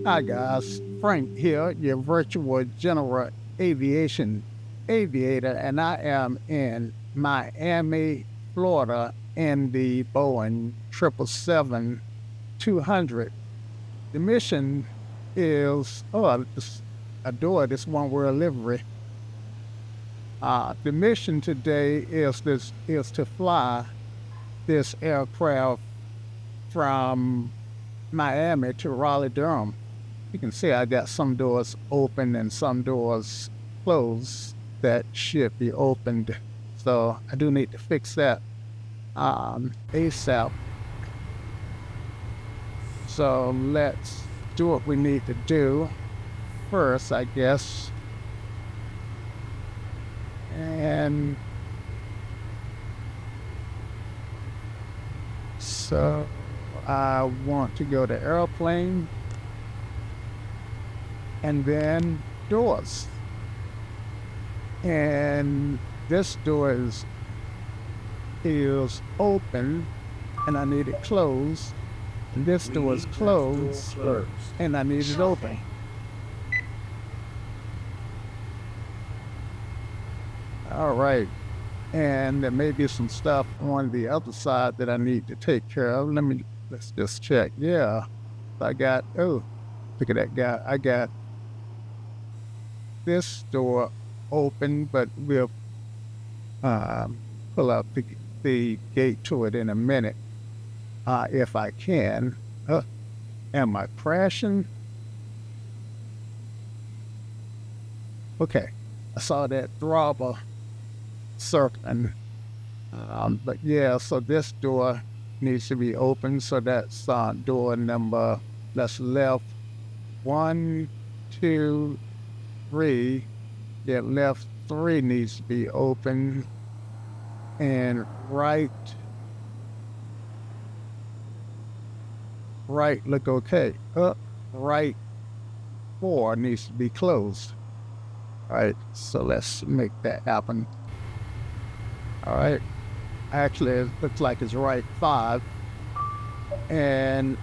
Hi guys, Frank here, your virtual general aviation aviator, and I am in Miami, Florida, in the Boeing 777-200. The mission is, I adore this one word livery. The mission today is to fly this aircraft from Miami to Raleigh-Durham. You can see I got some doors open and some doors closed that should be opened. So I do need to fix that ASAP. So let's do what we need to do first, I guess. And so I want to go to airplane and then doors. And this door is open and I need it closed. And this door is closed and I need it open. All right. And there may be some stuff on the other side that I need to take care of. Let's just check. Yeah. Look at that guy. I got this door open, but we'll pull up the gate to it in a minute if I can. Am I crashing? Okay. I saw that throttle circling. But yeah, so this door needs to be open. So that's door number, that's left 1, 2, 3. Yeah, left 3 needs to be open. And right look okay. Right 4 needs to be closed. All right, so let's make that happen. All right, actually it looks like it's right 5. And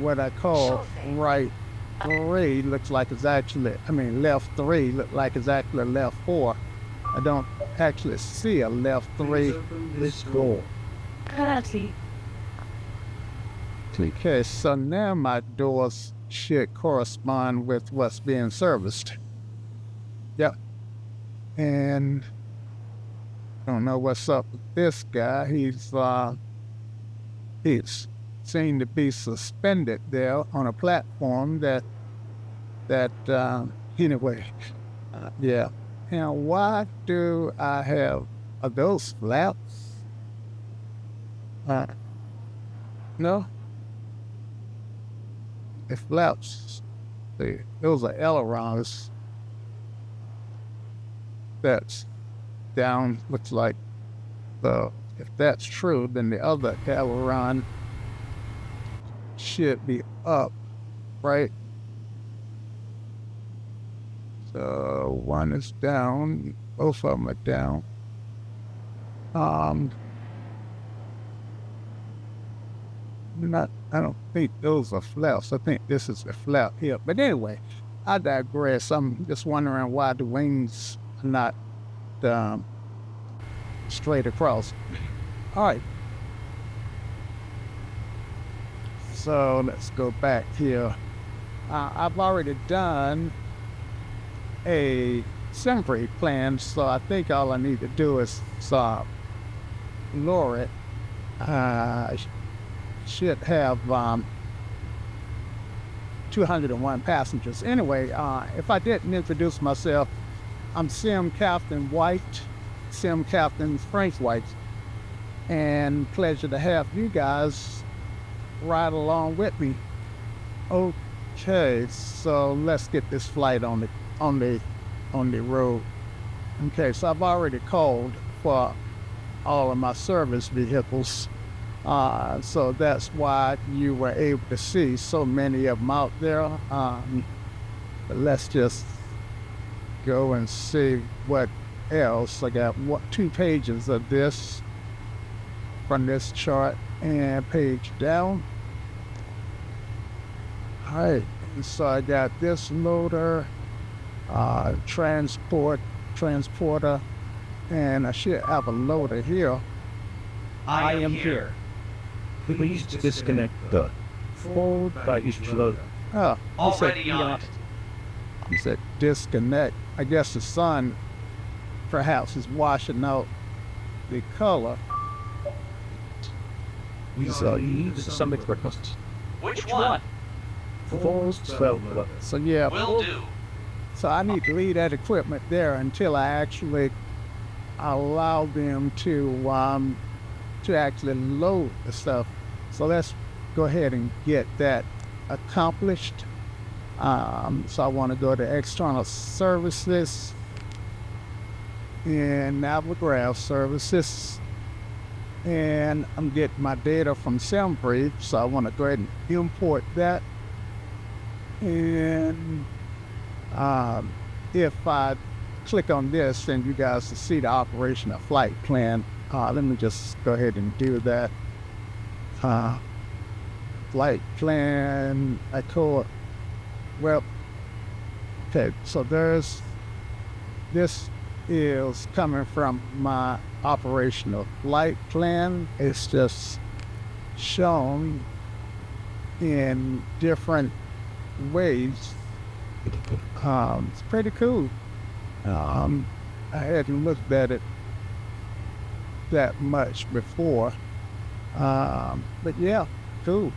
what I call right 3 looks like it's actually, left 3 look like it's actually left 4. I don't actually see a left 3. This door. Okay, so now my doors should correspond with what's being serviced. Yep. And I don't know what's up with this guy. He's seen to be suspended there on a platform anyway. Yeah. And why do I have, are those flaps? No. The flaps, those are ailerons. That's down, looks like if that's true, then the other aileron should be up, right? So one is down, both of them are down. I don't think those are flaps. I think this is the flap here. But anyway, I digress. I'm just wondering why the wings are not straight across. All right. So let's go back here. I've already done a assembly plan, so I think all I need to do is lower it. Should have 201 passengers. Anyway, if I didn't introduce myself, I'm Sim Captain Frank White, and pleasure to have you guys ride along with me. Okay, so let's get this flight on the road. Okay, so I've already called for all of my service vehicles. So that's why you were able to see so many of them out there. But let's just go and see what else. I got 2 pages of this from this chart and page down. All right, and so I got this loader, transporter, and I should have a loader here. I am here. Please disconnect the forward baggage loader. Oh, Already on it. he said disconnect. I guess the sun perhaps is washing out the color. We saw you some requests. Which one? Forward 12 level. So yeah, Will do. so I need to leave that equipment there until I actually allow them to actually load the stuff. So let's go ahead and get that accomplished. So I want to go to external services and Navigraph services, and I'm getting my data from SimBrief, so I want to go ahead and import that. And if I click on this, then you guys will see the operation of flight plan. Let me just go ahead and do that. Flight plan, I call it, well, okay, so this is coming from my operational flight plan. It's just shown in different ways. It's pretty cool. I hadn't looked at it that much before, but yeah, cool.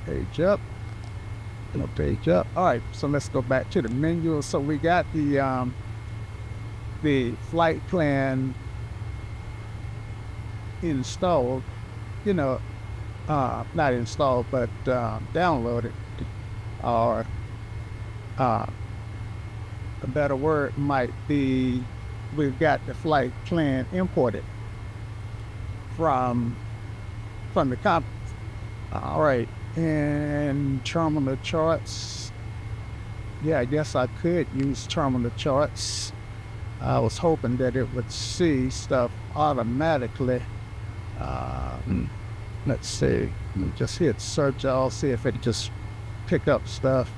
Page up. No page up. All right, so let's go back to the menu. So we got the flight plan installed. Not installed, but downloaded, or a better word might be, we've got the flight plan imported from the company. All right, and terminal charts. Yeah, I guess I could use terminal charts. I was hoping that it would see stuff automatically. Let's see. Let me just hit search all, see if it just pick up stuff.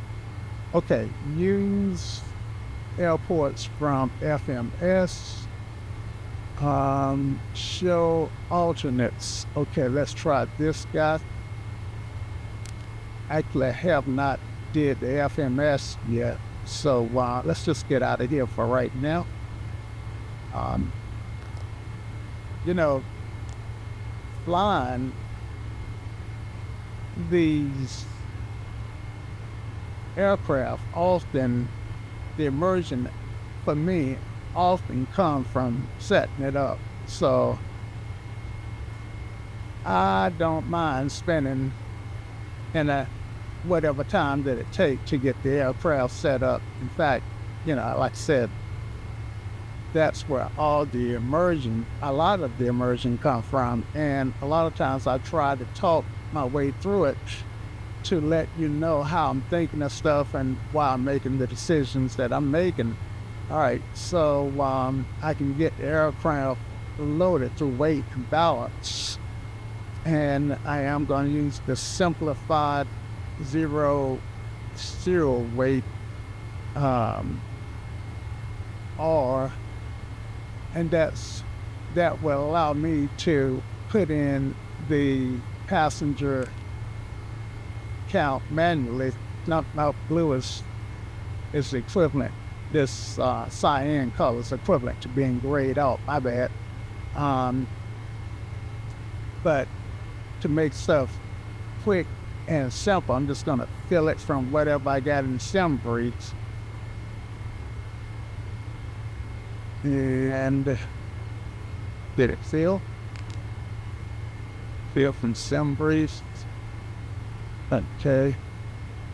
Okay, use airports from FMS. Show alternates. Okay, let's try this guy. Actually, I have not did the FMS yet, so let's just get out of here for right now. Flying these aircraft, often the immersion for me often comes from setting it up. So I don't mind spending whatever time that it takes to get the aircraft set up. In fact, like I said, that's where a lot of the immersion come from. And a lot of times I try to talk my way through it to let you know how I'm thinking of stuff and why I'm making the decisions that I'm making. All right, so I can get the aircraft loaded through weight and balance. And I am going to use the simplified zero weight and that will allow me to put in the passenger count manually. Not blue is equivalent. This cyan color is equivalent to being grayed out. My bad. But to make stuff quick and simple, I'm just gonna fill it from whatever I got in SimBrief. And did it fill? Fill from SimBrief. Okay.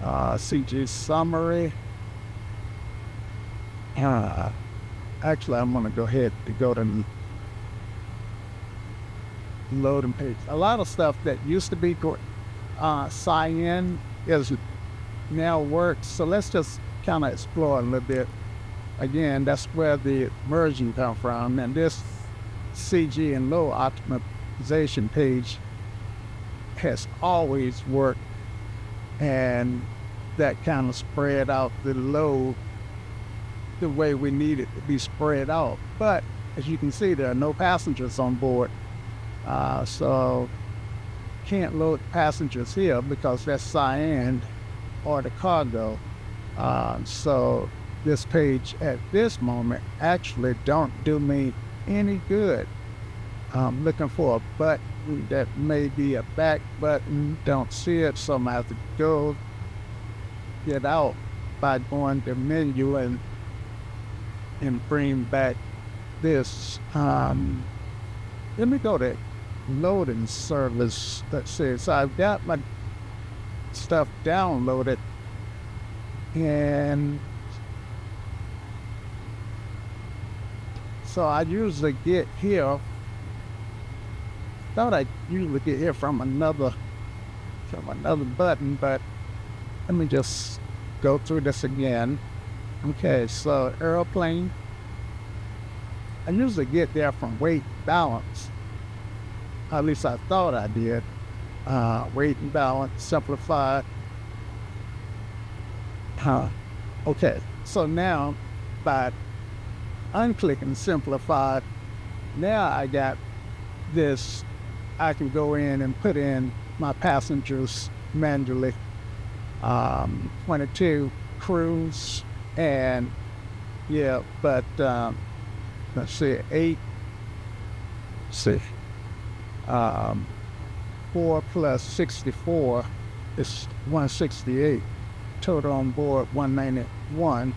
CG summary. Actually, I'm gonna go ahead to go to loading page. A lot of stuff that used to be cyan is now works. So let's just kind of explore a little bit. Again, that's where the immersion come from. And this CG and low optimization page has always worked and that kind of spread out the load the way we need it to be spread out. But as you can see, there are no passengers on board, so can't load passengers here because that's cyan or the cargo. So this page at this moment actually don't do me any good. I'm looking for a button that may be a back button, don't see it, so I'm gonna have to go get out by going to menu and bring back this. Let me go to loading service. Let's see. So I've got my stuff downloaded, and so I usually get here. Thought I usually get here from another button, but let me just go through this again. Okay, so airplane. I usually get there from weight balance. At least I thought I did. Weight and balance, simplified. Okay, so now by unclicking simplified, now I got this. I can go in and put in my passengers manually. 22 crews, and yeah, but let's see, 8, 4 plus 64 is 168. Total on board 191.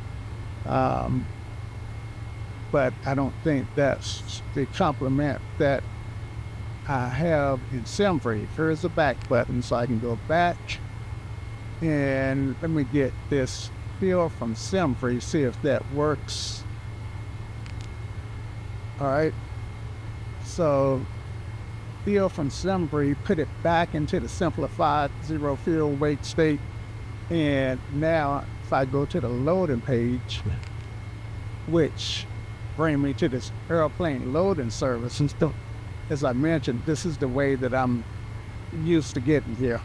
But I don't think that's the complement that I have in SimFree. Here's the back button, so I can go back, and let me get this feel from SimFree, see if that works. All right, so feel from SimFree, put it back into the simplified zero fuel weight state, and now if I go to the loading page, which bring me to this airplane loading service, and still, as I mentioned, this is the way that I'm used to getting here.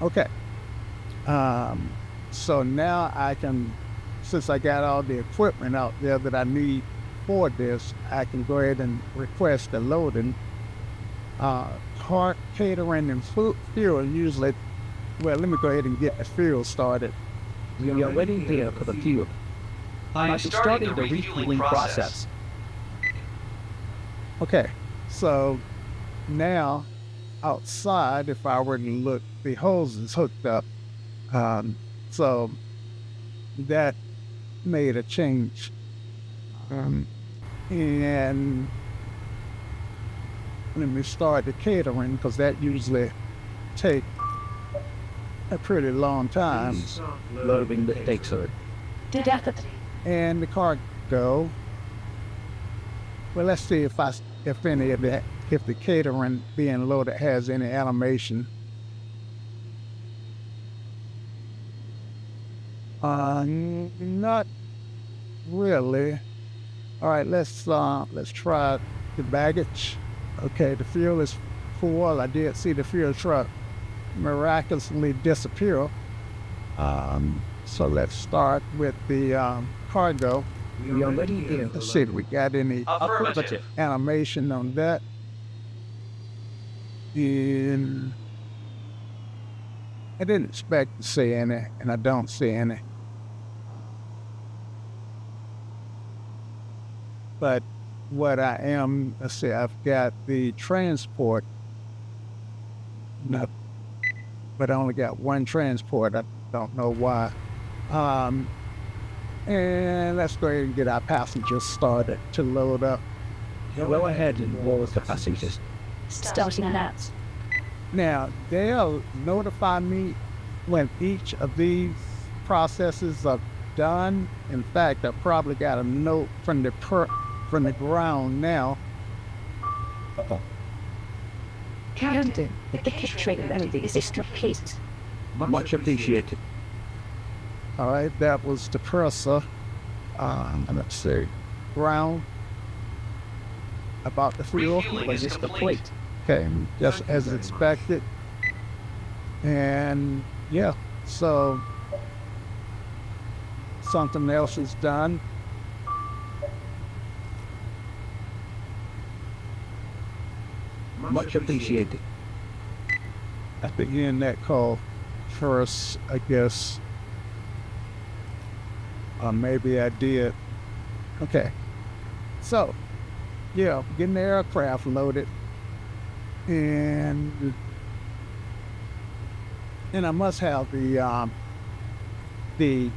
Okay. So now I can, since I got all the equipment out there that I need for this, I can go ahead and request the loading. Cart, catering, and fuel usually, well, let me go ahead and get the fuel started. We are waiting here for the fuel. I'm starting the refueling process. Okay, so now outside, if I were to look, the hose is hooked up. So that made a change. And let me start the catering, because that usually take a pretty long time. Loading the takes her. Definitely. And the cargo. Well, let's see if any of that, if the catering being loaded has any animation. Not really. All right, let's try the baggage. Okay, the fuel is full. I did see the fuel truck miraculously disappear. So let's start with the cargo. We are ready here. Let's see if we got any Affirmative. animation on that. And I didn't expect to see any, and I don't see any. But what I am, let's see, I've got the transport, but I only got one transport. I don't know why. And let's go ahead and get our passengers started to load up. Go ahead and load the passengers. Starting now. Now, they'll notify me when each of these processes are done. In fact, I probably got a note from the ground now. Captain, the catering remedy is complete. Much appreciated. All right, that was the purser. Let's see, ground. About the fuel. Refueling is complete. Okay, just as expected. And yeah, so something else is done. Much appreciated. At the end that call first, I guess, maybe I did. Okay, so yeah, getting the aircraft loaded, and I must have the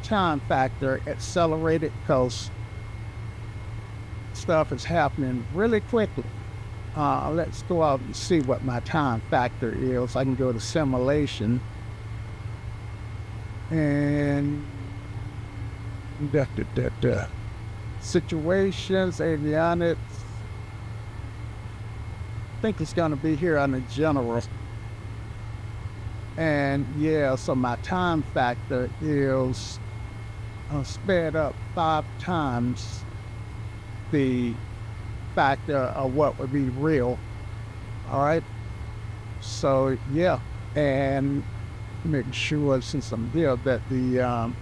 time factor accelerated because stuff is happening really quickly. Let's go out and see what my time factor is. I can go to simulation and situations, avionics. I think it's going to be here on the general. And yeah, so my time factor is sped up 5 times the factor of what would be real. All right. So yeah, and make sure since I'm here that the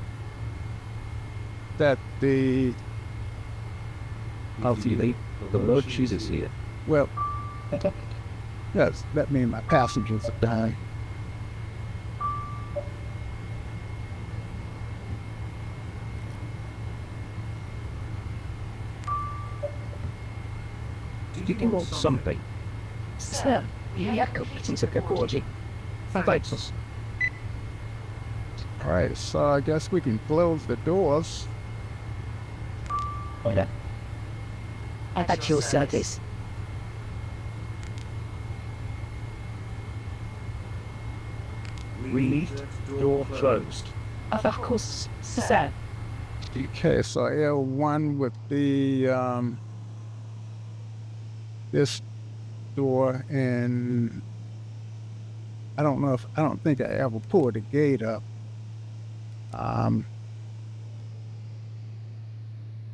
Ultimately, the Lord chooses here. well, yes, that means my passengers are dying. Do you want something? Sir, jak opis technology. Fajcos. All right, so I guess we can close the doors. Order. At your service. Relieved, door closed. Of course, sir. Okay, so L1 with the this door, and I don't think I ever pulled the gate up.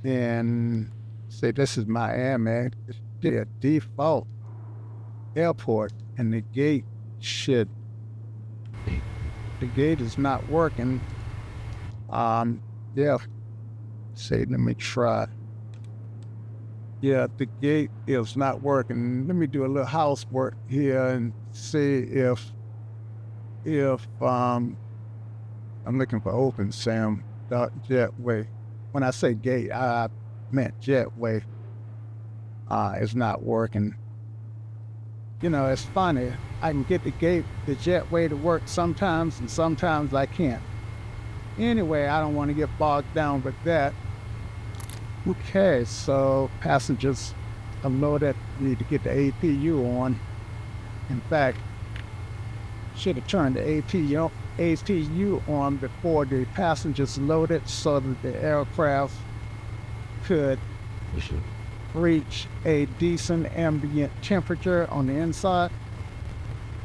And say this is Miami, it's a default airport, and the gate is not working. Yeah, say let me try. Yeah, the gate is not working. Let me do a little housework here and see if I'm looking for open SAM jetway. When I say gate, I meant jetway. It's not working. You know, it's funny. I can get the jetway to work sometimes, and sometimes I can't. Anyway, I don't want to get bogged down with that. Okay, so passengers unloaded, need to get the APU on. In fact, should have turned the APU on before the passengers loaded so that the aircraft could reach a decent ambient temperature on the inside.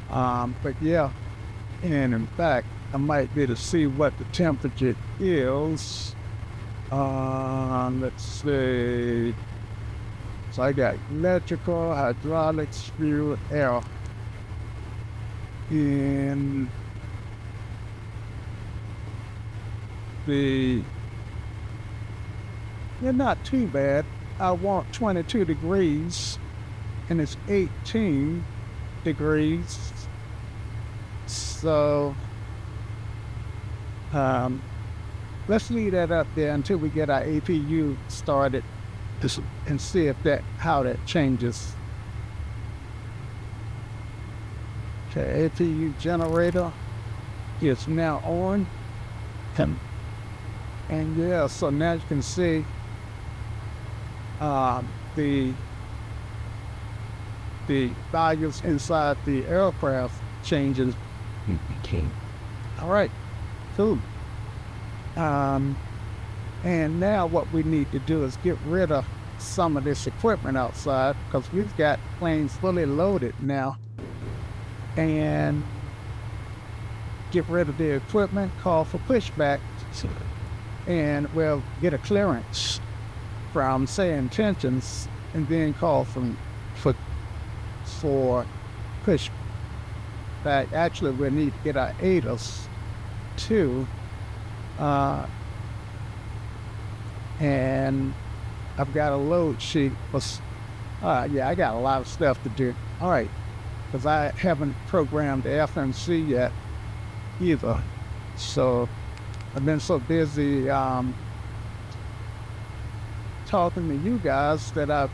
But yeah, and in fact, I might be able to see what the temperature is. Let's see. So I got electrical, hydraulics, fuel, air. And they're not too bad. I want 22 degrees and it's 18 degrees. So let's leave that up there until we get our APU started and see how that changes. Okay, APU generator is now on. And yeah, so now you can see the values inside the aircraft changes. Okay. All right, cool. And now what we need to do is get rid of some of this equipment outside because we've got planes fully loaded now. And get rid of the equipment, call for pushback, and we'll get a clearance from say intentions and then call for push. back. Actually, we need to get our ADAS too. And I've got a load sheet. Yeah, I got a lot of stuff to do. All right, because I haven't programmed the FMC yet either. So I've been so busy talking to you guys that I've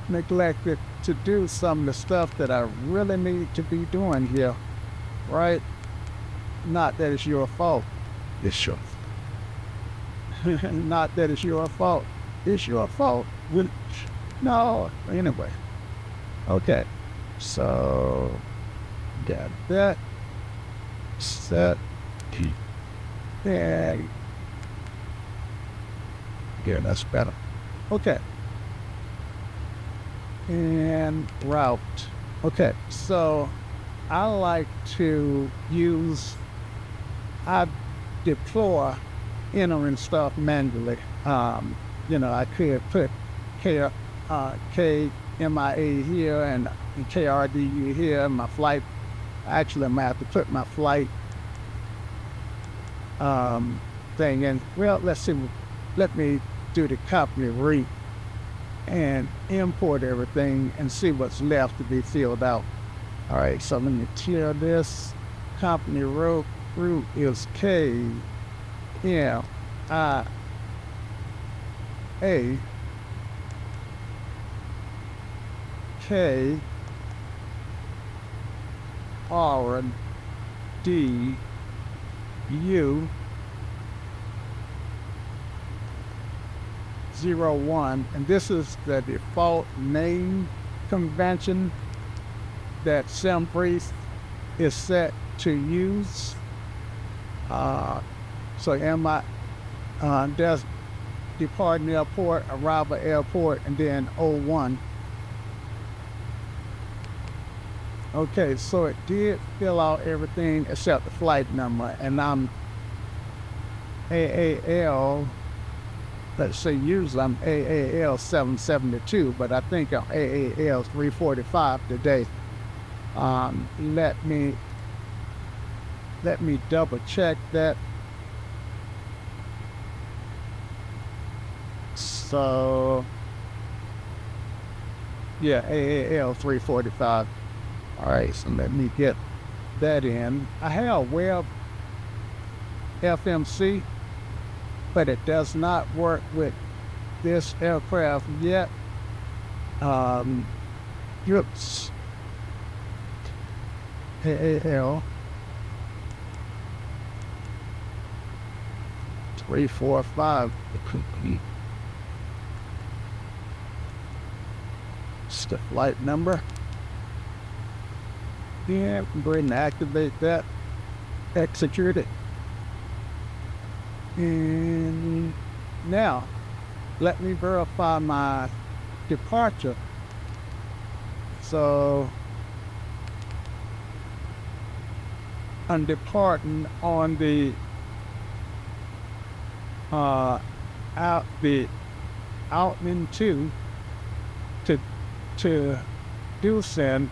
neglected to do some of the stuff that I really need to be doing here, right? Not that it's your fault. It's your not that it's your fault. It's your fault. No, anyway. Okay, so got that set. Yeah, that's better. Okay. And route. Okay, so I like to I deploy entering stuff manually. I could put KMIA here and KRDU here, my flight. Actually, I'm going to have to put my flight thing in. Well, let's see. Let me do the company route and import everything and see what's left to be filled out. All right, so let me clear this. Company route is KMIA KRDU 01, and this is the default name convention that SimBrief is set to use. So there's departing airport, arrival airport, and then 01. Okay, so it did fill out everything except the flight number, and I'm AAL. Let's say usually I'm AAL 772, but I think I'm AAL 345 today. Let me double check that. So yeah, AAL 345. All right, so let me get that in. I have web FMC, but it does not work with this aircraft yet. Oops. AAL 345. It's the flight number. Yeah, we can go ahead and activate that. Execute it. And now, let me verify my departure. So, I'm departing on the Outman 2 to Doosan,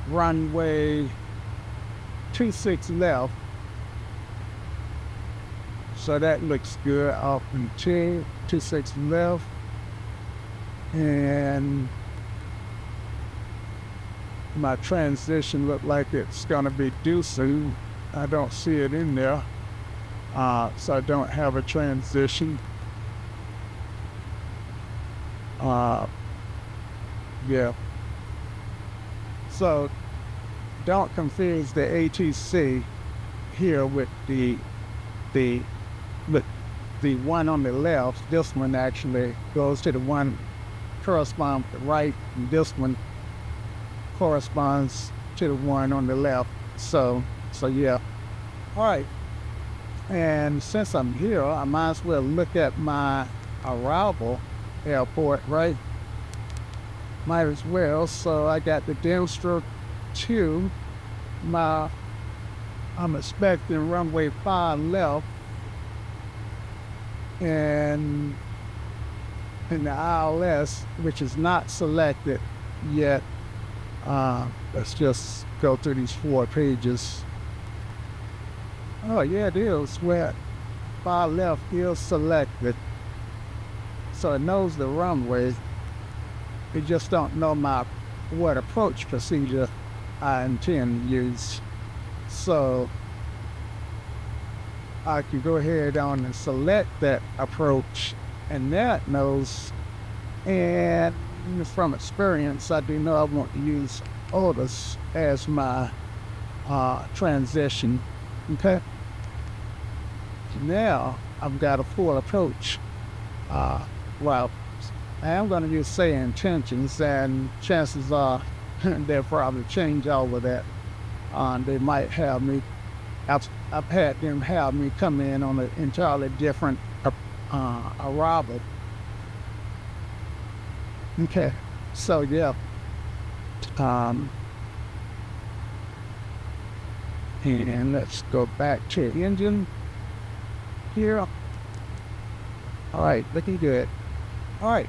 runway 26 left. So that looks good. Off in 26 left. And my transition look like it's gonna be due soon. I don't see it in there. So I don't have a transition. Yeah. So don't confuse the ATC here with the one on the left. This one actually goes to the one corresponds to the right, and this one corresponds to the one on the left. So yeah. All right. And since I'm here, I might as well look at my arrival airport, right? Might as well. So I got the Denstra 2. I'm expecting runway 5 left. And in the ILS, which is not selected yet, Let's just go through these 4 pages. Oh yeah, it is where far left is selected. So it knows the runway. It just don't know what approach procedure I intend to use. So I can go ahead on and select that approach, and that knows. And from experience, I do know I want to use Otis as my transition. Okay. Now I've got a full approach. Well, I am going to use say intentions, and chances are they'll probably change all of that. They might have me. I've had them have me come in on an entirely different arrival. Okay, so yeah. And let's go back to engine here. All right, looking good. All right.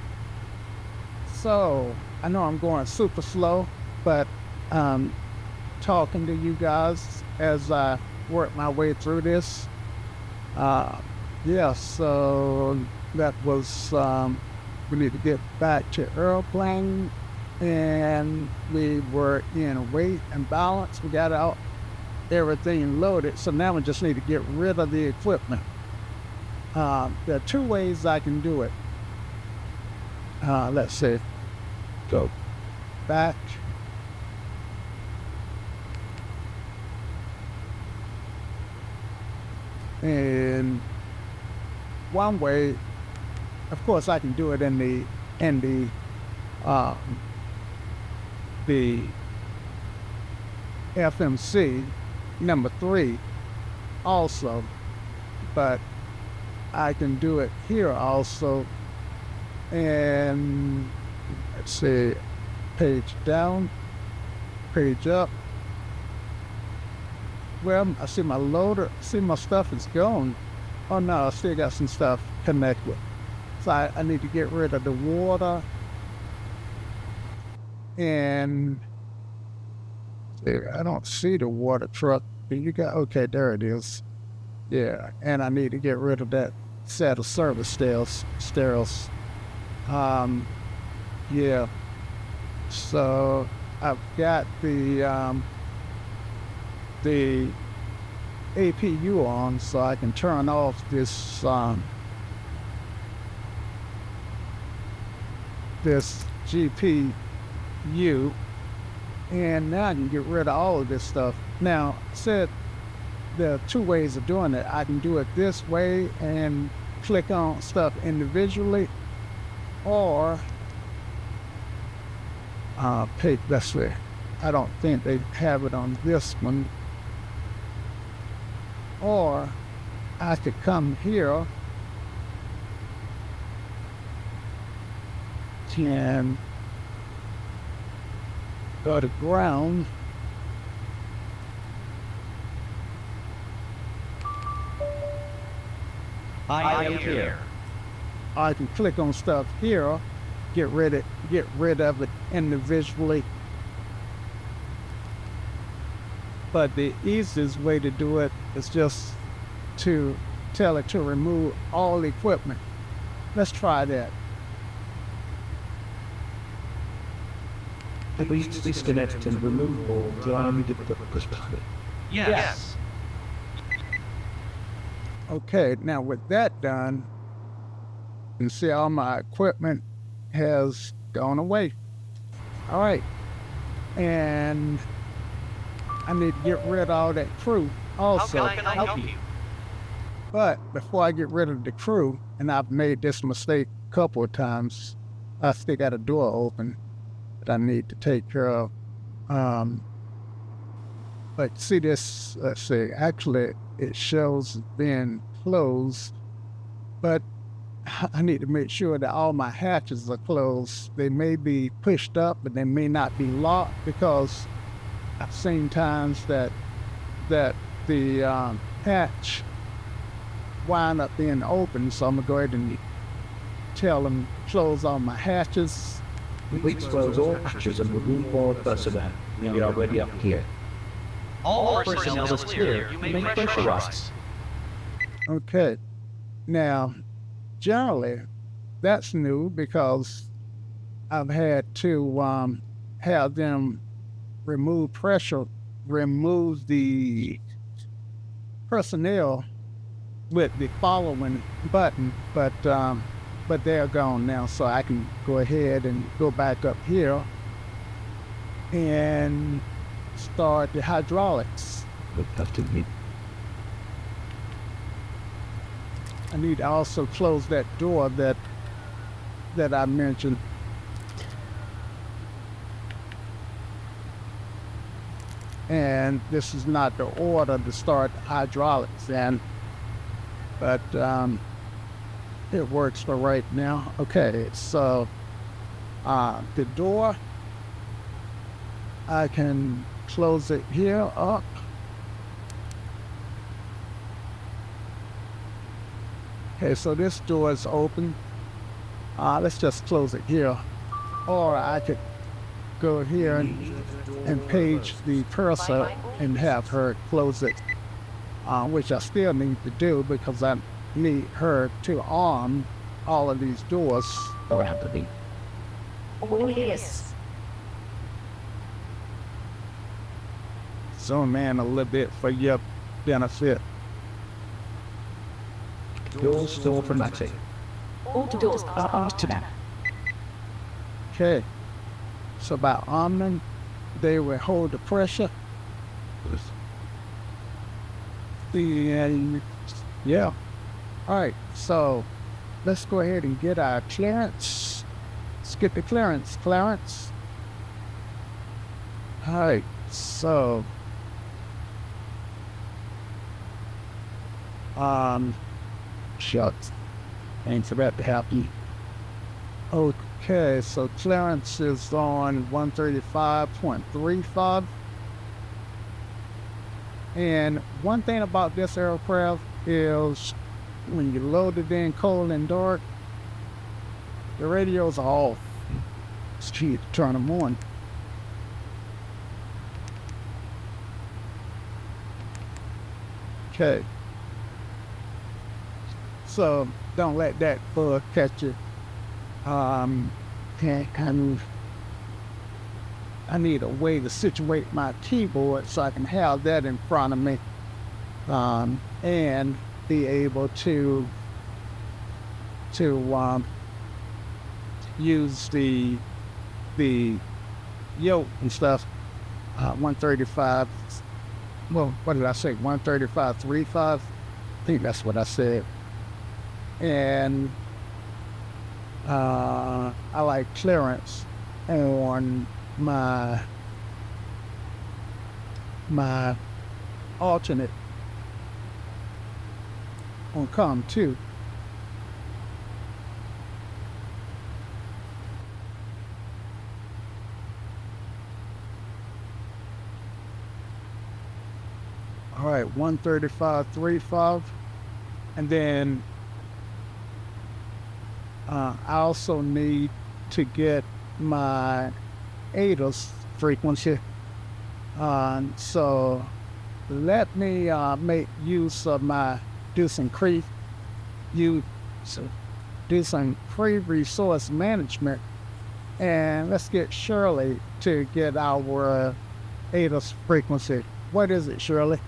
So I know I'm going super slow, but talking to you guys as I work my way through this. Yeah, so that was, we need to get back to airplane, and we were in weight and balance. We got out everything loaded, so now we just need to get rid of the equipment. There are 2 ways I can do it. Let's see. Go back. And one way, of course, I can do it in the FMC number 3 also, but I can do it here also. And let's see, page down, page up. Well, I see my loader, see my stuff is gone. Oh no, I still got some stuff connected. So I need to get rid of the water. And I don't see the water truck. You got, okay, there it is. Yeah, and I need to get rid of that set of service stereos. Yeah. So I've got the APU on, so I can turn off this this GPU, and now I can get rid of all of this stuff. Now, I said there are 2 ways of doing it. I can do it this way and click on stuff individually, or pick this way. I don't think they have it on this one. Or I could come here and go to ground. I am here. I can click on stuff here, get rid of it individually. But the easiest way to do it is just to tell it to remove all equipment. Let's try that. Please disconnect and remove all ground equipment. Yes. Okay, now with that done, you can see all my equipment has gone away. All right, and I need to get rid of all that crew also. How can I help you? But before I get rid of the crew, and I've made this mistake a couple of times, I still got a door open that I need to take care of. But see this, let's see, actually it shows being closed, but I need to make sure that all my hatches are closed. They may be pushed up, but they may not be locked, because I've seen times that the hatch wind up being open. So I'm gonna go ahead and tell them close all my hatches. Please close all hatches and remove all personnel. We are already up here. All personnel is clear. You may pressurize. Okay. Now, generally, that's new because I've had to have them remove the personnel with the following button, but they're gone now, so I can go ahead and go back up here and start the hydraulics. I need to also close that door that I mentioned. And this is not the order to start hydraulics in, but it works for right now. Okay, so the door, I can close it here up. Okay, so this door is open. Let's just close it here. Or I could go here and page the purser and have her close it, which I still need to do because I need her to arm all of these doors. Around the beat. Oh, yes. Zoom in a little bit for your benefit. Doors still for Maxie. All doors are armed to them. Okay, so by arming, they will hold the pressure. Yeah. All right, so let's go ahead and get our clearance. Let's get the clearance, Clarence. All right, so shucks, ain't for that to happen. Okay, so clearance is on 135.35. And one thing about this aircraft is when you load it in cold and dark, the radios are off. It's key to turn them on. Okay. So don't let that bug catch you. I need a way to situate my keyboard so I can have that in front of me, and be able to use the yoke and stuff. 135. Well, what did I say? 135.35. I think that's what I said. And I like clearance on my alternate on COM2. All right, 135.35, and then I also need to get my ADAS frequency. So let me make use of my do some pre-resource management, and let's get Shirley to get our ADAS frequency. What is it, Shirley?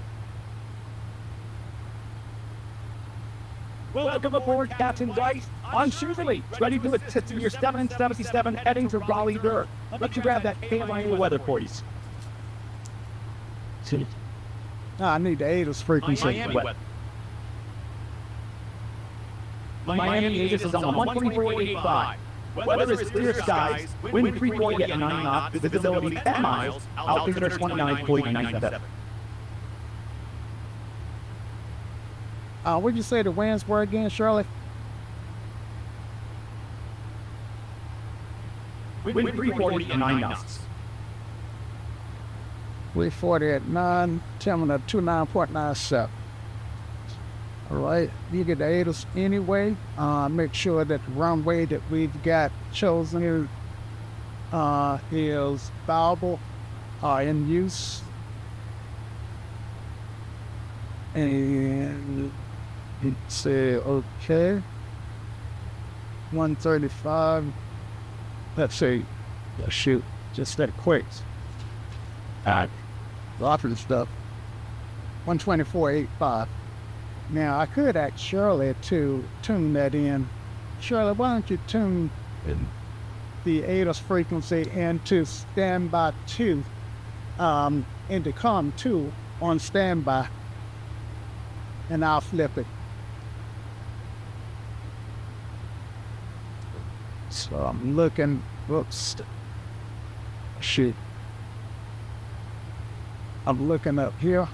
Welcome aboard, Captain Dice. I'm Shirley, ready to attend to your 777 heading to Raleigh-Durham. Let you grab that KMIA weather for you. I need the ADAS frequency. Miami weather. Miami Aegis is on 144.85. Weather is clear skies, wind free going at 9 knots, visibility 10 miles, altimeter 29.97. What'd you say the winds were again, Shirley? Wind 340 and 9 knots. 340 at 9, temperature 29.97. All right, you get the ADAS anyway. Make sure that the runway that we've got chosen is valuable, are in use, and it say okay. 135. Let's see. Shoot, just that quick. Lots of stuff. 124.85. Now I could ask Shirley to tune that in. Shirley, why don't you tune the ADAS frequency into standby 2, into COM 2 on standby, and I'll flip it. So I'm looking, whoops, shoot. I'm looking up here.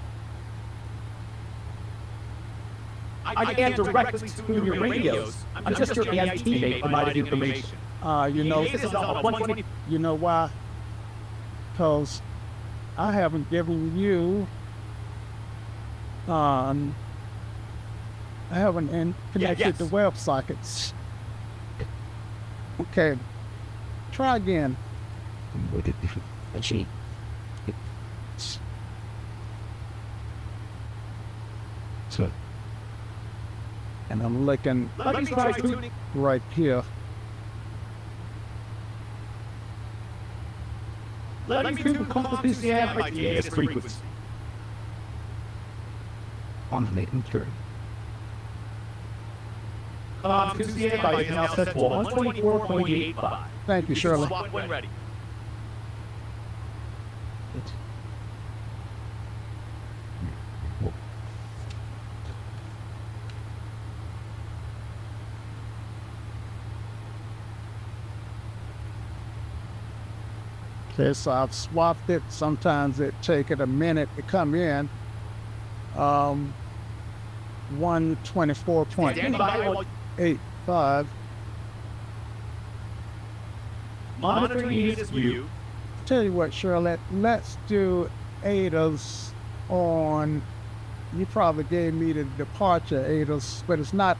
I can't directly tune your radios. I'm just your AI teammate providing information. You know, This is on 120. you know why? Because I haven't given you, I haven't connected yes. the web sockets. Okay, try again. She. So, and I'm looking Let me try tuning. right here. Let me tune competency and my ADAS frequency. On the computer. Competency and by is now set for 124.85. Thank you, Shirley. Swap when ready. Okay, so I've swapped it. Sometimes it take it a minute to come in. 124.85. Monitoring ADAS view. Tell you what, Shirley, let's do ADAS on, you probably gave me the departure ADAS, but it's not,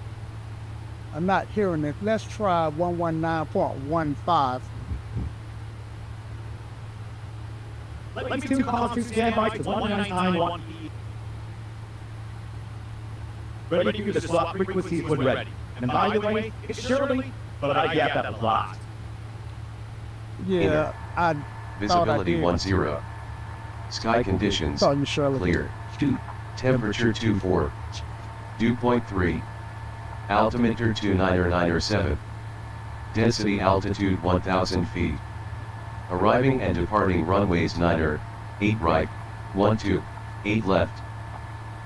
I'm not hearing it. Let's try 119.15. Let me tune competency and by to 199.1. Ready to use the swap frequencies when ready. And by the way, it's Shirley, but I get that a lot. Yeah, I Visibility thought I 10. Sky conditions thought you, Shirley. clear. Temperature 24. Dew point 3. Altimeter 29907. Density altitude 1000 feet. Arriving and departing runways 9 8 right, 12, 8 left.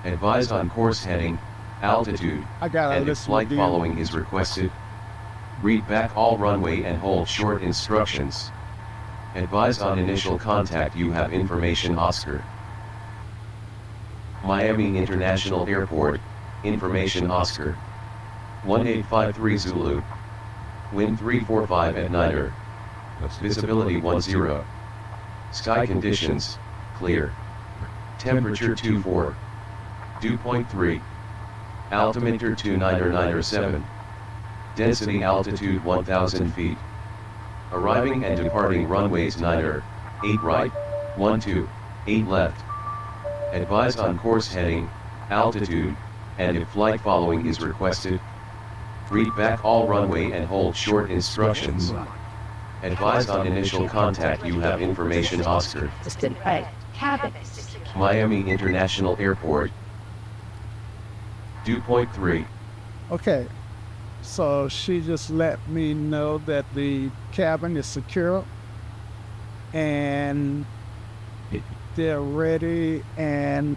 Advised on course heading, altitude, I gotta and if listen flight again. following is requested. Read back all runway and hold short instructions. Advised on initial contact you have information Oscar. Miami International Airport, information Oscar. 1853 Zulu. Wind 345 at 9 Visibility 10. Sky conditions, clear. Temperature 24. Dew point 3. Altimeter 29907. Density altitude 1000 feet. Arriving and departing runways 9 8 right, 12, 8 left. Advised on course heading, altitude, and if flight following is requested. Read back all runway and hold short instructions. Advised on initial contact you have information Oscar. Assistant A. Cabin assistant. Miami International Airport. Dew point 3. Okay, so she just let me know that the cabin is secure and they're ready, and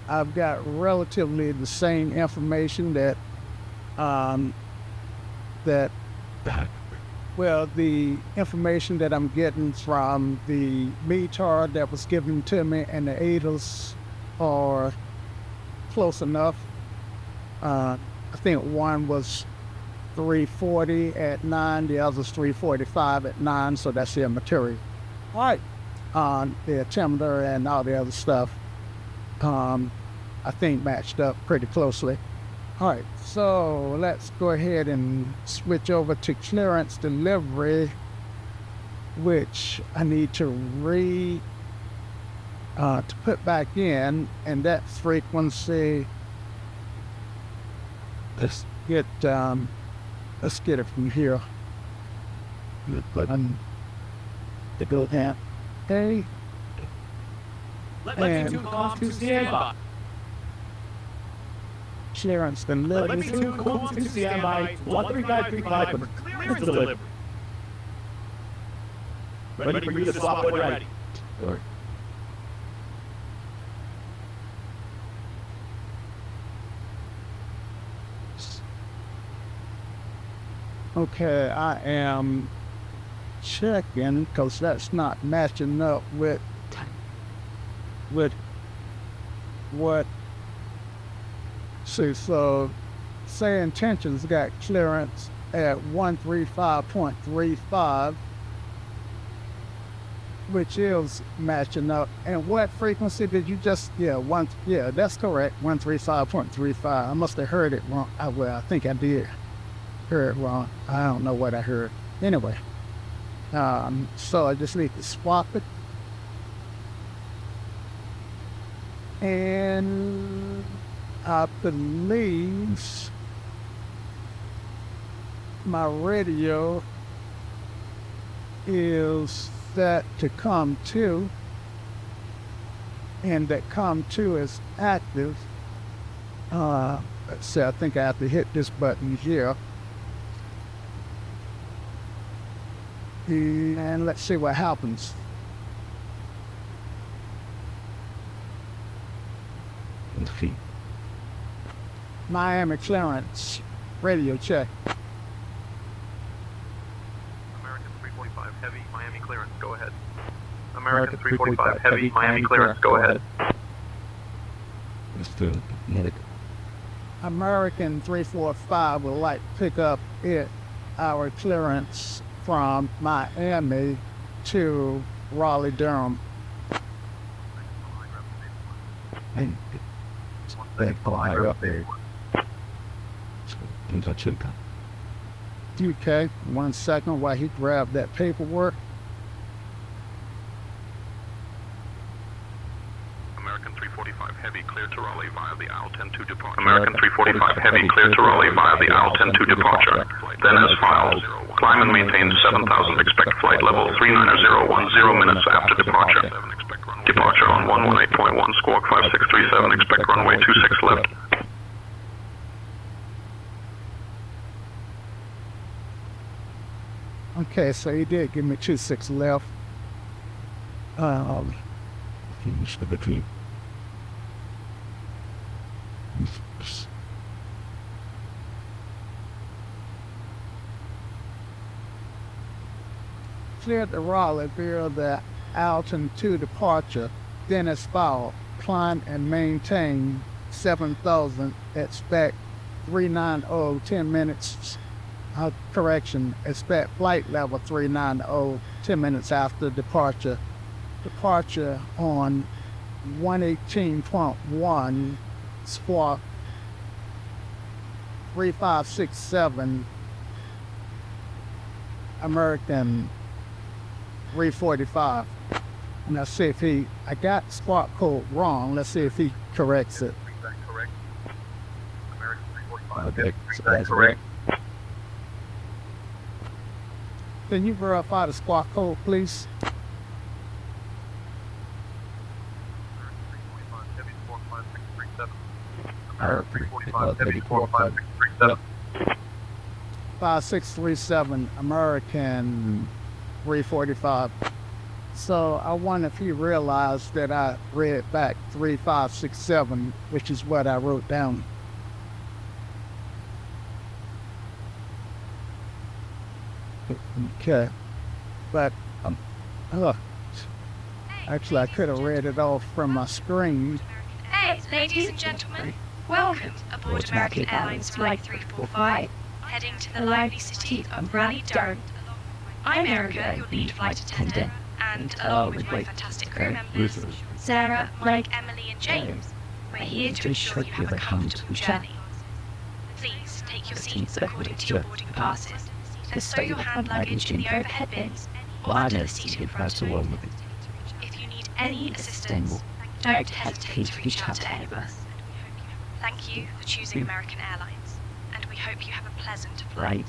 I've got relatively the same information that the information that I'm getting from the METAR that was given to me and the ADAS are close enough. I think one was 340 at 9, the other's 345 at 9, so that's their material. All right, the altimeter and all the other stuff, I think matched up pretty closely. All right, so let's go ahead and switch over to clearance delivery. which I need to to put back in, and that frequency, let's get it from here. Button to go down. Okay. Let's do calls to standby. Clearance been Let living me do calls to standby. 13535 for clearance delivery. Ready for you to swap when ready. Okay, I am checking because that's not matching up with what. See, so say intentions got clearance at 135.35, which is matching up. And what frequency did you just? Yeah, that's correct. 135.35. I must have heard it wrong. I think I did. Heard wrong. I don't know what I heard. Anyway, so I just need to swap it. And I believe my radio is set to COM2, and that COM2 is active. Let's see, I think I have to hit this button here. And let's see what happens. Miami clearance, radio check. American 345 heavy, Miami clearance, go ahead. American 345 heavy, Miami clearance, go ahead. American 345 would like to pick up our clearance from Miami to Raleigh-Durham. Okay, 1 second while he grabbed that paperwork. American 345 heavy, clear to Raleigh via the IL-10-2 departure. American 345 heavy, clear to Raleigh via the IL-10-2 departure. Then as filed, climb and maintain 7,000, expect flight level 39010 minutes after departure. Departure on 118.1, squawk 5637, expect runway 26 left. Okay, so he did give me 26 left. Cleared the Raleigh via the IL-10-2 departure, then as followed, climb and maintain 7,000, expect 390, 10 minutes, correction, expect flight level 390, 10 minutes after departure. Departure on 118.1, squawk 3567, American 345. Now see if I got squawk code wrong. Let's see if he corrects it. Correct. American 345. Okay, so that's correct. Can you verify the squawk code, please? American 345 heavy, 45637. 5637, American 345. So I wonder if he realized that I read back 3567, which is what I wrote down. Okay, but actually I could have read it off from my screen. Hey, ladies and gentlemen, welcome aboard American Airlines Flight 345, heading to the lively city of Raleigh-Durham. I'm Erica, your lead flight attendant, and along with my fantastic crew members, Sarah, Mike, Emily, and James, we're here to ensure you have a comfortable journey. Please take your seats according to your boarding passes, and stow your hand luggage in the overhead bins or under the seat in front of all. If you need any assistance, don't hesitate to reach out to any of us. Thank you for choosing American Airlines, and we hope you have a pleasant flight.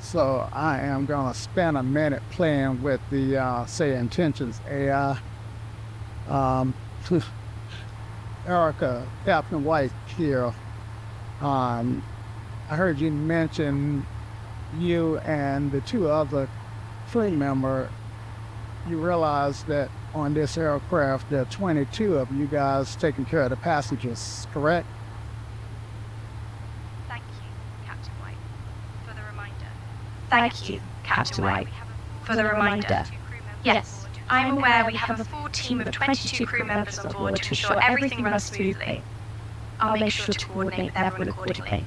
So I am gonna spend a minute playing with the say intentions AI. Erica, Captain White here. I heard you mention you and the two other crew member. You realize that on this aircraft there are 22 of you guys taking care of the passengers, correct? Thank you, Captain White, for the reminder. Thank you, Captain White, for the reminder. Yes, I am aware we have a full team of 22 crew members on board to ensure everything runs smoothly. I'll make sure to coordinate with everyone accordingly.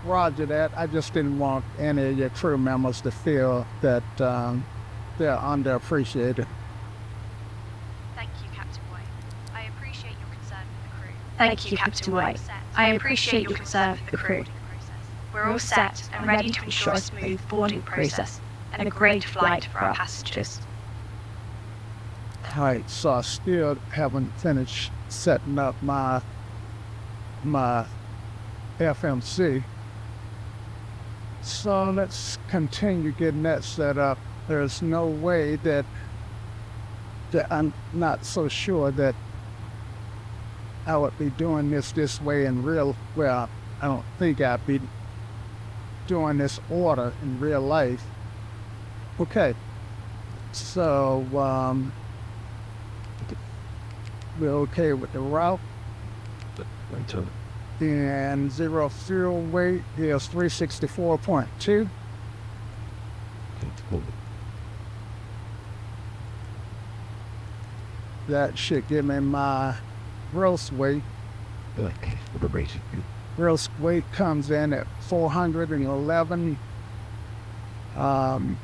Roger that. I just didn't want any of your crew members to feel that they're underappreciated. Thank you, Captain White. I appreciate your concern for the crew. Thank you, Captain White. I appreciate your concern for the crew. We're all set and ready to ensure a smooth boarding process and a great flight for our passengers. All right, so I still haven't finished setting up my FMC. So let's continue getting that set up. There's no way that I'm not so sure that I would be doing this way in real, well, I don't think I'd be doing this order in real life. Okay, so we're okay with the route. And zero fuel weight is 364.2. That should give me my gross weight. Gross weight comes in at 411 pounds.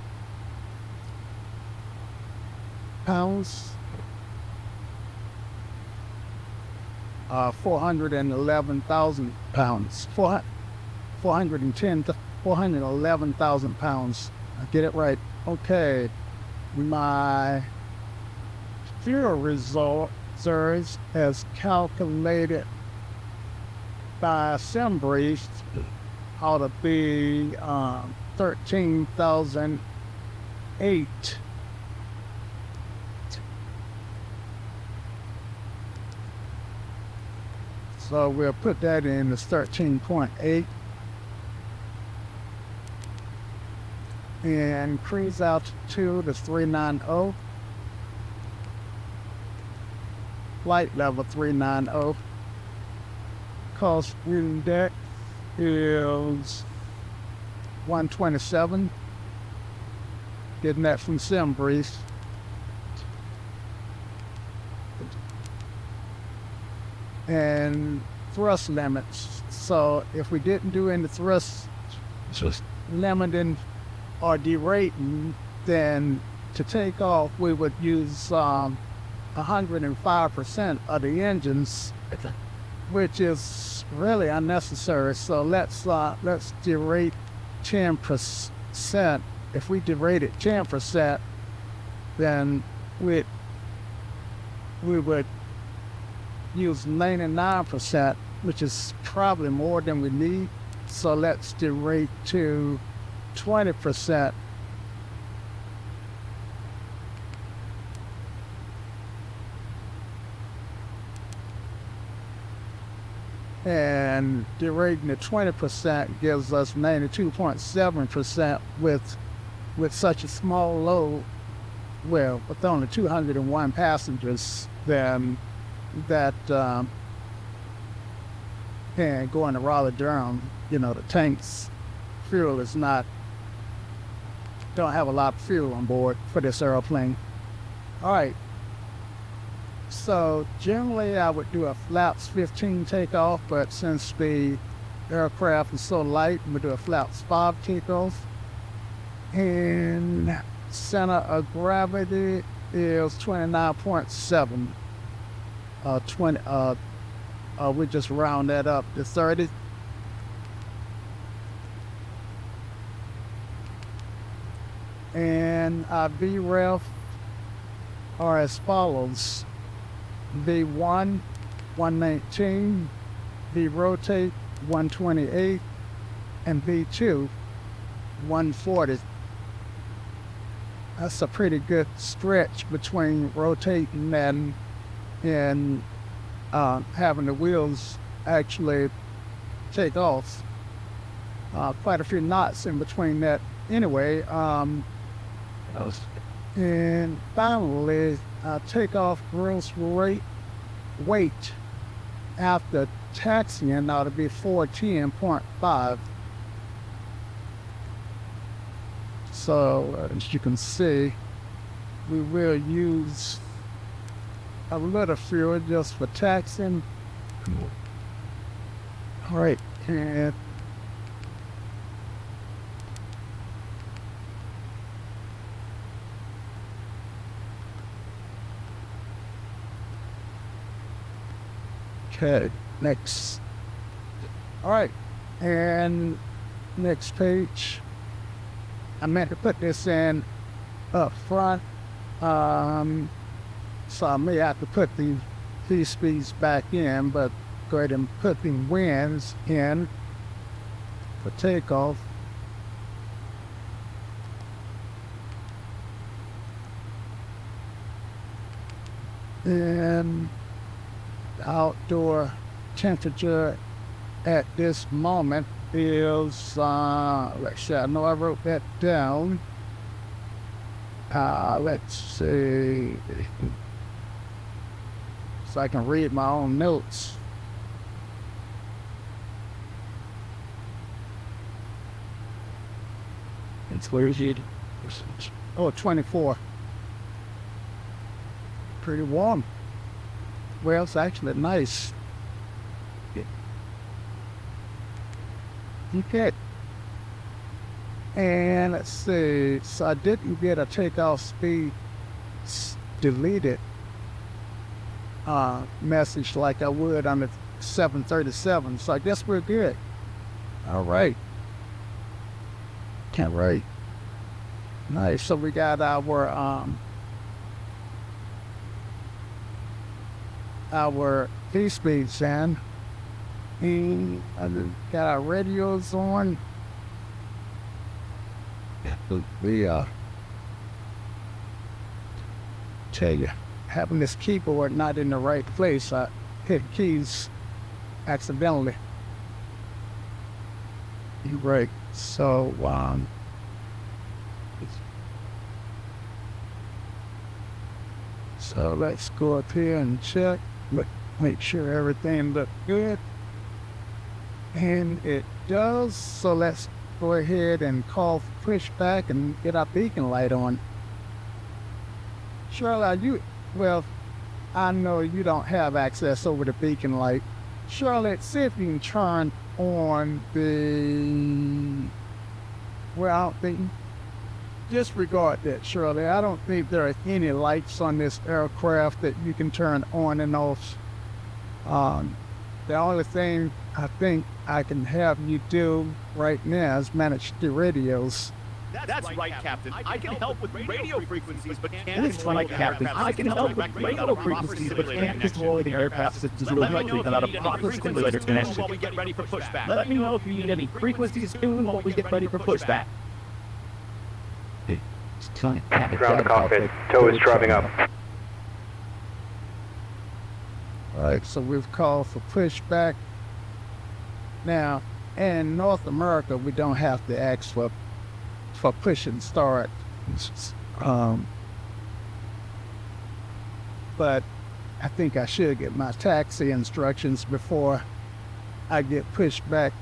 411,000 pounds. 411,000 pounds. I get it right. Okay. My fuel reserves as calculated by SimBrief ought to be 13,008. So we'll put that in as 13.8. And cruise altitude is 390. Flight level 390. Cost index is 127. Getting that from SimBrief. And thrust limits. So if we didn't do any thrust limiting or derating, then to take off we would use 105% of the engines, which is really unnecessary. So let's derate 10%. If we derated 10%, then we would use 99%, which is probably more than we need. So let's derate to 20%. And derating to 20% gives us 92.7% with such a small load. Well, with only 201 passengers, then that and going to Raleigh-Durham, the tanks fuel is don't have a lot of fuel on board for this airplane. All right, so generally I would do a flaps 15 takeoff, but since the aircraft is so light, I'm gonna do a flaps 5 takeoff. And center of gravity is 29.7. We just round that up to 30. And our VREF are as follows. V1, 119, V-rotate, 128, and V2, 140. That's a pretty good stretch between rotating and having the wheels actually take off. Quite a few knots in between that anyway. And finally, takeoff gross weight after taxiing ought to be 410.5. So as you can see, we will use a little fuel just for taxiing. All right, and okay, next. All right, and next page. I meant to put this in up front, so I may have to put these speeds back in, but go ahead and put the winds in for takeoff. And outdoor temperature at this moment is, let's see, I know I wrote that down. Let's see, so I can read my own notes. It's where is it? Oh, 24. Pretty warm. Well, it's actually nice. Okay. And let's see. So I didn't get a takeoff speed deleted message like I would on the 737. So I guess we're good. All right. All right. Nice. So we got our V-speeds in. And got our radios on. Tell you, having this keyboard not in the right place, I hit keys accidentally. You're right. So, so let's go up here and check, make sure everything looks good. And it does, so let's go ahead and call for pushback and get our beacon light on. Charlotte, well, I know you don't have access over the beacon light. Charlotte, see if you can turn on well, I don't think, disregard that, Shirley. I don't think there are any lights on this aircraft that you can turn on and off. The only thing I think I can have you do right now is manage the radios. That's right, Captain. I can help with radio frequencies, but can't. That's right, Captain. I can help with radio frequencies, but can't destroy the aircraft systems remotely without a proper stimulator connection. While we get ready for pushback. Let me know if you need any frequencies tuned while we get ready for pushback. Ground the cockpit. Tow is driving up. All right, so we've called for pushback. Now, in North America, we don't have to ask for push and start. But I think I should get my taxi instructions before I get pushed back.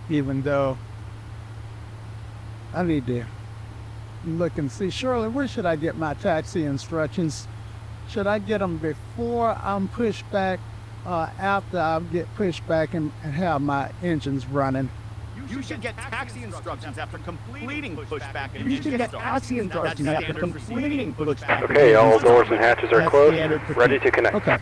Even though I need to look and see. Shirley, where should I get my taxi instructions? Should I get them before I'm pushed back, after I get pushed back and have my engines running? You should get taxi instructions after completing pushback. You should get taxi instructions after completing pushback. Okay, all doors and hatches are closed. Ready to connect. Okay.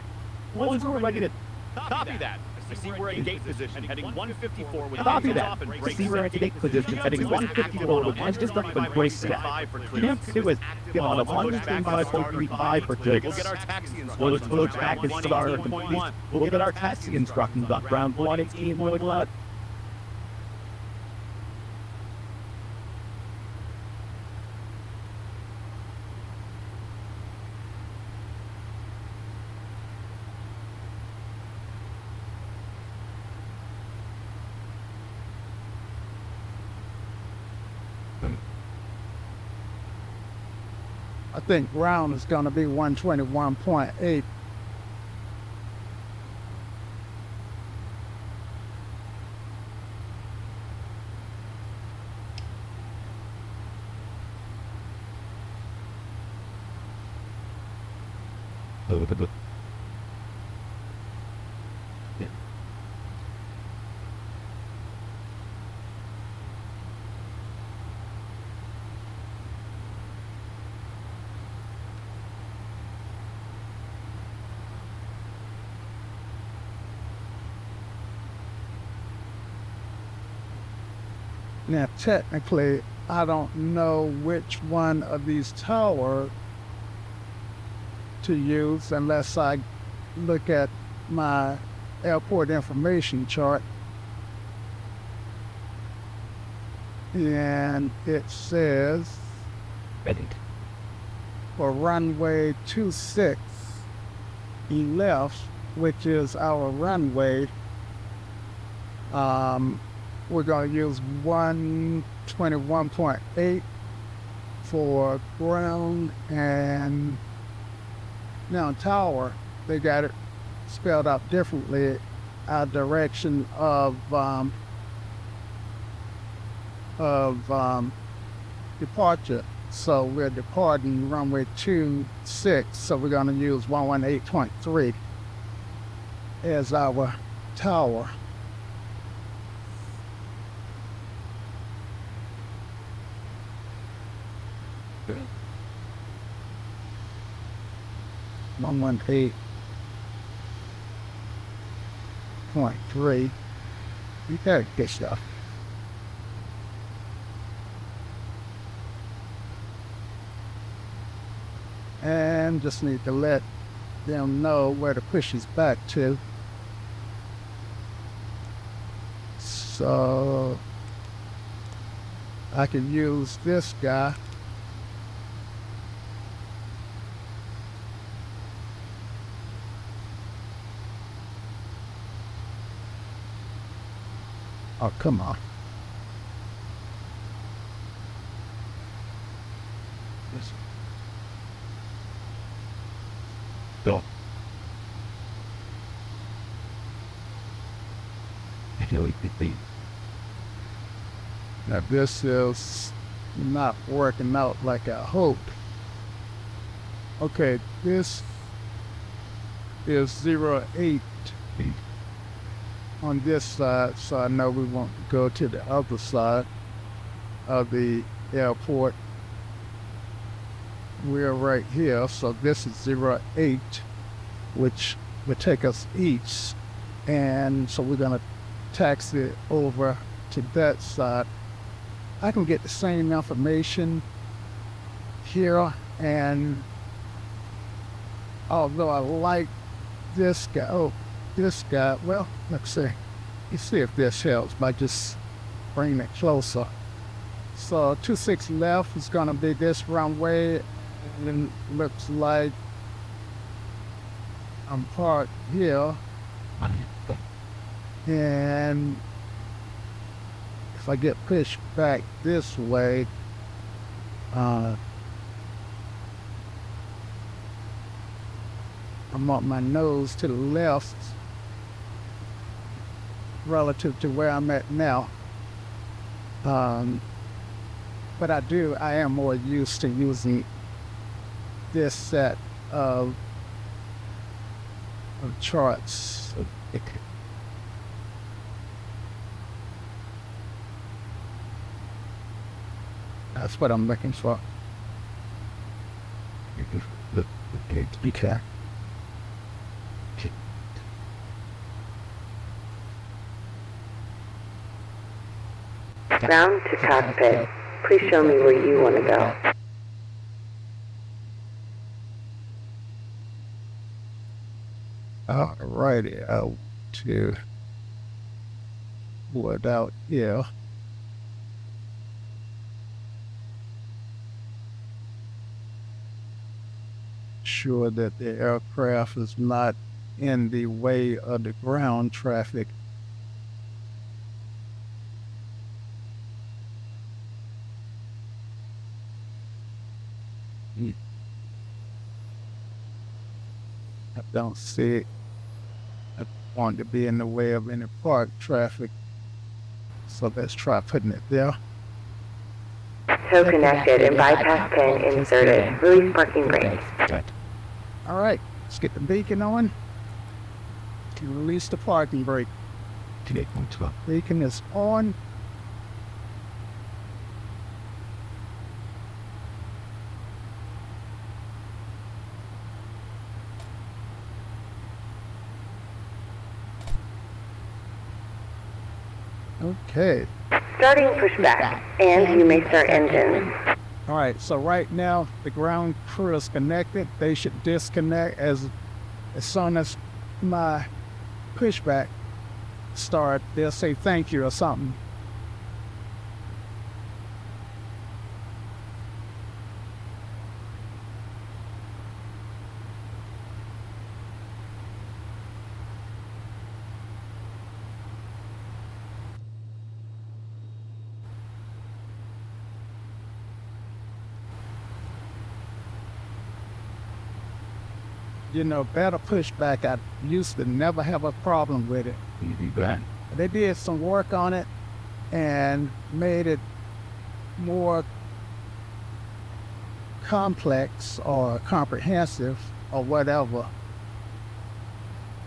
Well, we're ready to copy that. I see we're in gate position, heading 154 with Copy engines that. off and I brakes see we're set. at gate position, heading 154 with engines up and brakes set. Can't do it. Give on a 135.35 for We'll tickets. get our taxi We'll instructions. back and start. We'll get our taxi instructions on ground 118 Lloyd Lott. I think ground is going to be 121.8. Now, technically, I don't know which one of these towers to use unless I look at my airport information chart. And it says for runway 26 left, which is our runway, we're going to use 121.8 for ground, and now tower, they got it spelled out differently, our direction of departure. So we're departing runway 26, so we're going to use 118.3 as our tower. Good. 118.3. Okay, good stuff. And just need to let them know where to push us back to. So I can use this guy. Oh, come on. Listen. Go. Now this is not working out like I hoped. Okay, this is 08 on this side, so I know we want to go to the other side of the airport. We're right here, so this is 08, which would take us east, and so we're gonna taxi over to that side. I can get the same information here, and although I like this guy, well, let's see. Let's see if this helps by just bringing it closer. So 26 left is gonna be this runway, and it looks like I'm parked here. And if I get pushed back this way, I'm on my nose to the left relative to where I'm at now. But I am more used to using this set of charts. That's what I'm looking for. Okay. Ground to cockpit. Please show me where you want to go. Alrighty, out to wood out here. Sure that the aircraft is not in the way of the ground traffic. I don't see it. I want to be in the way of any park traffic. So let's try putting it there. Toe connected and bypass pin inserted. Release parking brake. All right, let's get the beacon on. Release the parking brake. Beacon is on. Okay. Starting pushback, and you may start engines. All right, so right now the ground crew is connected. They should disconnect as soon as my pushback start. They'll say thank you or something. You know, better pushback. I used to never have a problem with it. They did some work on it and made it more complex or comprehensive or whatever.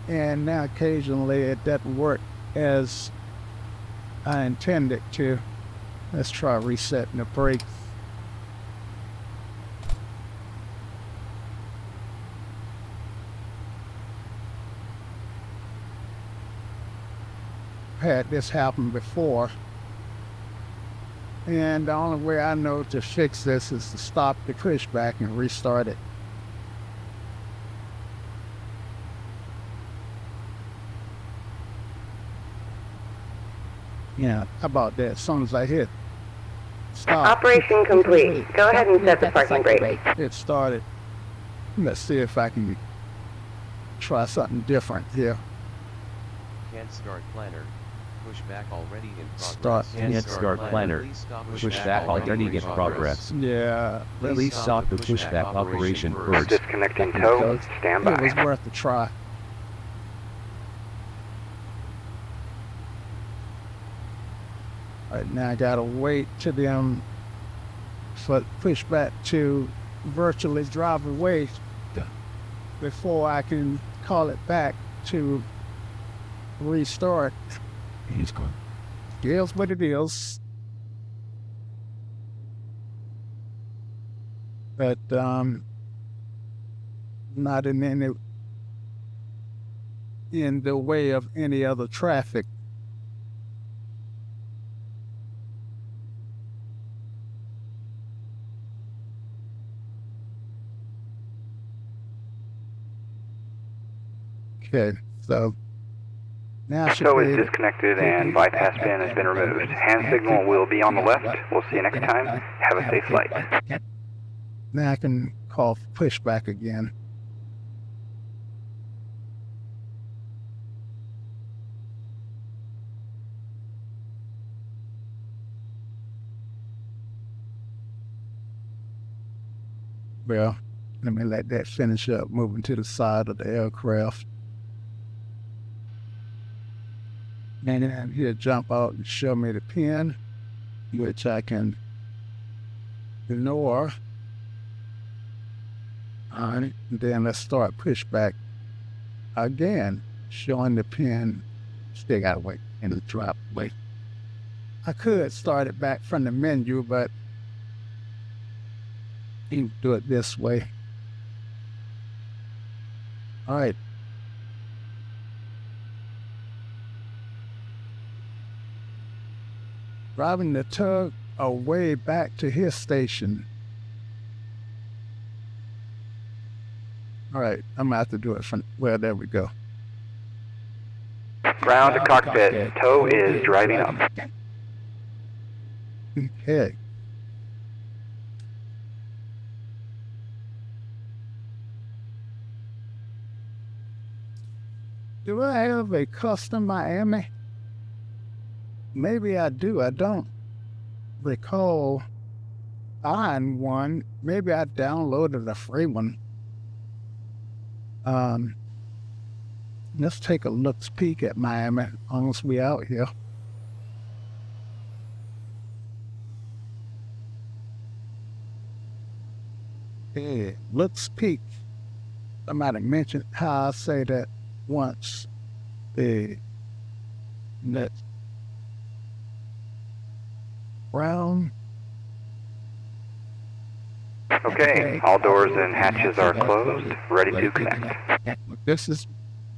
And now occasionally it doesn't work as I intended to. Let's try resetting the brakes. Had this happen before, and the only way I know to fix this is to stop the pushback and restart it. Yeah, how about that? As soon as I hit stop. Operation complete. Go ahead and set the parking brake. It started. Let's see if I can try something different here. Can't start planner. Pushback already in Start. progress. Can't start planner. Pushback already in progress. Yeah, Please stop the pushback operation first. Disconnecting toe. Stand it was by. worth a try. All right, now I gotta wait till them for pushback to virtually drive away before I can call it back to restart. He's gone. It is what it is. But not in the way of any other traffic. Okay, so now I should Toe be is able- disconnected and bypass pin has been removed. Hand signal will be on the left. We'll see you next time. Have a safe flight. Now I can call pushback again. Well, let me let that finish up, moving to the side of the aircraft. And then he'll jump out and show me the pin, which I can ignore. All right, and then let's start pushback again, showing the pin. Still gotta wait and the drop. Wait. I could start it back from the menu, but you do it this way. All right. driving the tug away back to his station. All right, I'm gonna have to do it from, well, there we go. Ground to cockpit. Tow is driving up. Okay. Do I have a custom Miami? Maybe I do. I don't recall buying one. Maybe I downloaded a free one. Let's take a look's peek at Miami, once we out here. Hey, looks peek. Somebody mentioned how I say that once. The net round. Okay, all doors and hatches are closed. Ready to connect. This is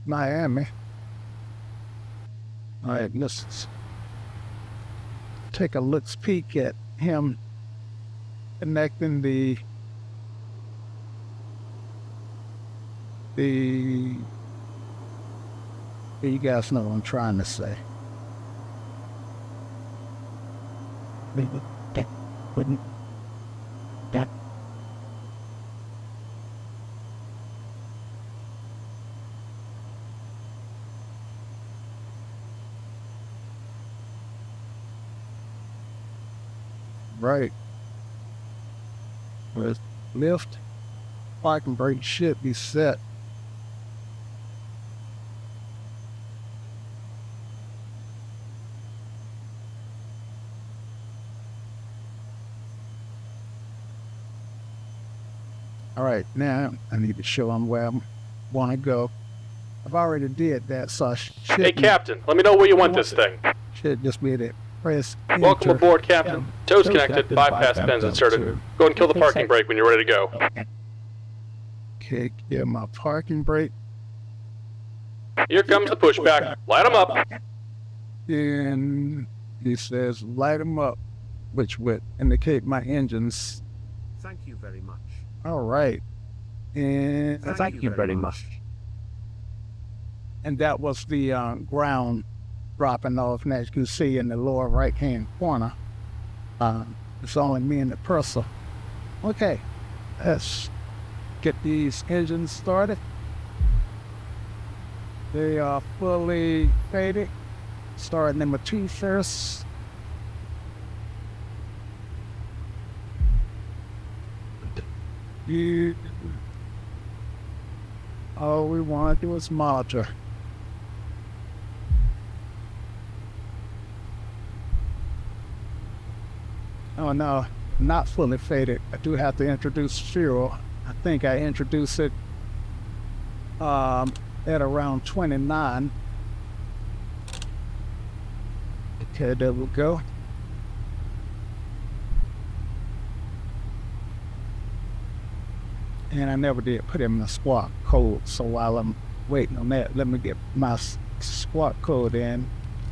Miami. All right, let's take a look's peek at him connecting the you guys know what I'm trying to say. Right. With lift, parking brake should be set. All right, now I need to show them where I want to go. I've already did that, so I should. Hey, Captain, let me know where you want this thing. Should just be able to press enter. Welcome aboard, Captain. Tow's connected, bypass pins inserted. Go ahead and kill the parking brake when you're ready to go. Okay, get my parking brake. Here comes the pushback. Light them up. And he says, light them up, which would indicate my engines. Thank you very much. All right. And Thank you very much. And that was the ground dropping off. And as you can see in the lower right-hand corner, it's only me and the purser. Okay, let's get these engines started. They are fully faded. Start number 2 first. All we want to do is monitor. Oh no, not fully faded. I do have to introduce fuel. I think I introduced it at around 29. Okay, there we go. And I never did put in my squawk code, so while I'm waiting on that, let me get my squawk code in,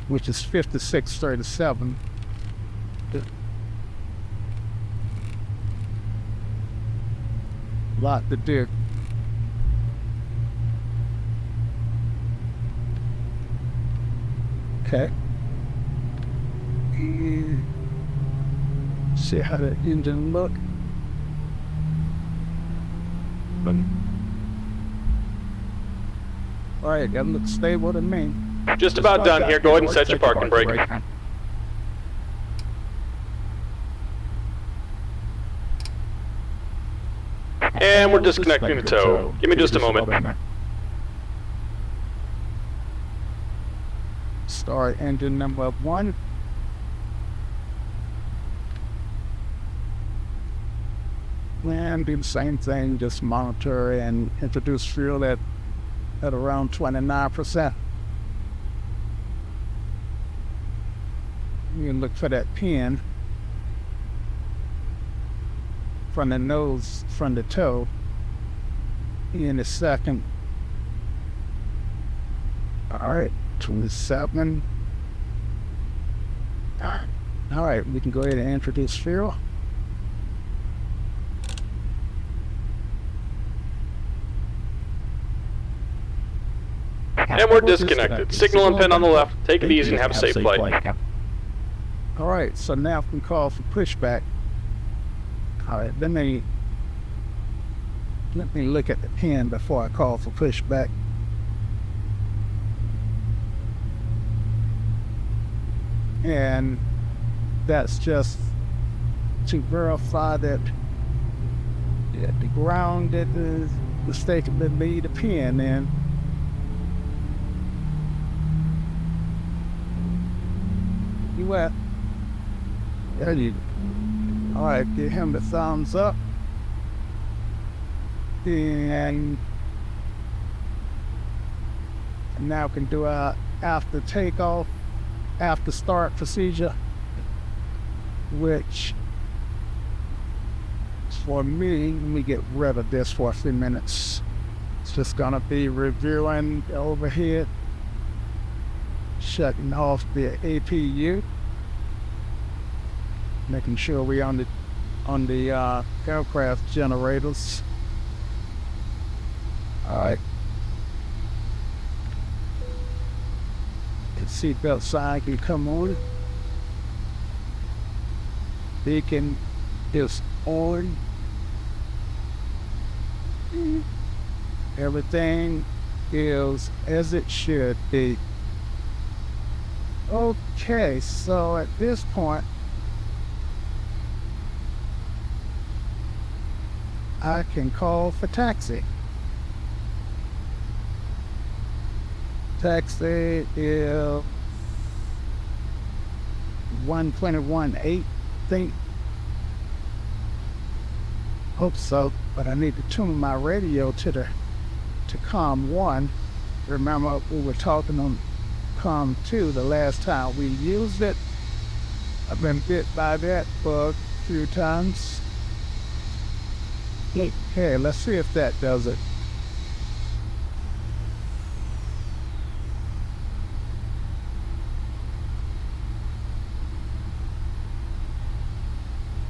which is 5637. Lot to do. Okay. And see how the engine look. All right, that looks stable to me. Just about done here. Go ahead and set your parking brake. And we're disconnecting the tow. Give me just a moment. Start engine number 1. And do the same thing, just monitor and introduce fuel at around 29%. You can look for that pin from the nose, from the toe, in a second. All right, 27. All right, we can go ahead and introduce fuel. And we're disconnected. Signal and pin on the left. Take it easy and have a safe flight. All right, so now we can call for pushback. All right, let me look at the pin before I call for pushback. And that's just to verify that the ground that is mistakenly lead a pin in. You what? There you go. All right, give him the thumbs up. And now we can do our after takeoff, after start procedure, which for me, let me get rid of this for a few minutes. It's just gonna be reviewing the overhead, shutting off the APU, making sure we on the aircraft generators. All right. The seatbelt sign can come on. Beacon is on. Everything is as it should be. Okay, so at this point, I can call for taxi. Taxi is 121.8, think. Hope so, but I need to tune my radio to COM 1. Remember, we were talking on COM 2 the last time we used it. I've been bit by that for a few times. Okay, let's see if that does it.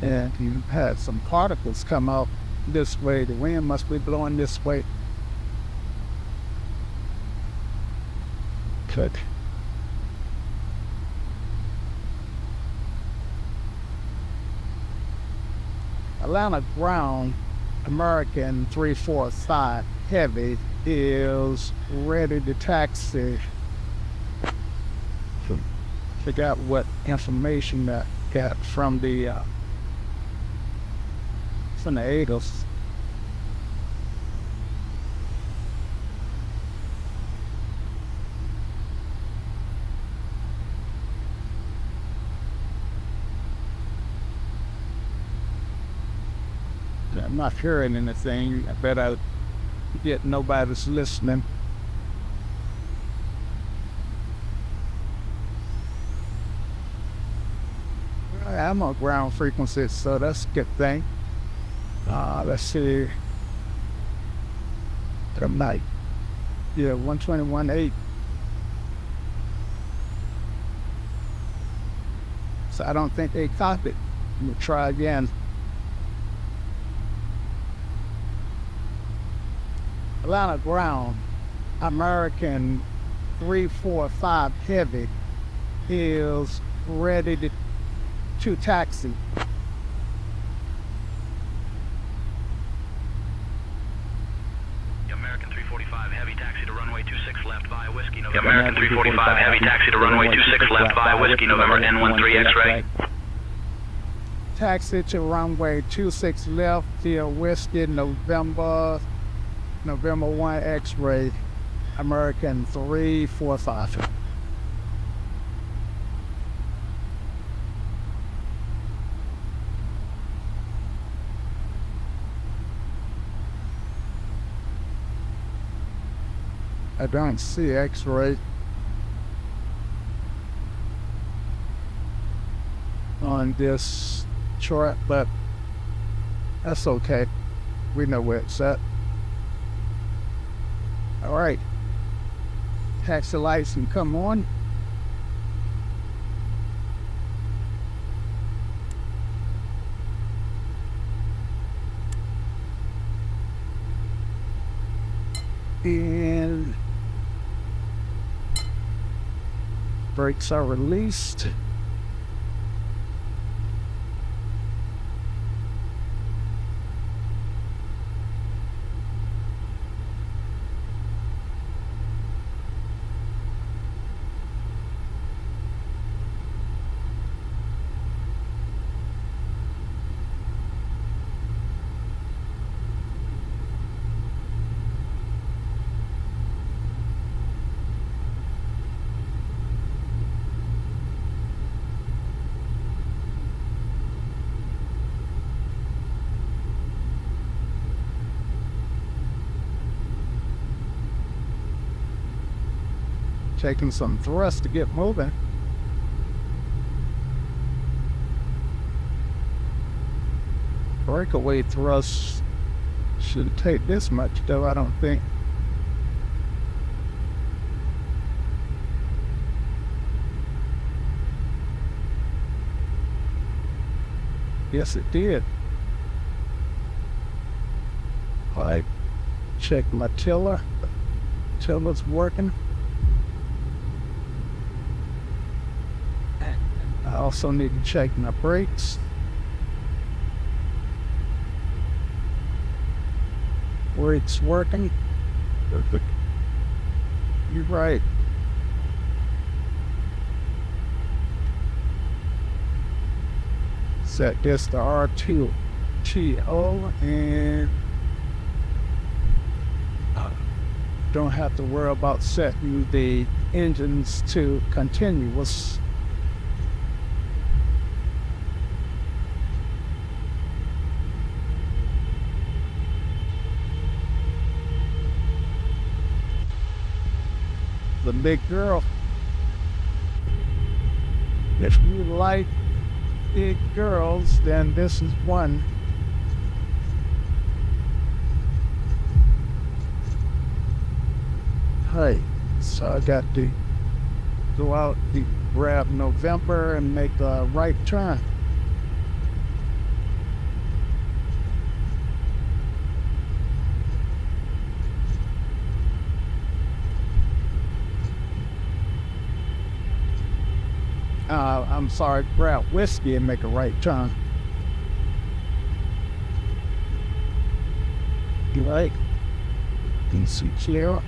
And you've had some particles come out this way. The wind must be blowing this way. Good. Atlanta ground, American 345 Heavy is ready to taxi. Forgot information that got from the Eagles. I'm not hearing anything. I bet I get nobody's listening. I'm on ground frequency, so that's a good thing. Let's see. I'm not. Yeah, 121.8. So I don't think they copied. I'm gonna try again. Atlanta ground, American 345 Heavy is ready to taxi. American 345 Heavy taxi to runway 26 left via Whiskey November. American 345 Heavy taxi to runway 26 left via Whiskey November N13 X-ray. Taxi to runway 26 left via Whiskey November 1 X-ray, American 345. I don't see X-ray on this chart, but that's okay. We know where it's at. All right, taxi lights can come on. And brakes are released. Taking some thrust to get moving. Breakaway thrust shouldn't take this much though, I don't think. Yes, it did. I checked my tiller. Tiller's working. I also need to check my brakes. Brakes working. Perfect. You're right. Set this to R2 TO and don't have to worry about setting the engines to continuous. The big girl. If you like big girls, then this is one. Hey, so I got to go out and grab November and make a right turn. I'm sorry, grab whiskey and make a right turn. You like? Can see clear.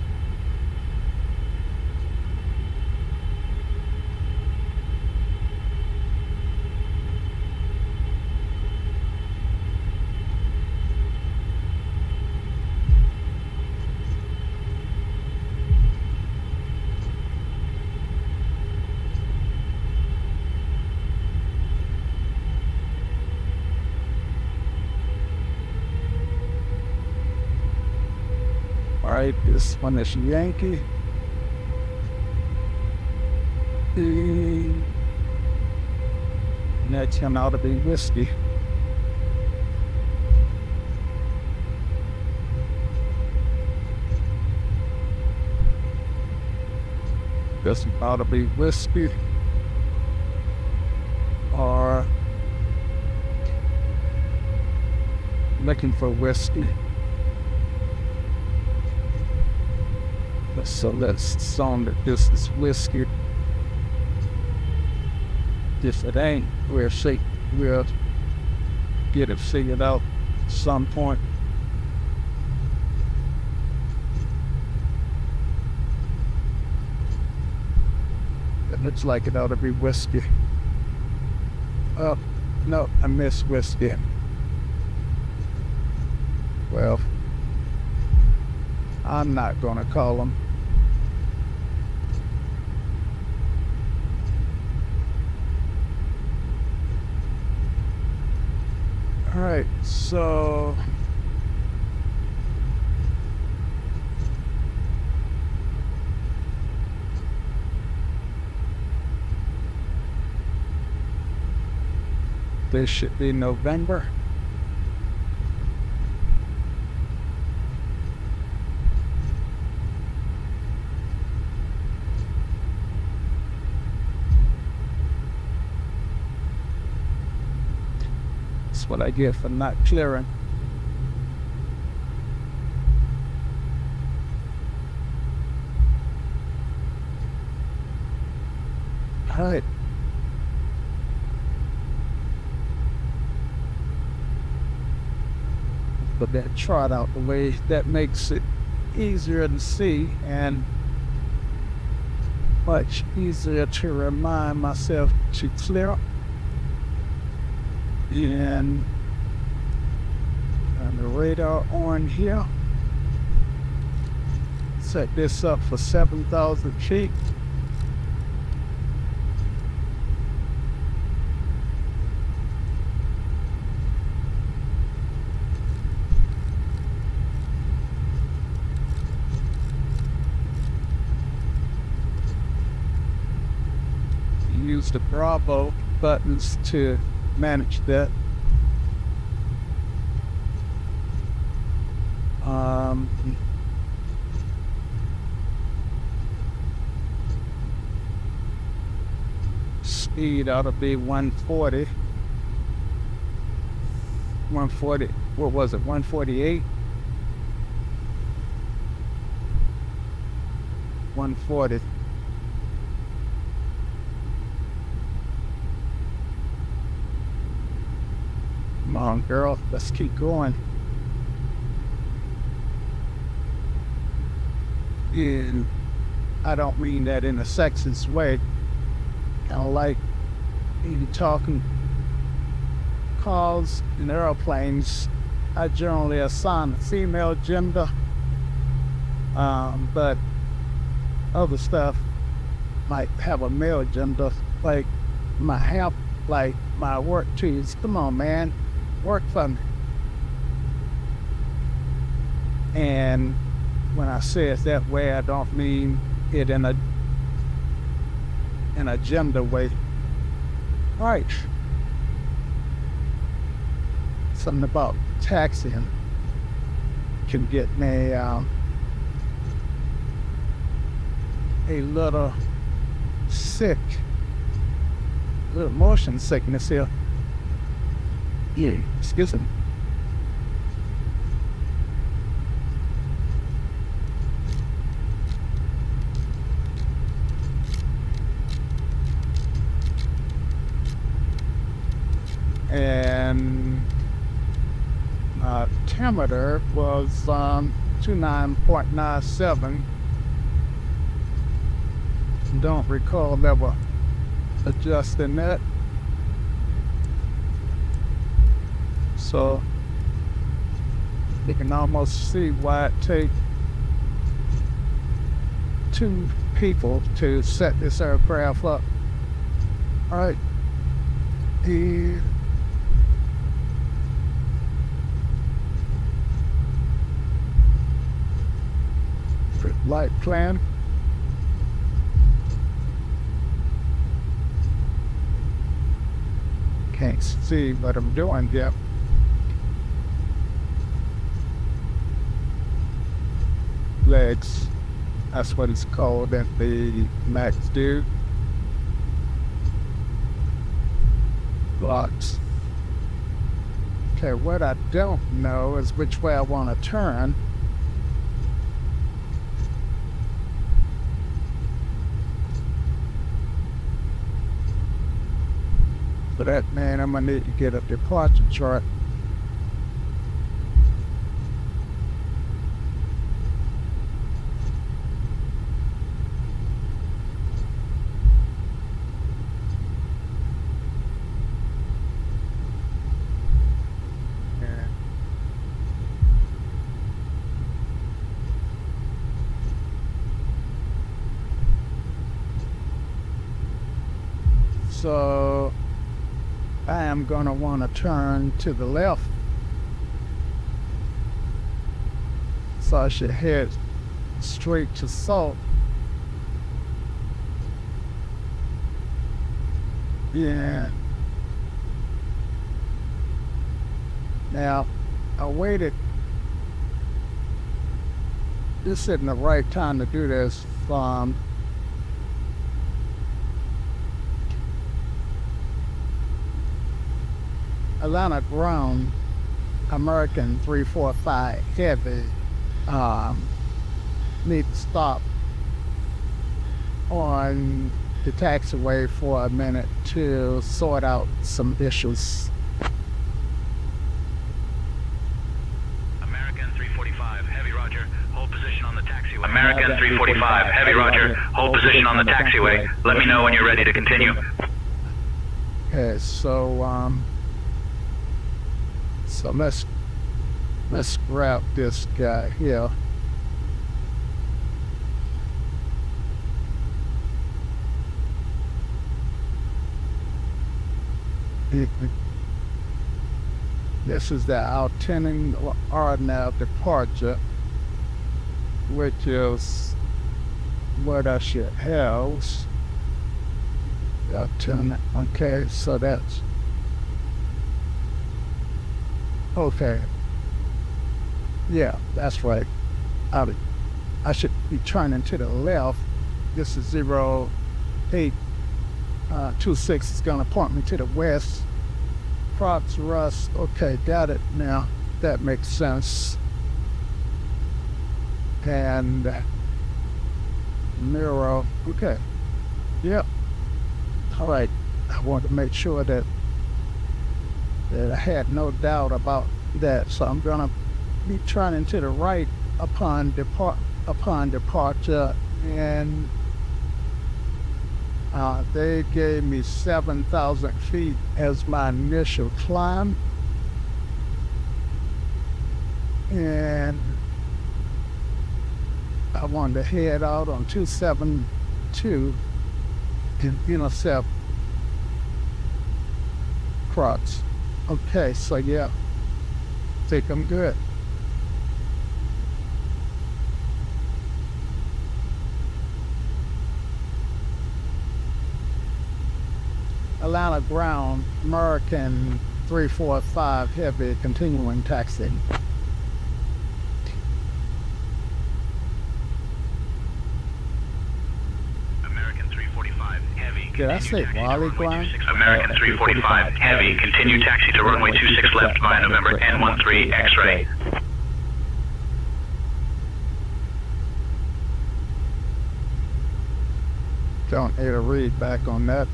Alright, this one is Yankee. And that turned out to be whiskey. This ought to be whiskey. Or looking for whiskey. So let's assume that this is whiskey. If it ain't, we'll get it figured out at some point. It looks like it ought to be whiskey. Oh, no, I missed whiskey. Well, I'm not gonna call them. All right, so this should be November. What I get for not clearing. All right. Put that chart out the way. That makes it easier to see and much easier to remind myself to clear up. And the radar on here. Set this up for 7,000 feet. Use the Bravo buttons to manage that. Speed ought to be 140. 140, what was it, 148? 140. Come on, girl, let's keep going. And I don't mean that in a sexist way. I don't like even talking calls in airplanes. I generally assign a female gender, but other stuff might have a male gender, like my help, like my work tools. Come on, man, work for me. And when I say it that way, I don't mean it in a gender way. All right. Something about taxiing can get me a little sick, a little motion sickness here. Yeah, excuse me. And altimeter was 29.97. Don't recall ever adjusting that. So you can almost see why it takes two people to set this aircraft up. All right. Light plan. Can't see what I'm doing yet. Legs, that's what it's called at the max do. Blocks. Okay, what I don't know is which way I want to turn. For that, man, I'm gonna need to get a departure chart. So I am going to want to turn to the left. So I should head straight to Salt. Yeah. Now, I waited. This isn't the right time to do this. Atlanta ground American 345 heavy need to stop on the taxiway for a minute to sort out some issues. American 345, heavy roger. Hold position on the taxiway. American 345, heavy roger. Hold position on the taxiway. Let me know when you're ready to continue. Okay, so let's grab this guy here. This is the Alternate RNAV departure, which is what I should have. Okay, so that's okay. Yeah, that's right. I should be turning to the left. This is 0826 is gonna point me to the west. Props Russ. Okay, got it now. That makes sense. And Miro. Okay. Yep. All right. I want to make sure that I had no doubt about that. So I'm gonna be turning to the right upon departure, and they gave me 7,000 feet as my initial climb, and I wanted to head out on 272 and intercept Crocs. Okay, so yeah, I think I'm good. Atlanta ground, American 345 heavy, continuing taxi. American 345, heavy. Did I say Raleigh ground? American 345, heavy. Continue taxi to runway 26 left via November N13 X-ray. Don't need a read back on that.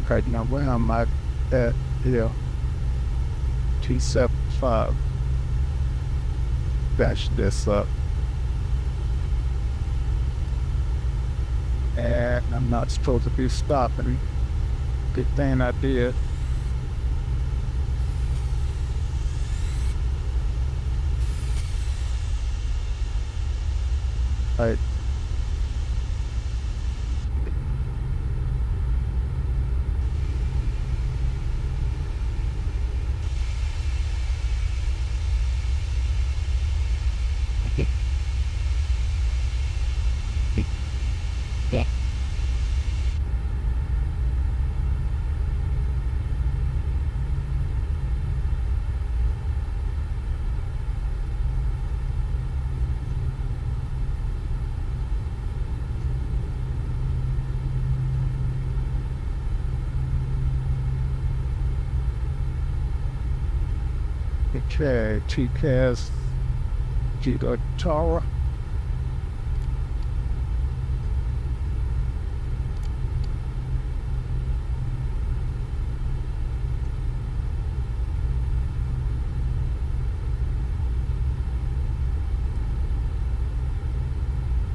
Right now, where am I at here? 275. Dash this up. And I'm not supposed to be stopping. Good thing I did. Right. Okay, TCAS, Giga Tara.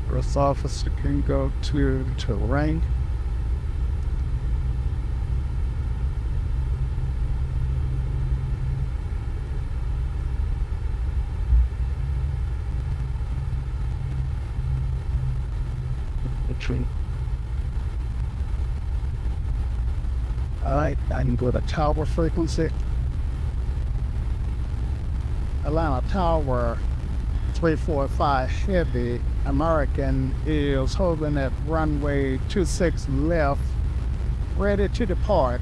First officer can go to rank. tree. All right, I can go to tower frequency. Atlanta Tower 345 Heavy American is holding at runway 26 left, ready to depart.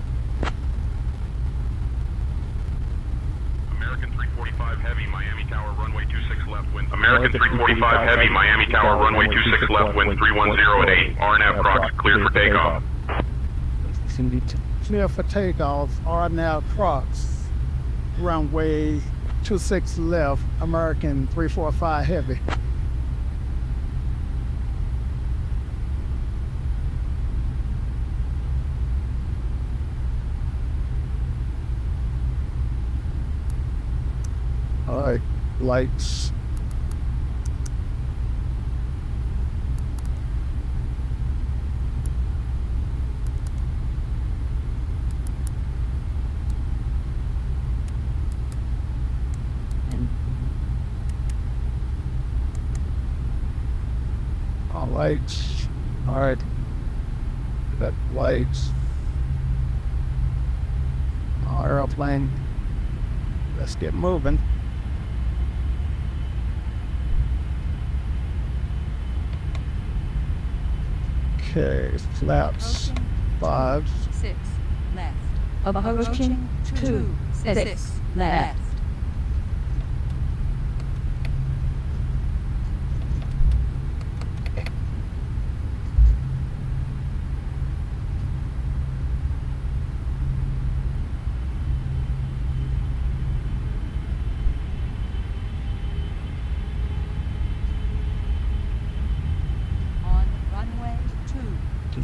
American 345 Heavy, Miami Tower, runway 26 left, wind. American 345 Heavy, Miami Tower, runway 26 left, wind 310 at 8. RNAV Crocs, cleared for takeoff. Clear for takeoff, RNAV Crocs, runway 26 left, American 345 Heavy. All right, lights. All lights. All right, that lights. Our airplane. Let's get moving. Okay, flaps 5. 6 left. Approaching 2 6 left.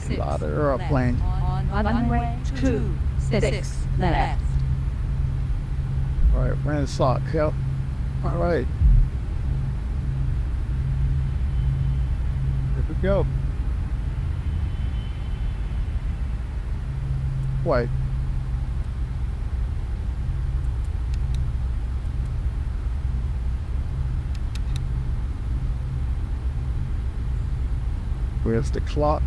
A lot of airplane. On runway 2 6 left. All right, we're in sock, yep. All right. Here we go. White. Where's the clock?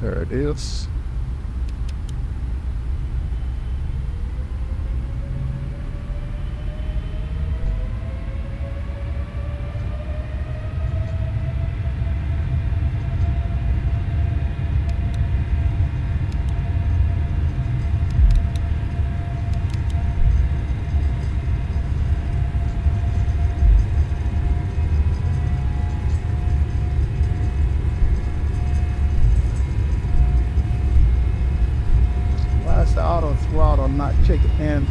There it is. The auto throttle not kicking in.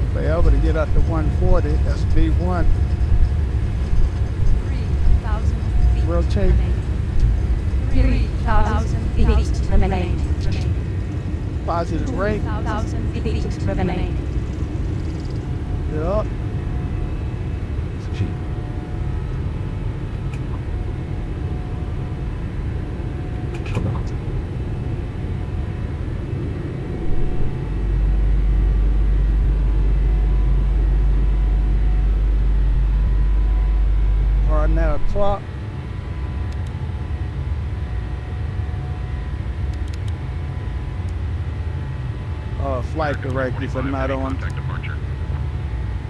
If they're able to get up to 140, that's V1. 3,000 feet. Rotate. 3,000 feet remaining. Positive rate. 2,000 feet remaining. Yep. All right, now clock. Flight directives are not on.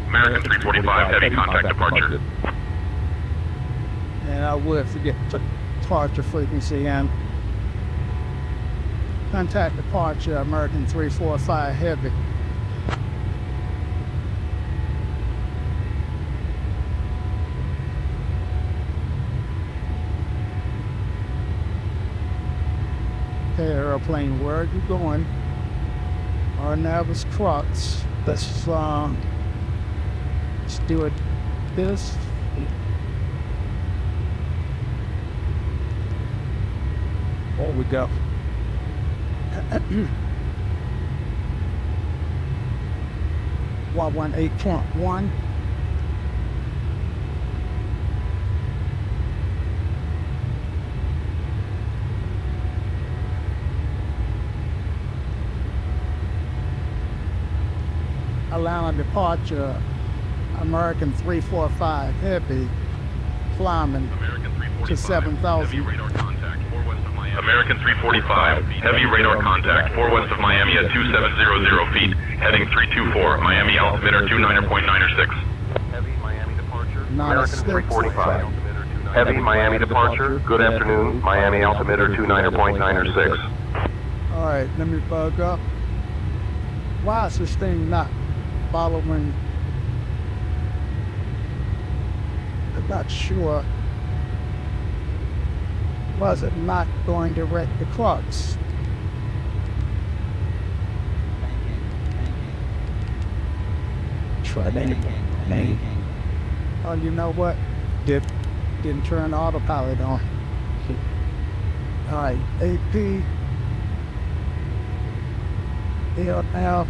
American 345 Heavy, contact departure. And I would forget to departure frequency and contact departure American 345 Heavy. Okay, airplane, where are you going? Our nav is Crocs. Let's do it this. There we go. $118.1. Atlanta departure, American 345 Heavy, climbing to 7,000. American 345, heavy radar contact, 4 west of Miami at 2700 feet, heading 324, Miami altimeter 29.906. Heavy Miami departure, American 345. Heavy Miami departure, good afternoon, Miami altimeter 29.906. All right, let me bug up. Why is this thing not following? I'm not sure. Was it not going direct across? Try that again. Oh, you know what? Didn't turn autopilot on. All right, AP. LL.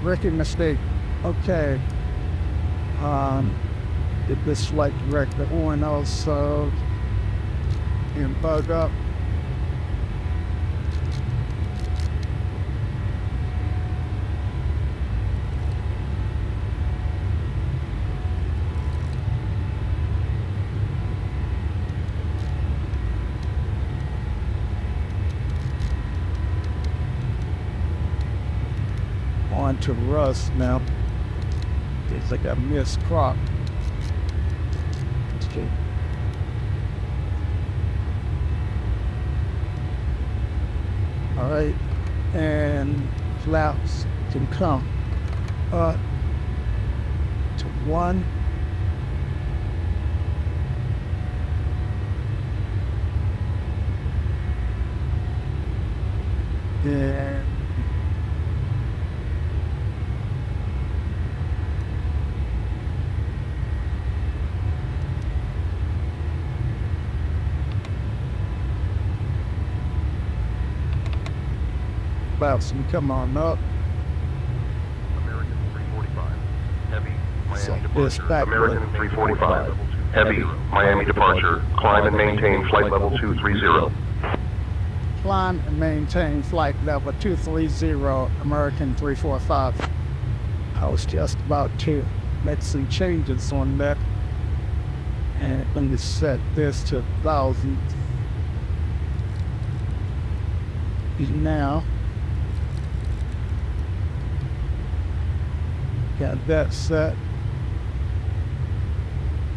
Rookie mistake. Okay. Did this flight direct the horn also? And bug up. On to Russ now. It's like a missed crop. Okay. All right, and flaps can come up to 1. And flaps can come on up. American 345, heavy Miami This departure. back American 345, heavy Miami departure. Climb and maintain flight level 230. Climb and maintain flight level 230, American 345. I was just about to make some changes on that. And let me set this to 1,000. Now, got that set.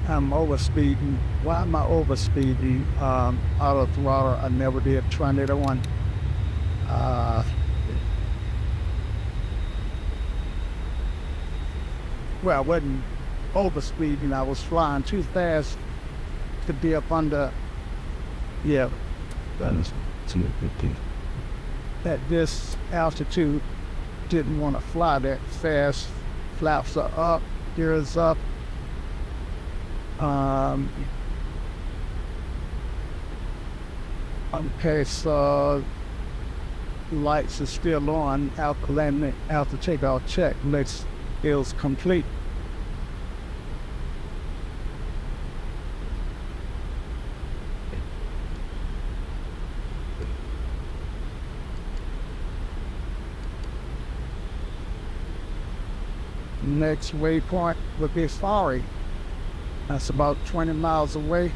I'm overspeeding. Why am I overspeeding? Auto throttle, I never did. Trying it on. Well, I wasn't overspeeding. I was flying too fast to be up under. Yeah, at this altitude, didn't want to fly that fast. Flaps are up, gears up. Okay, so lights are still on. After takeoff check, list is complete. Next waypoint would be Fari. That's about 20 miles away.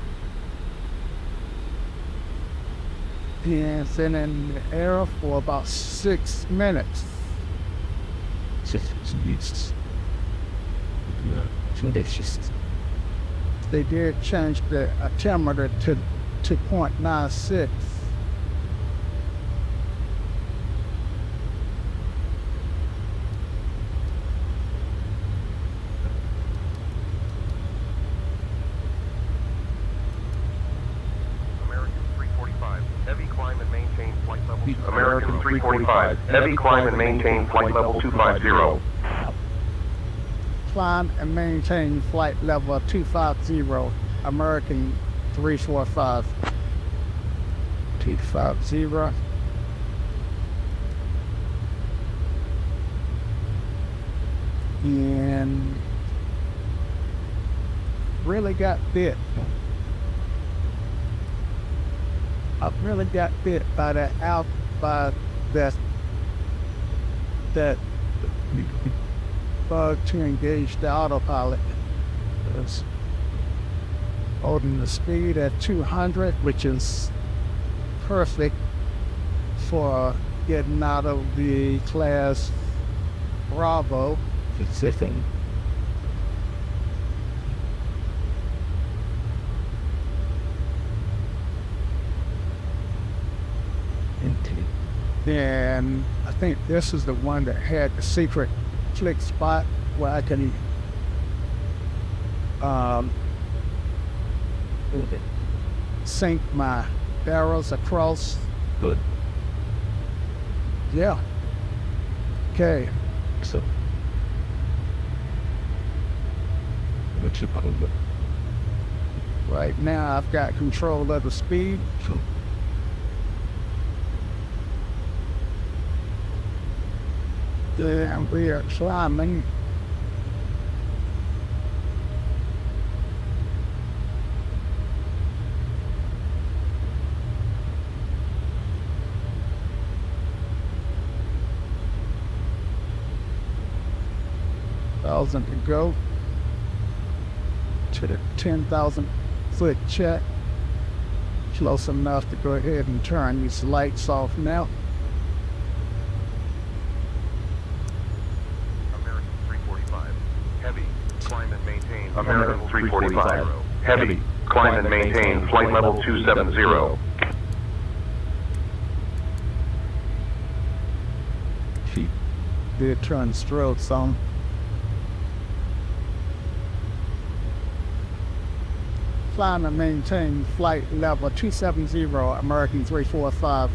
And then in the air for about 6 minutes. They did change the altimeter to 2.96. American 345, heavy climb and maintain flight level 250. Climb and maintain flight level 250, American 345. 250. And really got bit. I really got bit by that bug to engage the autopilot. It's holding the speed at 200, which is perfect for getting out of the class Bravo. Sitting. Then I think this is the one that had the secret click spot where I can sink my barrels across. Good. Yeah. Okay. So. What's your problem? Right now I've got control of the speed. So. And we are climbing. Thousand to go to the 10,000 foot check. Close enough to go ahead and turn these lights off now. American 345, heavy, climb and maintain flight level 270. She did turn strobes on. Climb and maintain flight level 270, American 345.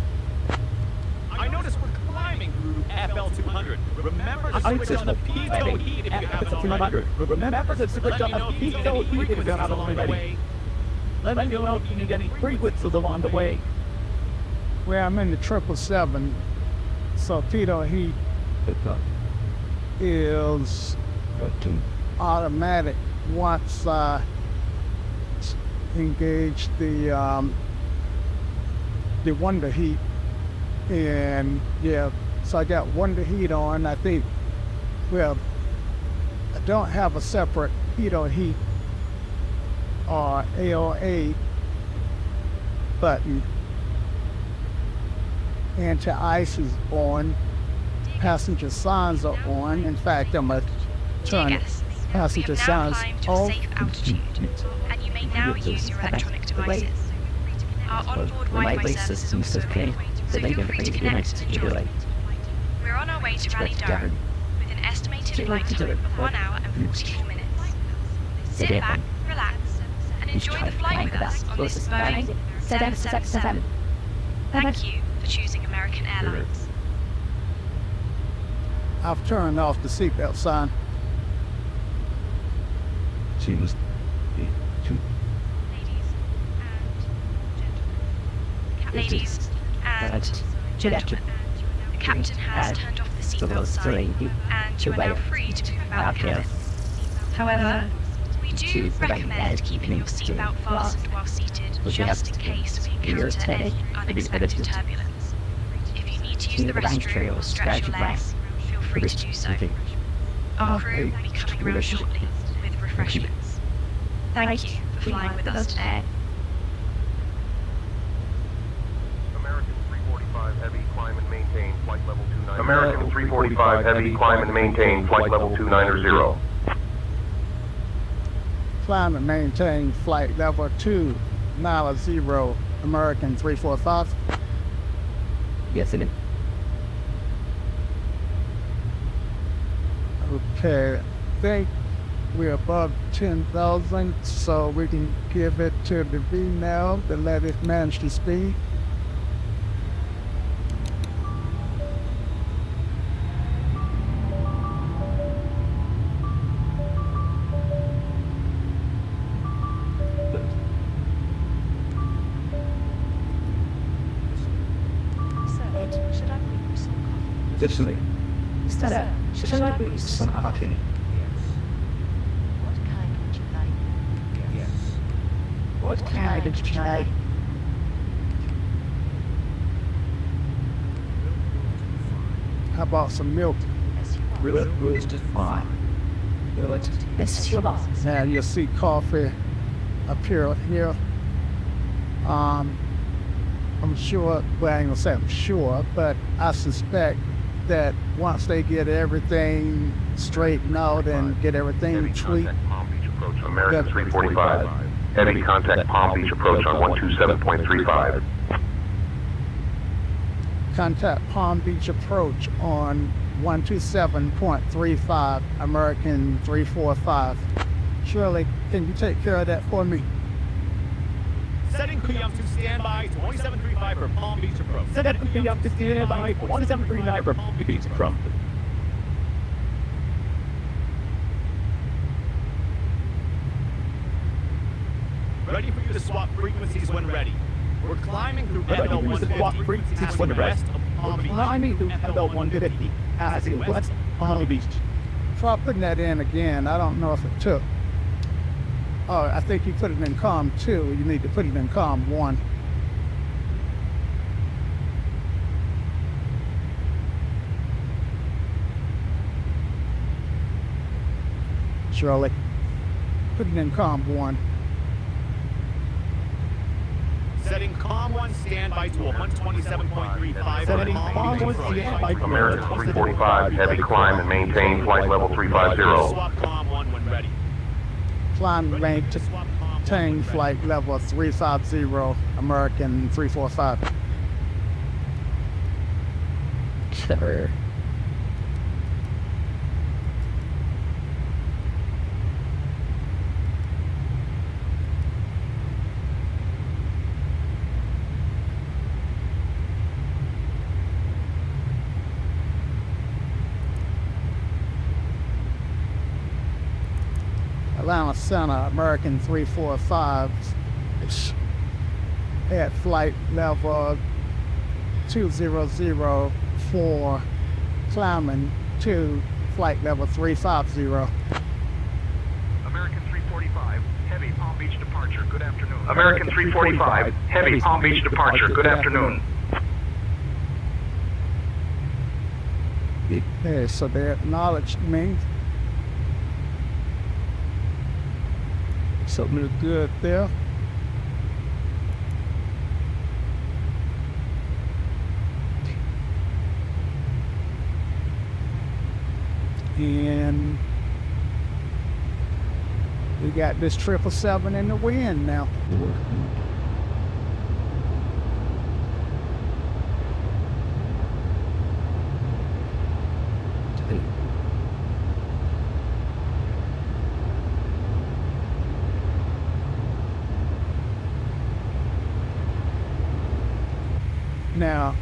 I noticed we're climbing through FL 200. Remember to switch on the pitot heat if you have it already. Remember to switch on the pitot heat if you have it already. Let me know if you need any frequencies along the way. Well, I'm in the 777, so pitot heat is automatic once I engage the wonder heat. And yeah, so I got wonder heat on. I think, well, I don't have a separate pitot heat or AOA button. Anti-ice is on. Passenger signs are on. In fact, I'm gonna turn passenger signs off. Safe altitude, and you may now use your electronic devices. Our onboard Wi-Fi systems are clear, so you're free to connect securely. We're on our way to Raleigh-Durham, with an estimated flight time of 1 hour and 44 minutes. Sit back, relax, and enjoy the flight with us on this Boeing 777. Thank you for choosing American Airlines. I've turned off the seatbelt sign. She was Ladies and gentlemen, the captain has turned off the seatbelt sign, and you are now free to move about the cabin. However, we do recommend keeping your seatbelt fastened while seated, just in case we encounter any unexpected turbulence. If you need to use the restroom or stretch your legs, feel free to do so. Our crew will be coming around shortly with refreshments. Thank you for flying with us today. Heavy, climb and maintain flight level 290. American 345 heavy, climb and maintain flight level 290. Climb and maintain flight level 290, American 345. Yes, it is. Okay, I think we're above 10,000, so we can give it to the V now to let it manage the speed. Definitely. Sir, shall I bring you some coffee? What kind would you like? Yes. What kind would you like? How about some milk? Real roast is fine. Good. This is your boss. Now you'll see coffee appear here. I'm sure, well, I ain't gonna say I'm sure, but I suspect that once they get everything straightened out and get everything tweaked, American 345. Heavy contact Palm Beach approach on 127.35. contact Palm Beach approach on 127.35, American 345. Shirley, can you take care of that for me? Setting PM to standby to 2735 for Palm Beach approach. Set that up to stand by 1739 for Palm Beach approach. Ready for you to swap frequencies when ready. We're climbing through Ready for you to swap FL150, frequencies passing when the ready. rest of Palm Beach. Climbing through FL150, passing west Palm Beach. Try putting that in again. I don't know if it took. Oh, I think you put it in COM 2. You need to put it in COM 1. Shirley, put it in COM 1. Setting COM 1 standby to 127.35 for Setting Palm COM Beach 1 approach. standby to American 345. Heavy climb and maintain flight level 350. Swap COM 1 when ready. Climb maintain flight level 350, American 345. Sure. Atlanta Center, American 345 at flight level 2004, climbing to flight level 350. American 345. Heavy Palm Beach departure. Good afternoon. American 345. Heavy Palm Beach departure. Good afternoon. Okay, so they acknowledged me. Something good there. And we got this 777 in the wind now. Now,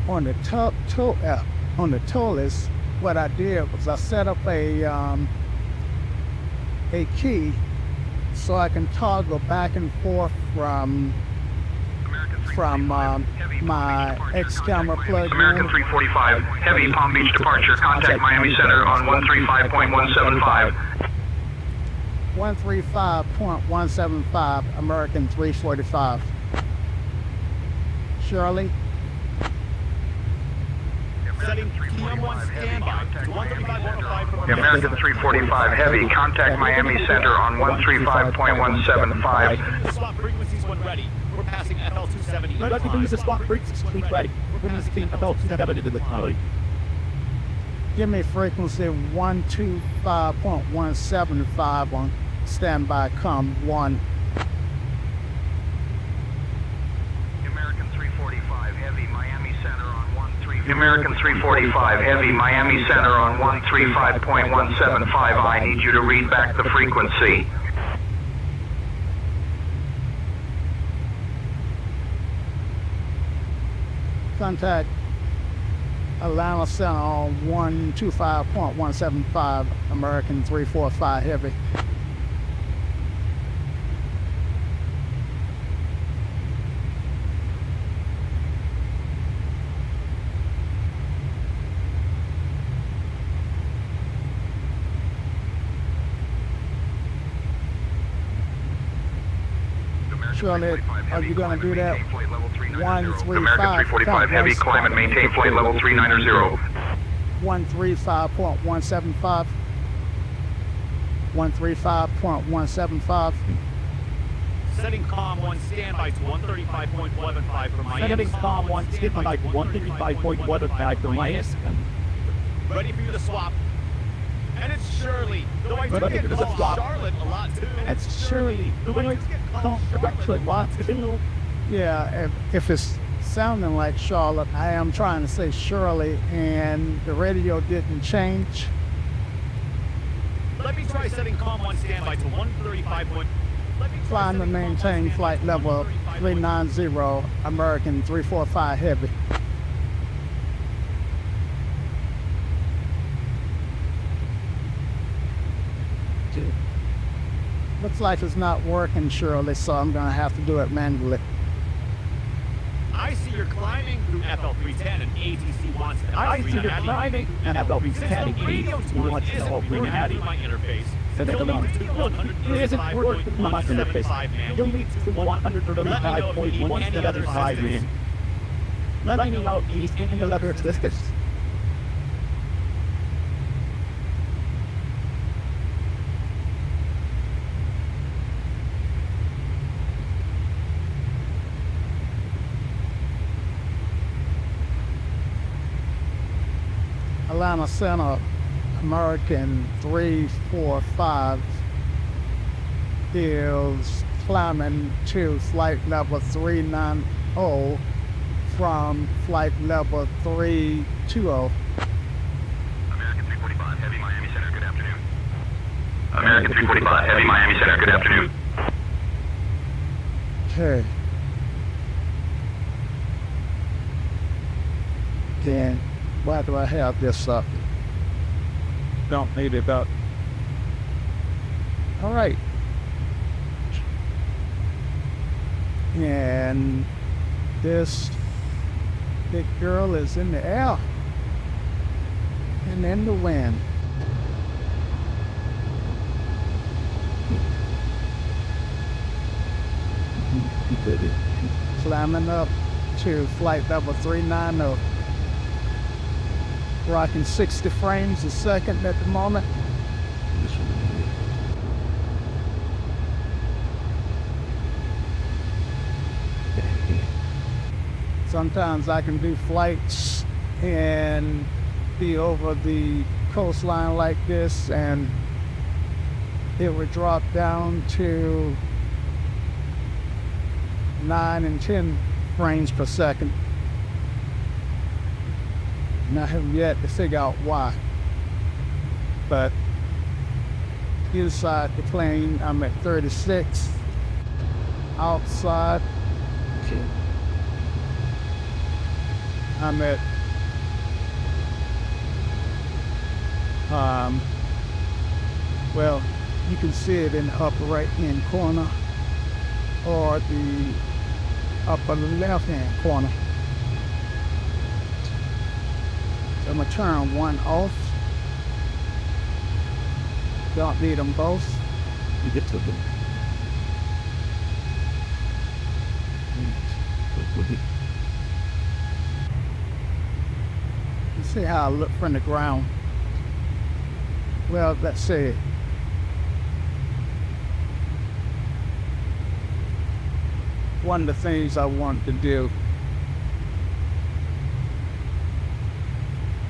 on the tow list, what I did was I set up a key so I can toggle back and forth from my X camera plug. American 345. Heavy Palm Beach departure. Contact Miami Center on 135.175. 135.175, American 345. Shirley. Setting PM1 standby to 135.105 for American 345 Heavy. Contact Miami Center on 135.175. Swap frequencies when ready. We're passing FL270. Ready for you to swap frequencies. Ready. We're going to see FL270 into the cloud. Give me frequency 125.175 on standby COM 1. American 345 Heavy Miami Center on 135. American 345 Heavy Miami Center on 135.175. I need you to read back the frequency. Contact Atlanta Center on 125.175, American 345 Heavy. Shirley, are you going to do that? 135. American 345 Heavy. Climb and maintain flight level 390. 135.175. 135.175. Setting COM 1 standby to 135.15 for Miami. Setting COM 1 standby to 135.15 for Miami. Ready for you to swap. And it's Shirley. Though I do Ready get for the called swap. Charlotte a lot too. It's Shirley. Though I do get called Charlotte a lot too. Yeah, if it's sounding like Charlotte, I am trying to say Shirley, and the radio didn't change. Let me try setting COM 1 standby to 135. Flying to maintain flight level 390, American 345 Heavy. Looks like it's not working, Shirley, so I'm gonna have to do it manually. I see you're climbing through FL310 and ATC wants to I see you're climbing and FL310 and ATC wants to help bring Hattie. my interface. Said it alone. Look, it isn't working with my interface. You'll need to 135.175 in. Let me know if he's getting a letter to this. Atlanta Center, American 345 is climbing to flight level 390 from flight level 320. American 345 Heavy, Miami Center, good afternoon. American 345 Heavy, Miami Center, good afternoon. Okay. Then why do I have this up? Don't need it up. All right. And this big girl is in the air and in the wind. Climbing up to flight level 390. Rocking 60 frames a second at the moment. Sometimes I can do flights and be over the coastline like this, and it would drop down to 9 and 10 frames per second. And I have yet to figure out why. But inside the plane, I'm at 36. Outside, I'm at well, you can see it in the upper right hand corner or the upper left hand corner. So I'm gonna turn one off. Don't need them both. You get to them. You see how I look from the ground? Well, let's see. One of the things I wanted to do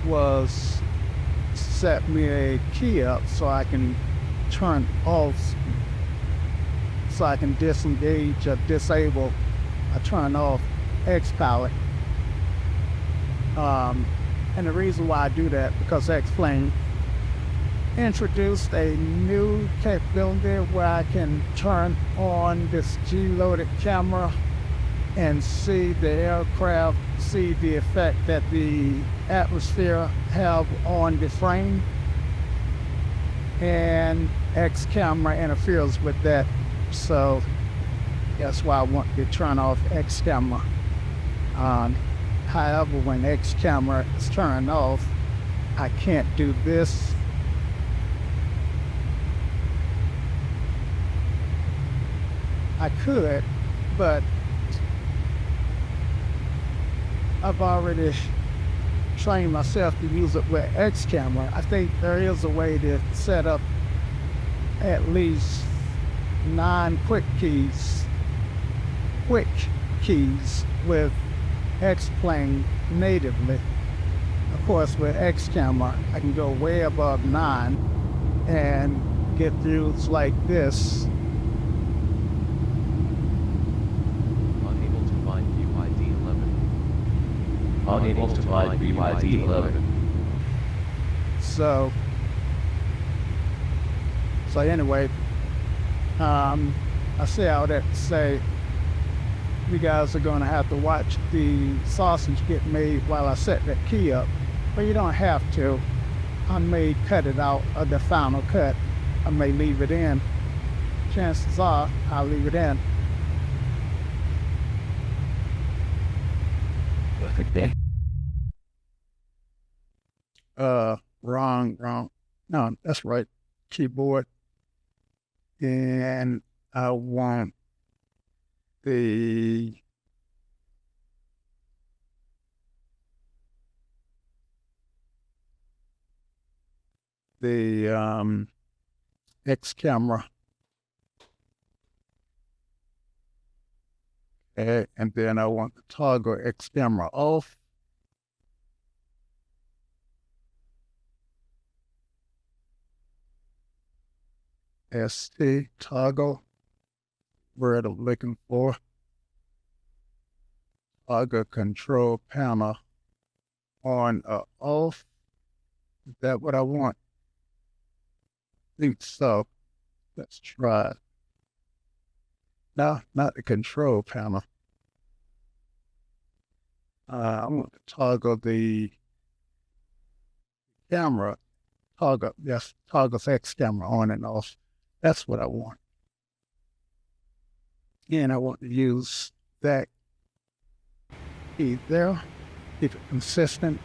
was set me a key up so I can turn off, so I can disengage or disable or turn off X-Pilot. And the reason why I do that, because X-Plane introduced a new capability where I can turn on this G-loaded camera and see the aircraft, see the effect that the atmosphere have on the frame, and X camera interferes with that. So that's why I want to turn off X camera. However, when X camera is turned off, I can't do this. I could, but I've already trained myself to use it with X camera. I think there is a way to set up at least 9 quick keys with X-Plane natively. Of course, with X-Camera, I can go way above 9 and get views like this. Unable to find BYD 11. Unable to find BYD 11. So anyway, I say all that to say you guys are going to have to watch the sausage get made while I set that key up. But you don't have to. I may cut it out of the final cut. I may leave it in. Chances are I'll leave it in. Wrong. No, that's right. Keyboard. And I want the X camera. Okay, and then I want the toggle X camera off. ST toggle, word I'm looking for. Toggle control panel on or off. Is that what I want? I think so. Let's try it. No, not the control panel. I want to toggle the camera. Toggle X camera on and off. That's what I want. And I want to use that key there. Keep it consistent.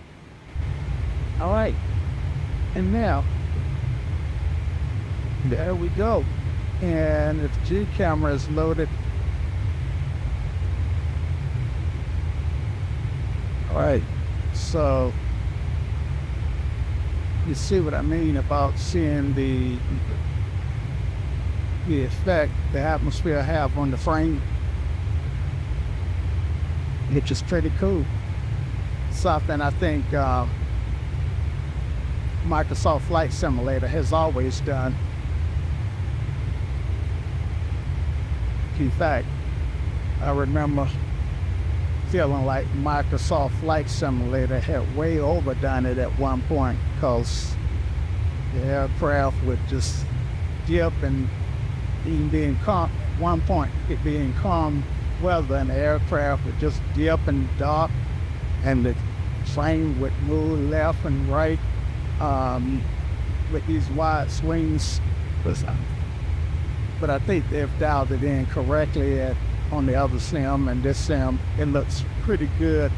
All right. And now, there we go. And if G camera is loaded, all right, so you see what I mean about seeing the effect the atmosphere have on the frame, which is pretty cool. Something I think Microsoft Flight Simulator has always done. In fact, I remember feeling like Microsoft Flight Simulator had way overdone it at one point, because the aircraft would just dip, and even being calm, at one point it being calm weather, and the aircraft would just dip and dock, and the plane would move left and right with these wide swings. But I think they've dialed it in correctly on the other sim, and this sim, it looks pretty good.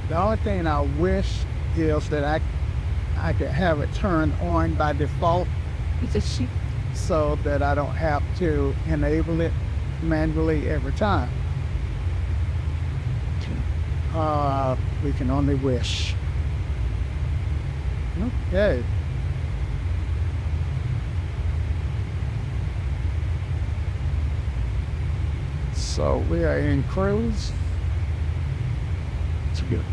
The only thing I wish is that I could have it turned on by default, so that I don't have to enable it manually every time. We can only wish. Okay. So we are in cruise. It's good.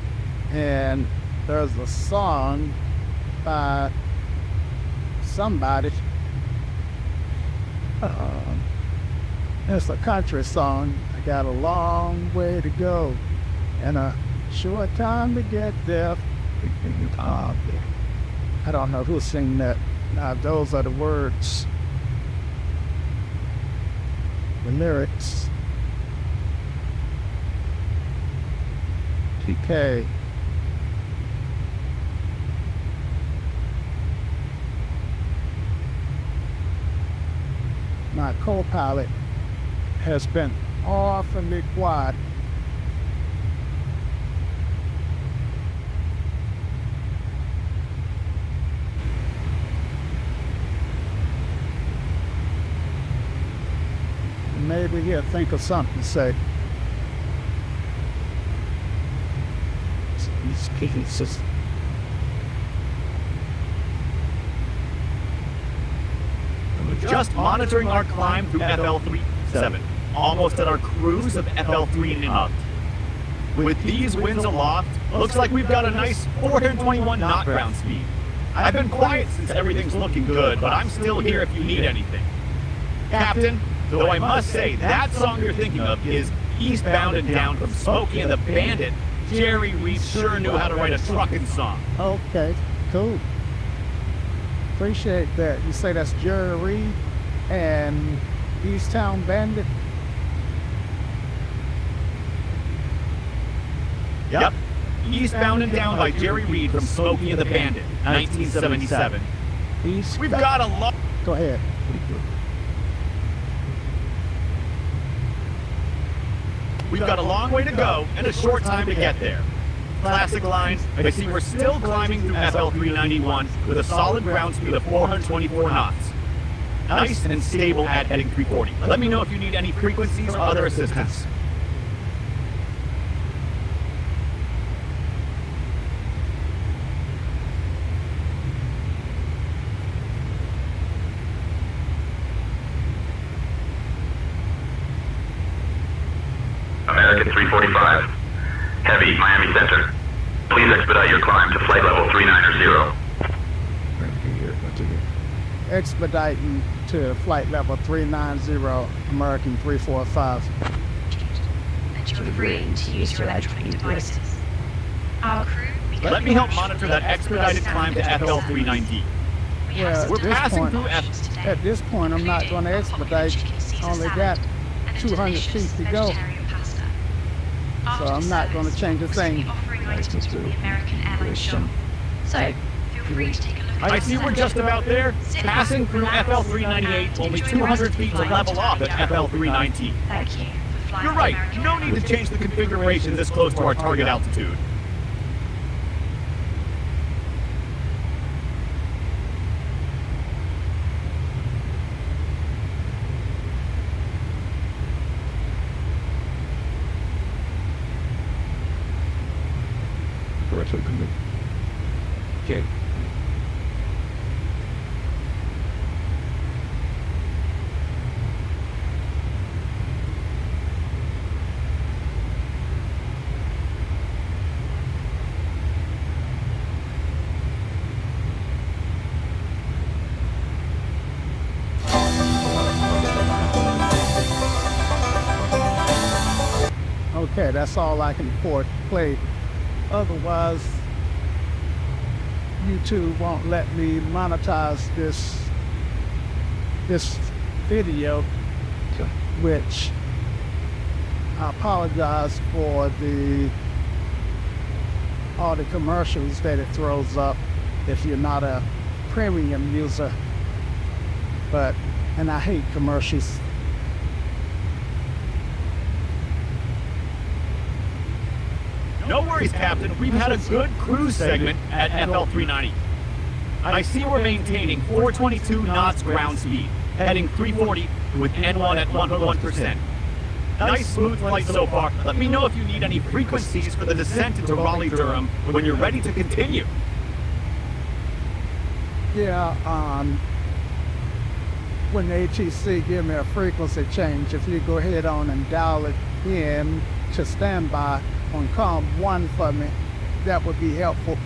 And there's a song by somebody. It's a country song. I got a long way to go and a short time to get there. I don't know who's singing that. Now, those are the words, the lyrics. TK. My co-pilot has been awfully quiet. Maybe he'll think of something to say. just monitoring our climb through FL37, almost at our cruise of FL3 and up. With these winds aloft, looks like we've got a nice 421 knot ground speed. I've been quiet since everything's looking good, but I'm still here if you need anything. Captain, though I must say, that song you're thinking of is Eastbound and Down from Smokey and the Bandit. Jerry Reed sure knew how to write a truckin' song. Okay, cool. Appreciate that. You say that's Jerry Reed and Easttown Bandit? Yep. Eastbound and Down by Jerry Reed from Smokey and the Bandit, 1977. We've got a lot. Go ahead. We've got a long way to go and a short time to get there. Classic lines, I see we're still climbing through FL391 with a solid ground speed of 424 knots. Nice and stable at heading 340. Let me know if you need any frequencies or other assistance. American 345, heavy, Miami Center. Please expedite your climb to flight level 390. Expediting to flight level 390, American 345. And you're free to use your electronic devices. Our crew... Let me help monitor that expedited climb to FL390. Well, We're passing through at this point, I'm not going to expedite. Only got 200 feet to go. So I'm not going to change a thing. So, feel free to take a look. I see we're just about there. Passing through FL398, only 200 feet to level off at FL319. Thank you. You're right. No need to change the configuration this close to our target altitude. Okay. Okay, that's all I can afford to play. Otherwise, YouTube won't let me monetize this video, which I apologize for all the commercials that it throws up if you're not a premium user. And I hate commercials. No worries, Captain. We've had a good cruise segment at FL390. I see we're maintaining 422 knots ground speed, heading 340 with N1 at 101%. Nice smooth flight so far. Let me know if you need any frequencies for the descent into Raleigh-Durham when you're ready to continue. Yeah, when the ATC give me a frequency change, if you go ahead on and dial it in to standby on COM 1 for me, that would be helpful.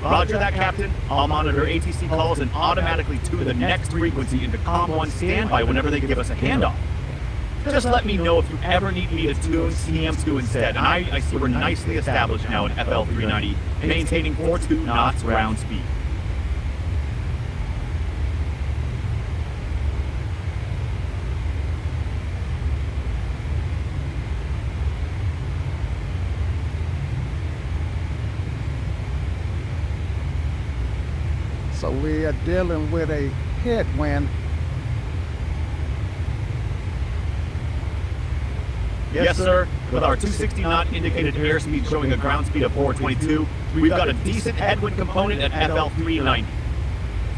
Roger that, Captain. I'll monitor ATC calls and automatically tune the next frequency into COM 1 standby whenever they give us a handoff. Just let me know if you ever need me to tune CM2 instead. And I see we're nicely established now at FL390, maintaining 42 knots ground speed. So we are dealing with a headwind. Yes, sir. With our 260 knot indicated airspeed showing a ground speed of 422, we've got a decent headwind component at FL390.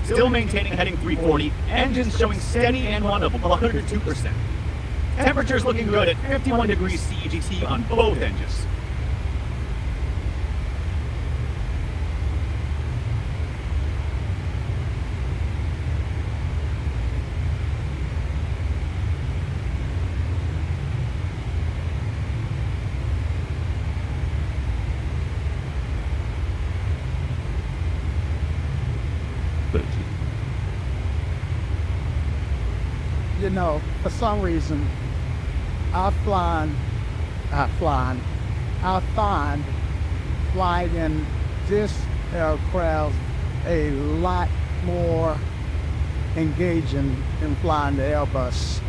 Still maintaining heading 340, engines showing steady N1 of 102%. Temperatures looking good at 51 degrees CEGT on both engines. you know, for some reason, I find flying this aircraft a lot more engaging than flying the Airbus.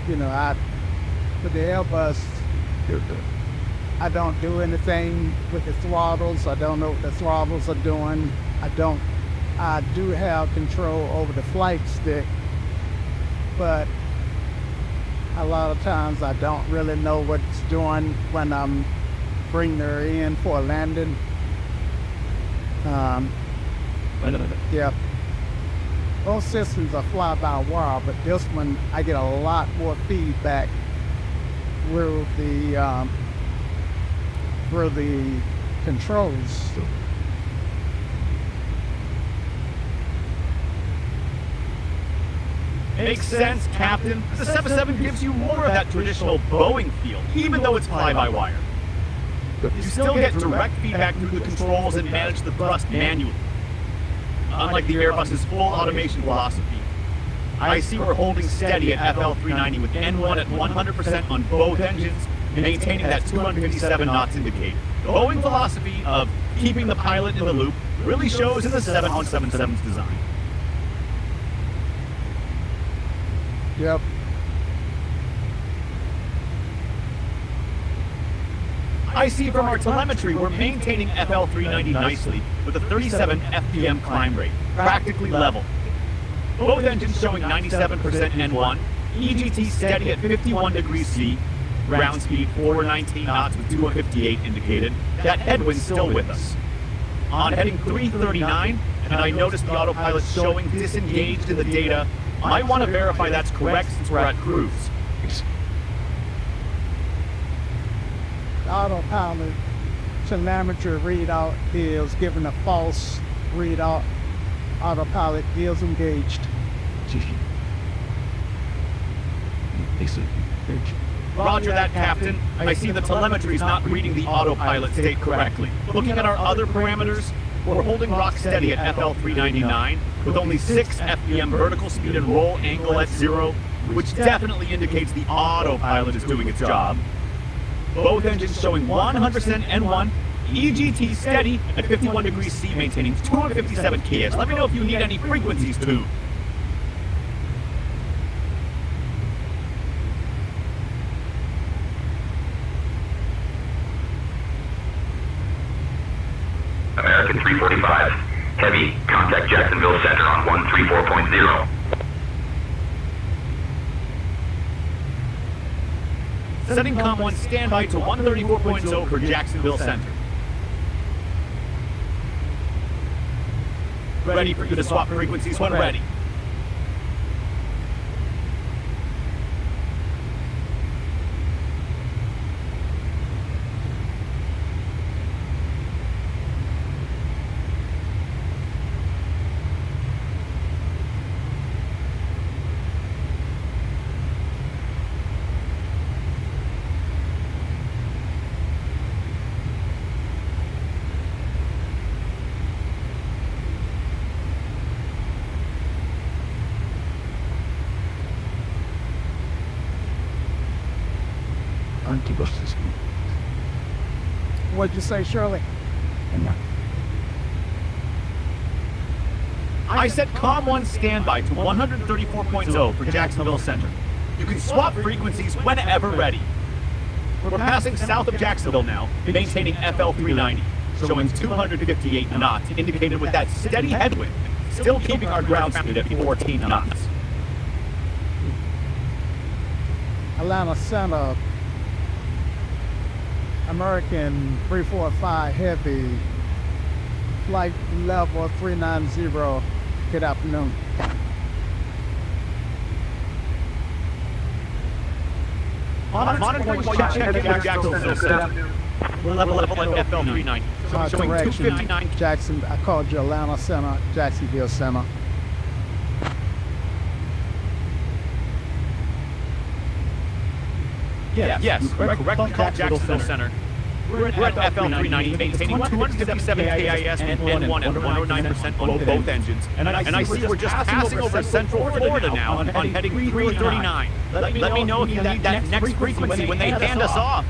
You know, with the Airbus, I don't do anything with the throttles. I don't know what the throttles are doing. I do have control over the flight stick, but a lot of times I don't really know what it's doing when I'm bringing her in for a landing. Yeah. Both systems are fly-by-wire, but this one I get a lot more feedback through the controls. Makes sense, Captain. The 77 gives you more of that traditional Boeing feel, even though it's fly-by-wire. You still get direct feedback through the controls and manage the thrust manually. Unlike the Airbus's full automation philosophy, I see we're holding steady at FL 390 with N1 at 100% on both engines, maintaining that 257 knots indicator. The Boeing philosophy of keeping the pilot in the loop really shows in the 717's design. Yep. I see from our telemetry we're maintaining FL 390 nicely with a 37 FPM climb rate, practically level. Both engines showing 97% N1, EGT steady at 51 degrees C, ground speed 419 knots with 258 indicated. That headwind still with us. On heading 339, and I noticed the autopilot showing disengaged in the data, I want to verify that's correct since we're at cruise. The autopilot telemetry readout is giving a false readout. Autopilot is engaged. Roger that, Captain. I see the telemetry is not reading the autopilot state correctly. Looking at our other parameters, we're holding rock steady at FL 399 with only 6 FPM vertical speed and roll angle at 0, which definitely indicates the autopilot is doing its job. Both engines showing 100% N1, EGT steady at 51 degrees C, maintaining 257 kS. Let me know if you need any frequencies too. American 345, heavy, contact Jacksonville Center on 134.0. Setting COM1 standby to 134.0 for Jacksonville Center. Ready for you to swap frequencies when ready. What'd you say, Shirley? I set COM1 standby to 134.0 for Jacksonville Center. You can swap frequencies whenever ready. We're passing south of Jacksonville now, maintaining FL 390, showing 258 knots, indicated with that steady headwind, still keeping our ground speed at 14 knots. Atlanta Center, American 345 Heavy, flight level 390. Good afternoon. Monitoring check Jacksonville Center. We're level at FL 390, showing 259. Jackson, I called you Atlanta Center, Jacksonville Center. Yes, correctly called Jacksonville Center. We're at FL 390, maintaining 257 KIS and N1 at 109% on both engines. And I see we're just passing over Central Florida now on heading 339. Let me know if you need that next frequency when they hand us off.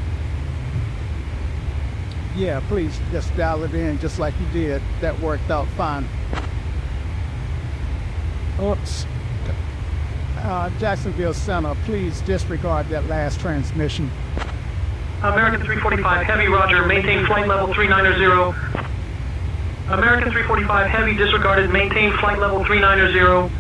Yeah, please just dial it in just like you did. That worked out fine. Oops. Jacksonville Center, please disregard that last transmission. American 345 Heavy, roger, maintain flight level 390. American 345 Heavy disregarded, maintain flight level 390.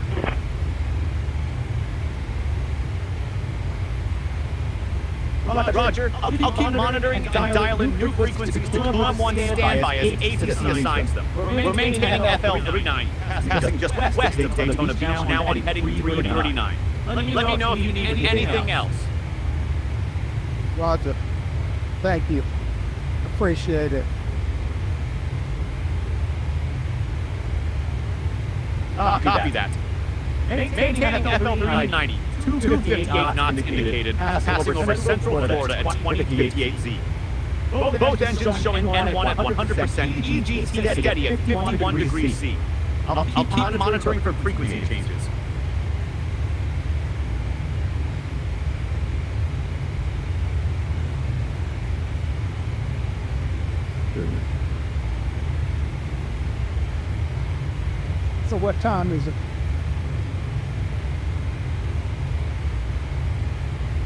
Roger, I'll keep monitoring and dial in new frequencies to COM1 standby as ATC assigns them. We're maintaining FL 390, passing just west of Daytona Beach, now on heading 339. Let me know if you need anything else. Roger. Thank you. Appreciate it. Copy that. Maintaining FL 390. 258 knots indicated, passing over Central Florida at 2058Z. Both engines showing N1 at 100%, EGT steady at 51 degrees C. I'll keep monitoring for frequency changes. So what time is it?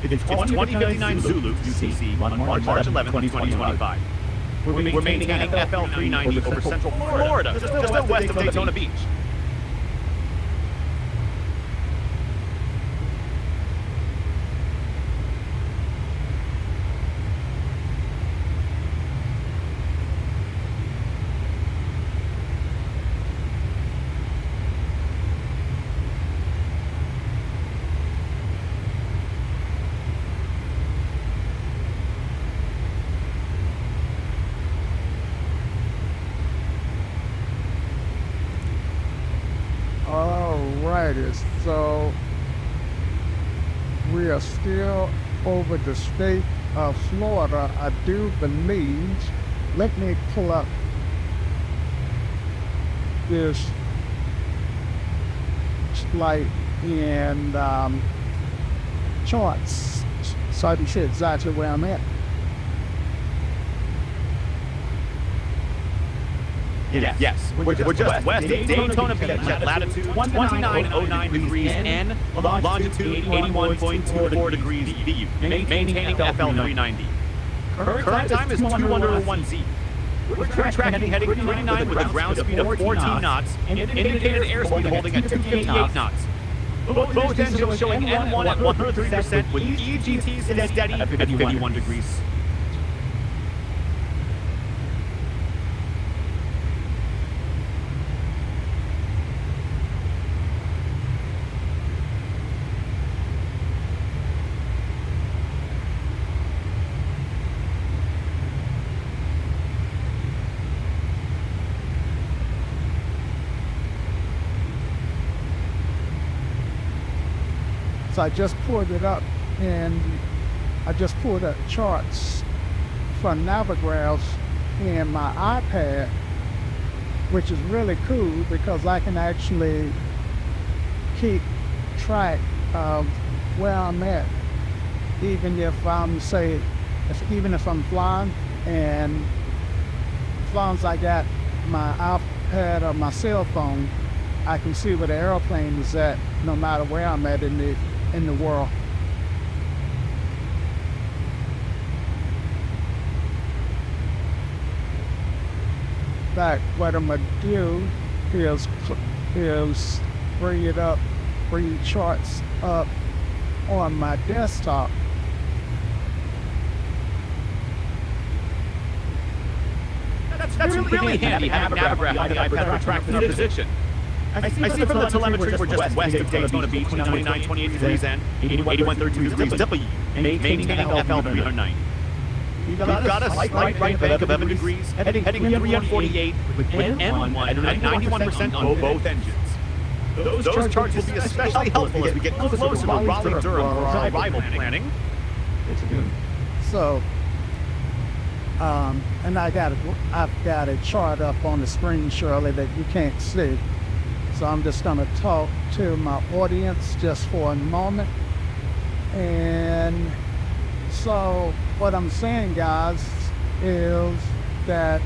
It's 2059 Zulu UTC on March 11th, 2025. We're maintaining FL 390 over Central Florida, just west of Daytona Beach. So we are still over the state of Florida, I do believe. Let me pull up this flight in charts so I can see exactly where I'm at. Yes. We're just west of Daytona Beach at latitude 2909 degrees N, longitude 81.24 degrees VU, maintaining FL 390. Current time is 2:01Z. We're tracking heading 39 with a ground speed of 14 knots, and indicated airspeed holding at 258 knots. Both engines showing N1 at 103% with EGTs steady at 51 degrees. So I just pulled it up and I just pulled up charts from Navigraphs in my iPad, which is really cool because I can actually keep track of where I'm at, even if I'm even if I'm flying, and as long as I got my iPad or my cell phone, I can see where the airplane is at no matter where I'm at in the world. In fact, what I'm gonna do is bring charts up on my desktop. That's really handy having Navigraph on the iPad to track the position. I see from the telemetry we're just west of Daytona Beach, 2928 degrees N, 8132 degrees W, maintaining FL 390. We've got a slight right bank of 11 degrees, heading 348 with N1 at 91% on both engines. Those charts will be especially helpful as we get closer to Raleigh-Durham for our arrival planning. So And I've got a chart up on the screen, Shirley, that you can't see. So I'm just going to talk to my audience just for a moment. And so what I'm saying, guys, is that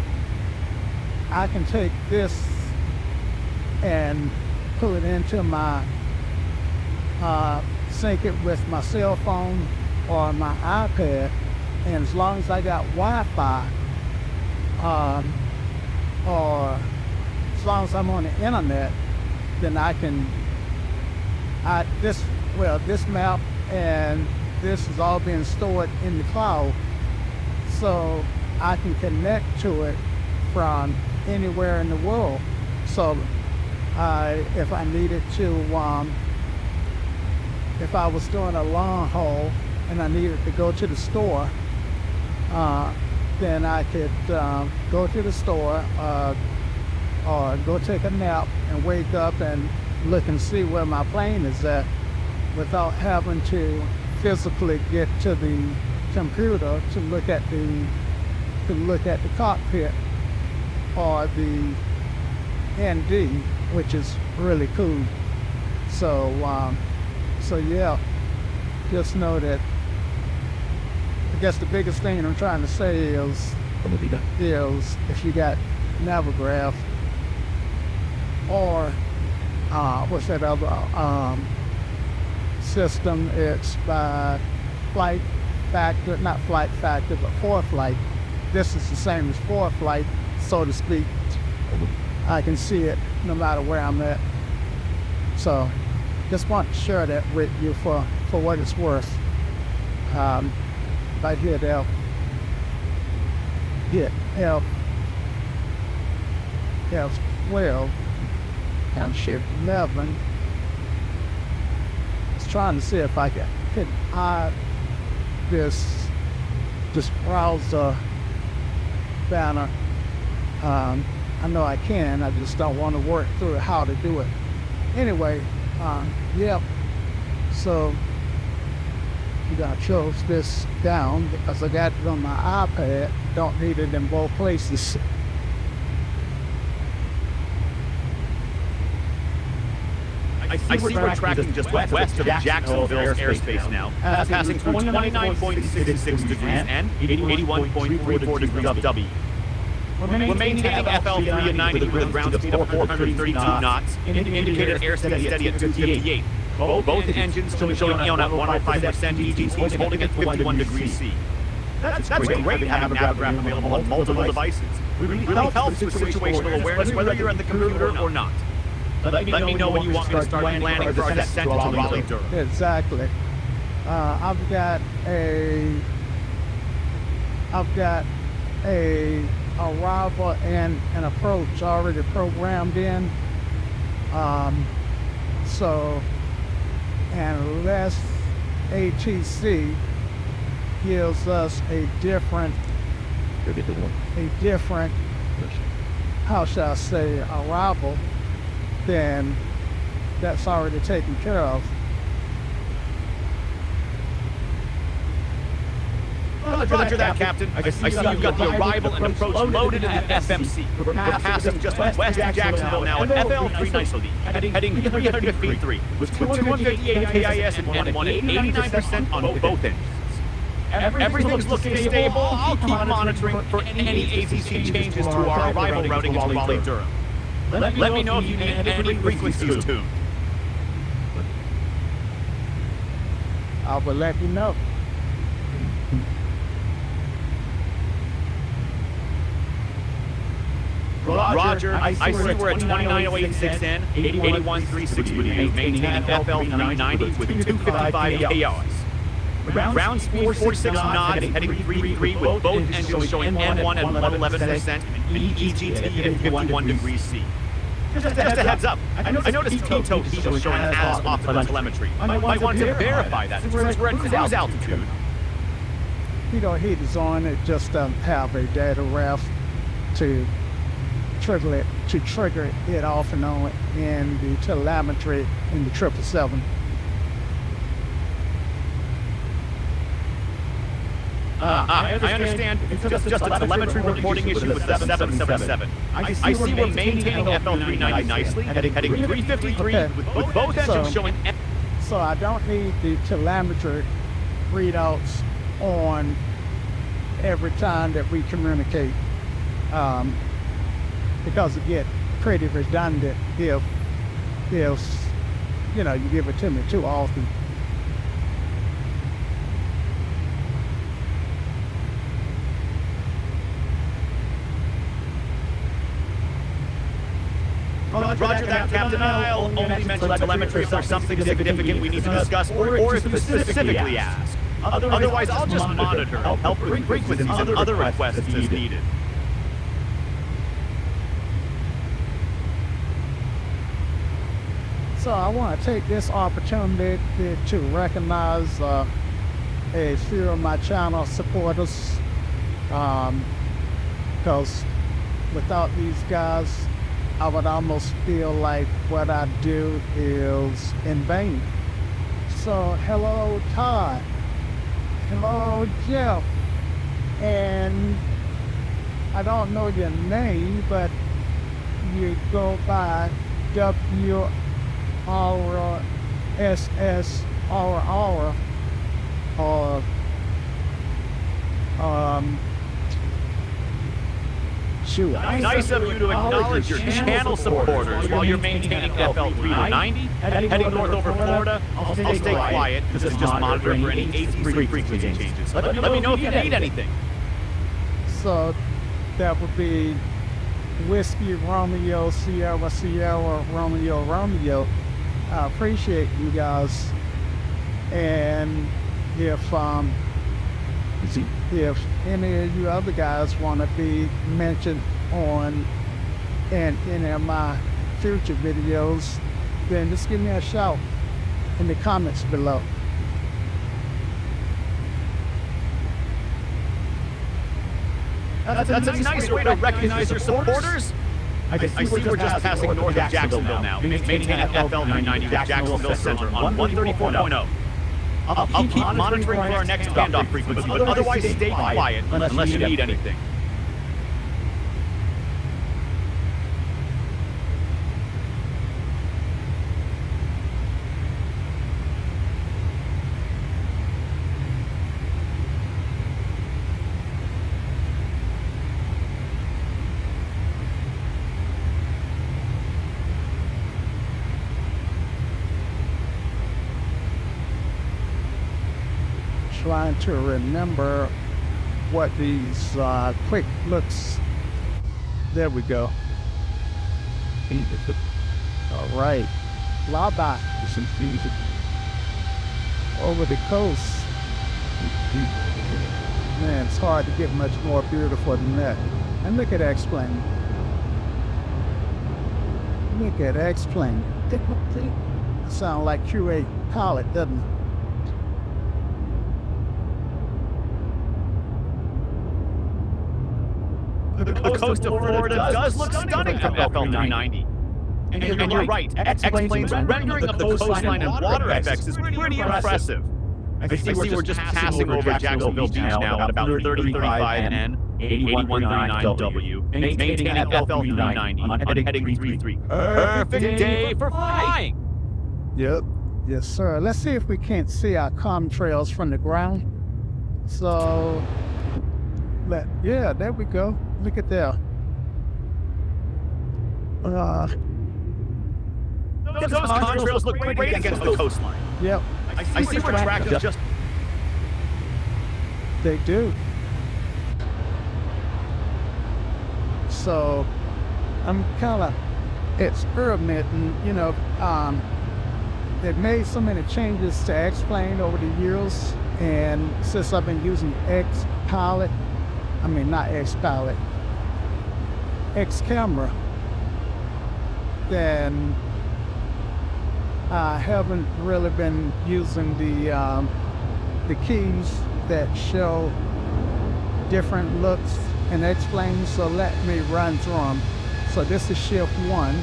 I can take this and pull it into my, sync it with my cell phone or my iPad. And as long as I got Wi-Fi, or as long as I'm on the internet, then I can, this map and this is all being stored in the cloud. So I can connect to it from anywhere in the world. So if I needed to, if I was doing a long haul and I needed to go to the store, then I could go to the store or go take a nap and wake up and look and see where my plane is at without having to physically get to the computer to look at the cockpit or the ND, which is really cool. So yeah, just know that. I guess the biggest thing I'm trying to say is if you got Navigraph or what's that other system, it's by Flight Factor, not Flight Factor, but ForeFlight. This is the same as ForeFlight, so to speak. I can see it no matter where I'm at. So just want to share that with you for what it's worth. If I hit F12 and shift 11, I was trying to see if I could hide this browser banner. I know I can, I just don't want to work through how to do it. Anyway, yep, so I'm gonna close this down because I got it on my iPad, don't need it in both places. I see we're tracking just west of Jacksonville's airspace now, passing through 29.66 degrees N, 81.44 degrees W. We're maintaining FL3 at 90 with a ground speed of 432 knots, indicated airspeed steady at 258. Both engines still showing on at 105% EGT, holding at 51 degrees C. That's great having Navigraph available on multiple devices. It really helps with situational awareness, whether you're at the computer or not. Let me know when you want me to start planning for our descent to Raleigh-Durham. Exactly. I've got a arrival and an approach already programmed in. So unless ATC gives us a different, how shall I say, arrival, then that's already taken care of. Roger that, Captain. I see you've got the arrival and approach loaded in the FMC. We're passing just west of Jacksonville now at FL390, heading 300 feet 3, with 258 KIS and 89% on both engines. Everything's looking stable. I'll keep monitoring for any ATC changes to our arrival routing into Raleigh-Durham. Let me know if you need any frequencies tuned. I will let you know. Roger, I see we're at 29.086 N, 81.36 degrees, maintaining FL390 with 255 KRs. Ground speed 46 knots, heading 33 with both engines showing N1 at 11% and EGT at 51 degrees C. Just a heads up, I noticed Tito heat is showing as off the telemetry. Might want to verify that since we're at cruise altitude. Tito heat is on, it just doesn't have a data ref to trigger it off and on in the telemetry in the 777. I understand it's just a telemetry reporting issue with the 777. I see we're maintaining FL 390 nicely, heading 353 with both engines showing. So I don't need the telemetry readouts on every time that we communicate, because it get pretty redundant if you know, you give it to me too often. Roger that, Captain. I'll only mention telemetry if there's something significant we need to discuss, or if specifically asked. Otherwise, I'll just monitor, help with frequencies and other requests as needed. So I want to take this opportunity to recognize a few of my channel supporters, because without these guys, I would almost feel like what I do is in vain. So hello Todd, hello Jeff, and I don't know your name, but you go by WRSS or shoot. Nice of you to acknowledge your channel supporters while you're maintaining FL 390, heading north over Florida. I'll stay quiet, because it's just monitoring for any AC frequency changes. Let me know if you need anything. So that would be Whiskey Romeo Sierra Sierra Romeo Romeo. I appreciate you guys, and if any of you other guys want to be mentioned on in any of my future videos, then just give me a shout in the comments below. That's a nice way to recognize your supporters. I see we're just passing north of Jacksonville now, maintaining FL 390 with Jacksonville Center on 134.0. I'll keep monitoring for our next handoff frequency, but otherwise stay quiet unless you need anything. Trying to remember what these quick looks. There we go. All right, flyby over the coast. Man, it's hard to get much more beautiful than that. And look at X-Plane. Look at X-Plane. Sound like QA pilot, doesn't it? The coast of Florida does look stunning from FL 390. And you're right, X-Plane's rendering of the coastline and water effects is pretty impressive. I see we're just passing over Jacksonville Beach now at about 3035N, 8139W, maintaining FL 390 on heading 33. Perfect day for flying! Yep. Yes, sir. Let's see if we can't see our contrails from the ground. So, yeah, there we go. Look at that. Those contrails look great against the coastline. Yep. I see where tractors just... They do. So, I'm kind of experimenting, you know, they've made so many changes to X-Plane over the years, and since I've been using X-Pilot, I mean, not X-Pilot, X-Camera, then I haven't really been using the keys that show different looks in X-Plane, so let me run through them. So this is shift 1.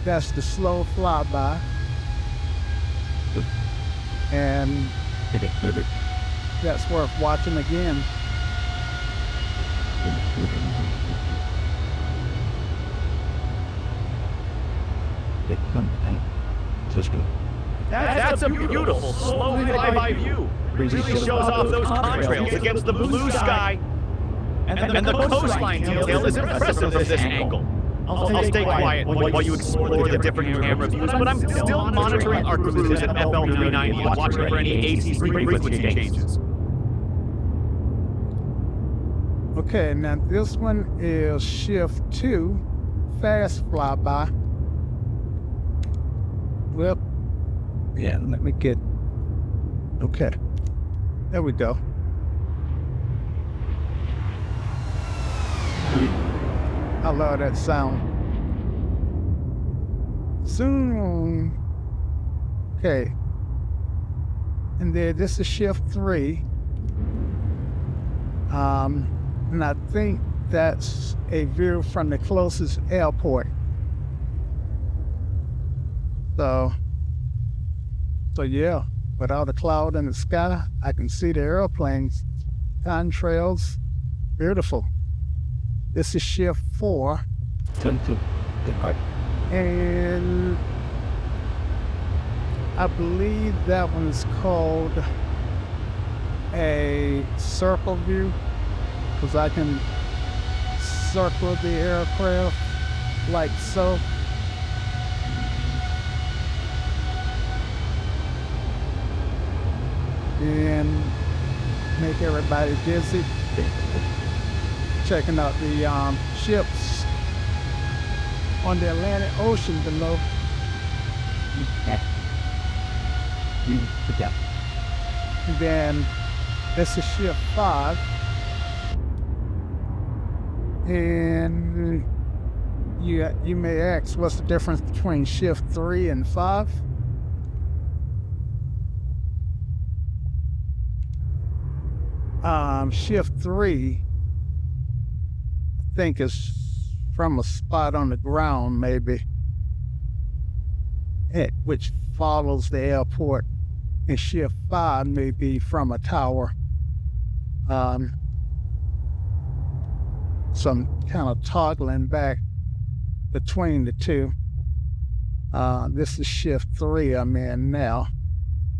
That's the slow flyby. And that's worth watching again. That's a beautiful, slowly fly-by view. Really shows off those contrails against the blue sky. And the coastline detail is impressive from this angle. I'll stay quiet while you explore the different camera views, but I'm still monitoring our cruise at FL 390, watching for any AC frequency changes. Okay, now this one is shift 2, fast flyby. Well, yeah, let me get, okay, there we go. I love that sound. Soon, okay, and then this is shift 3. And I think that's a view from the closest airport. So yeah, without a cloud in the sky, I can see the airplanes, contrails, beautiful. This is shift 4. And I believe that one is called a circle view, because I can circle the aircraft like so. And make everybody dizzy. Checking out the ships on the Atlantic Ocean below. And then this is shift 5. And you may ask, what's the difference between shift 3 and 5? Shift 3, I think, is from a spot on the ground, maybe, which follows the airport, and shift 5 may be from a tower. So I'm kind of toggling back between the two. This is shift 3 I'm in now.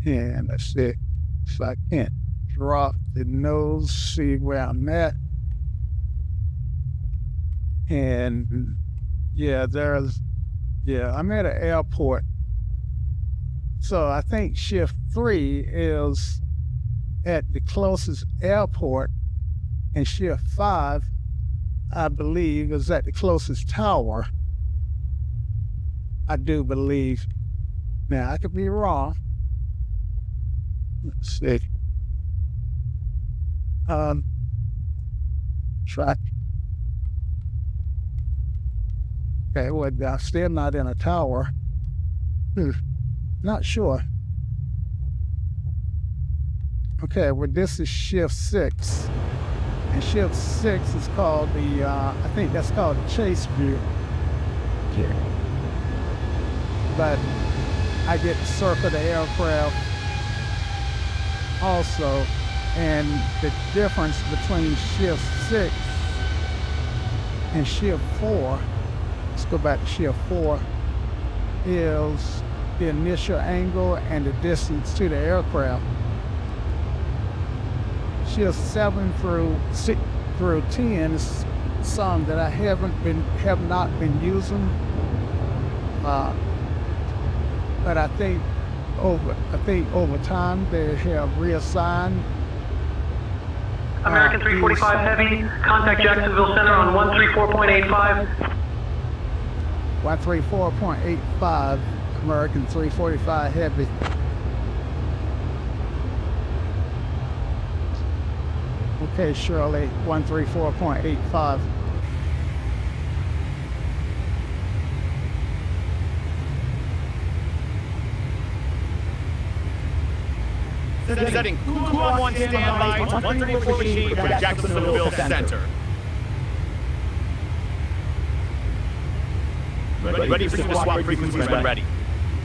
And let's see if I can't drop the nose, see where I'm at. And yeah, I'm at an airport. So I think shift 3 is at the closest airport, and shift 5, I believe, is at the closest tower. I do believe. Now, I could be wrong. Let's see. Try. Okay, well, I'm still not in a tower. Not sure. Okay, well, this is shift 6. And shift 6 is called the, I think that's called the chase view. Okay. But I get to circle the aircraft also. And the difference between shift 6 and shift 4, let's go back to shift 4, is the initial angle and the distance to the aircraft. Shift 7 through 10 is some that I have not been using, but I think over time they have reassigned. American 345 Heavy, contact Jacksonville Center on 134.85. 134.85, American 345 Heavy. Okay, Shirley, 134.85. Setting Kuan standby, 134 for Jacksonville Center. Ready for swap frequencies when ready.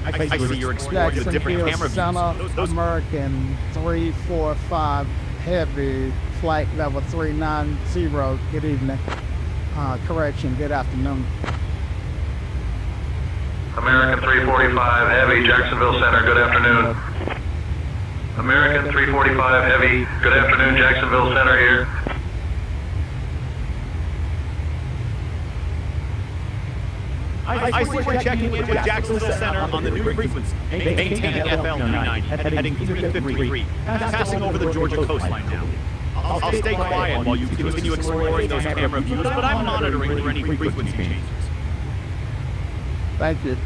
I see you're exploring the different camera views. American 345 Heavy, flight level 390. Good evening. Correction, good afternoon. American 345 Heavy, Jacksonville Center, good afternoon. American 345 Heavy, good afternoon, Jacksonville Center here. I see we're checking in with Jacksonville Center on the new frequency, maintaining FL 39, heading 353, passing over the Georgia coastline now. I'll stay quiet while you continue exploring those camera views, but I'm monitoring for any frequency changes. Thank you.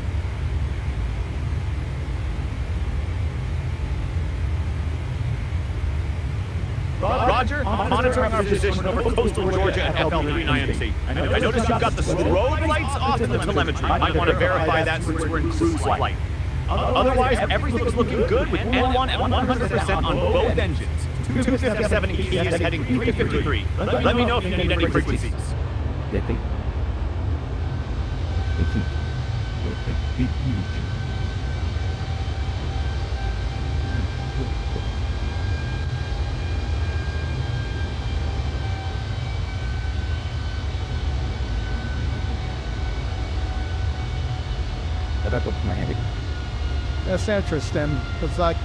Roger, monitoring our position over coastal Georgia at FL39MC. I noticed you've got the strobe lights off in the telemetry. Might want to verify that since we're in cruise flight. Otherwise, everything's looking good with N1 at 100% on both engines. 257 key is heading 353. Let me know if you need any frequencies. That's interesting because I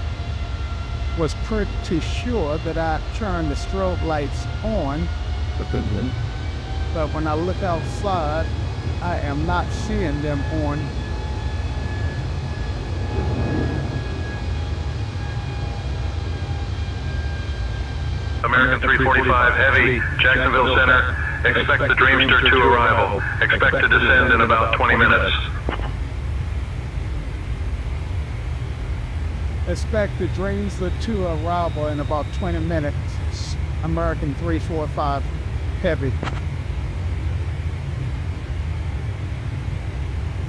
was pretty sure that I turned the strobe lights on, but when I look outside, I am not seeing them on. American 345 Heavy, Jacksonville Center, expect the Dreamster to arrival. Expect to descend in about 20 minutes. Expect the Dreamster to arrival in about 20 minutes. American 345 Heavy.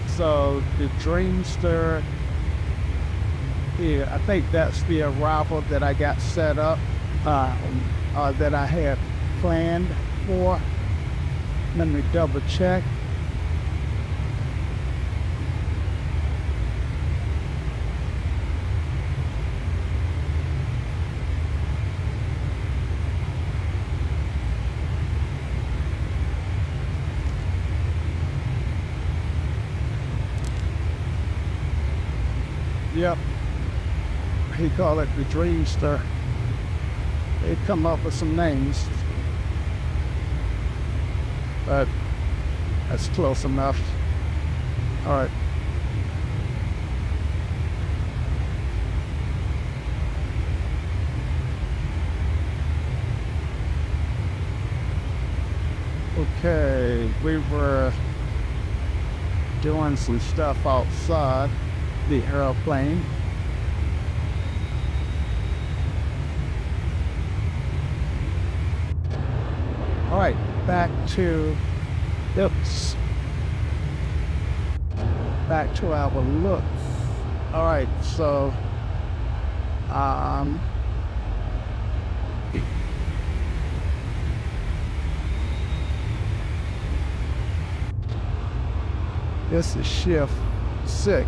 So the Dreamster here, I think that's the arrival that I got set up, that I had planned for. Let me double check. Yep, he called it the Dreamster. They come up with some names, but that's close enough. All right. Okay, we were doing some stuff outside the airplane. All right, back to looks. Back to our looks. All right, so this is shift 6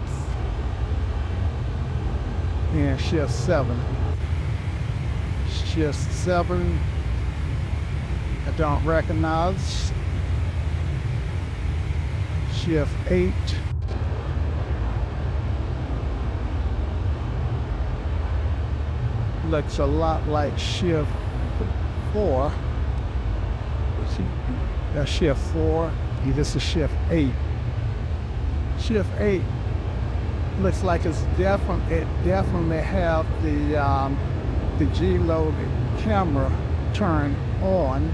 and shift 7. Shift 7 I don't recognize. Shift 8 looks a lot like shift 4. That's shift 4. This is shift 8. Shift 8 looks like it definitely have the G-loaded camera turned on.